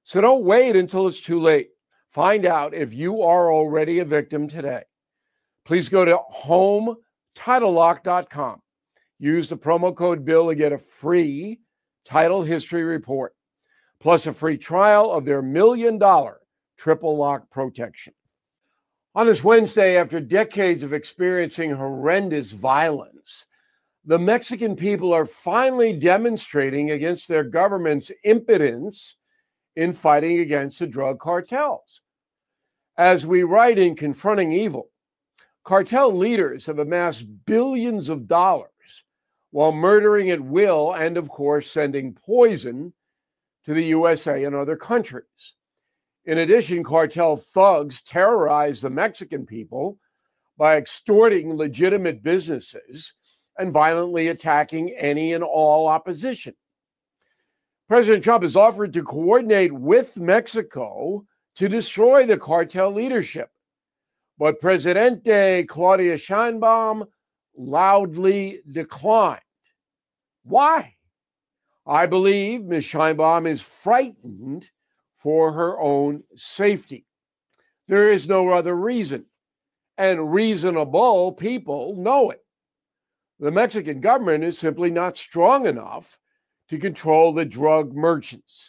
So don't wait until it's too late. Find out if you are already a victim today. Please go to HomeTitleLock.com. Use the promo code BILL to get a free title history report, plus a free trial of their $1 million triple lock protection. On this Wednesday, after decades of experiencing horrendous violence, the Mexican people are finally demonstrating against their government's impotence in fighting against the drug cartels. As we write in Confronting Evil, cartel leaders have amassed billions of dollars while murdering at will and, of course, sending poison to the USA and other countries. In addition, cartel thugs terrorize the Mexican people by extorting legitimate businesses and violently attacking any and all opposition. President Trump has offered to coordinate with Mexico to destroy the cartel leadership, but Presidente Claudia Sheinbaum loudly declined. Why? I believe Ms. Sheinbaum is frightened for her own safety. There is no other reason, and reasonable people know it. The Mexican government is simply not strong enough to control the drug merchants.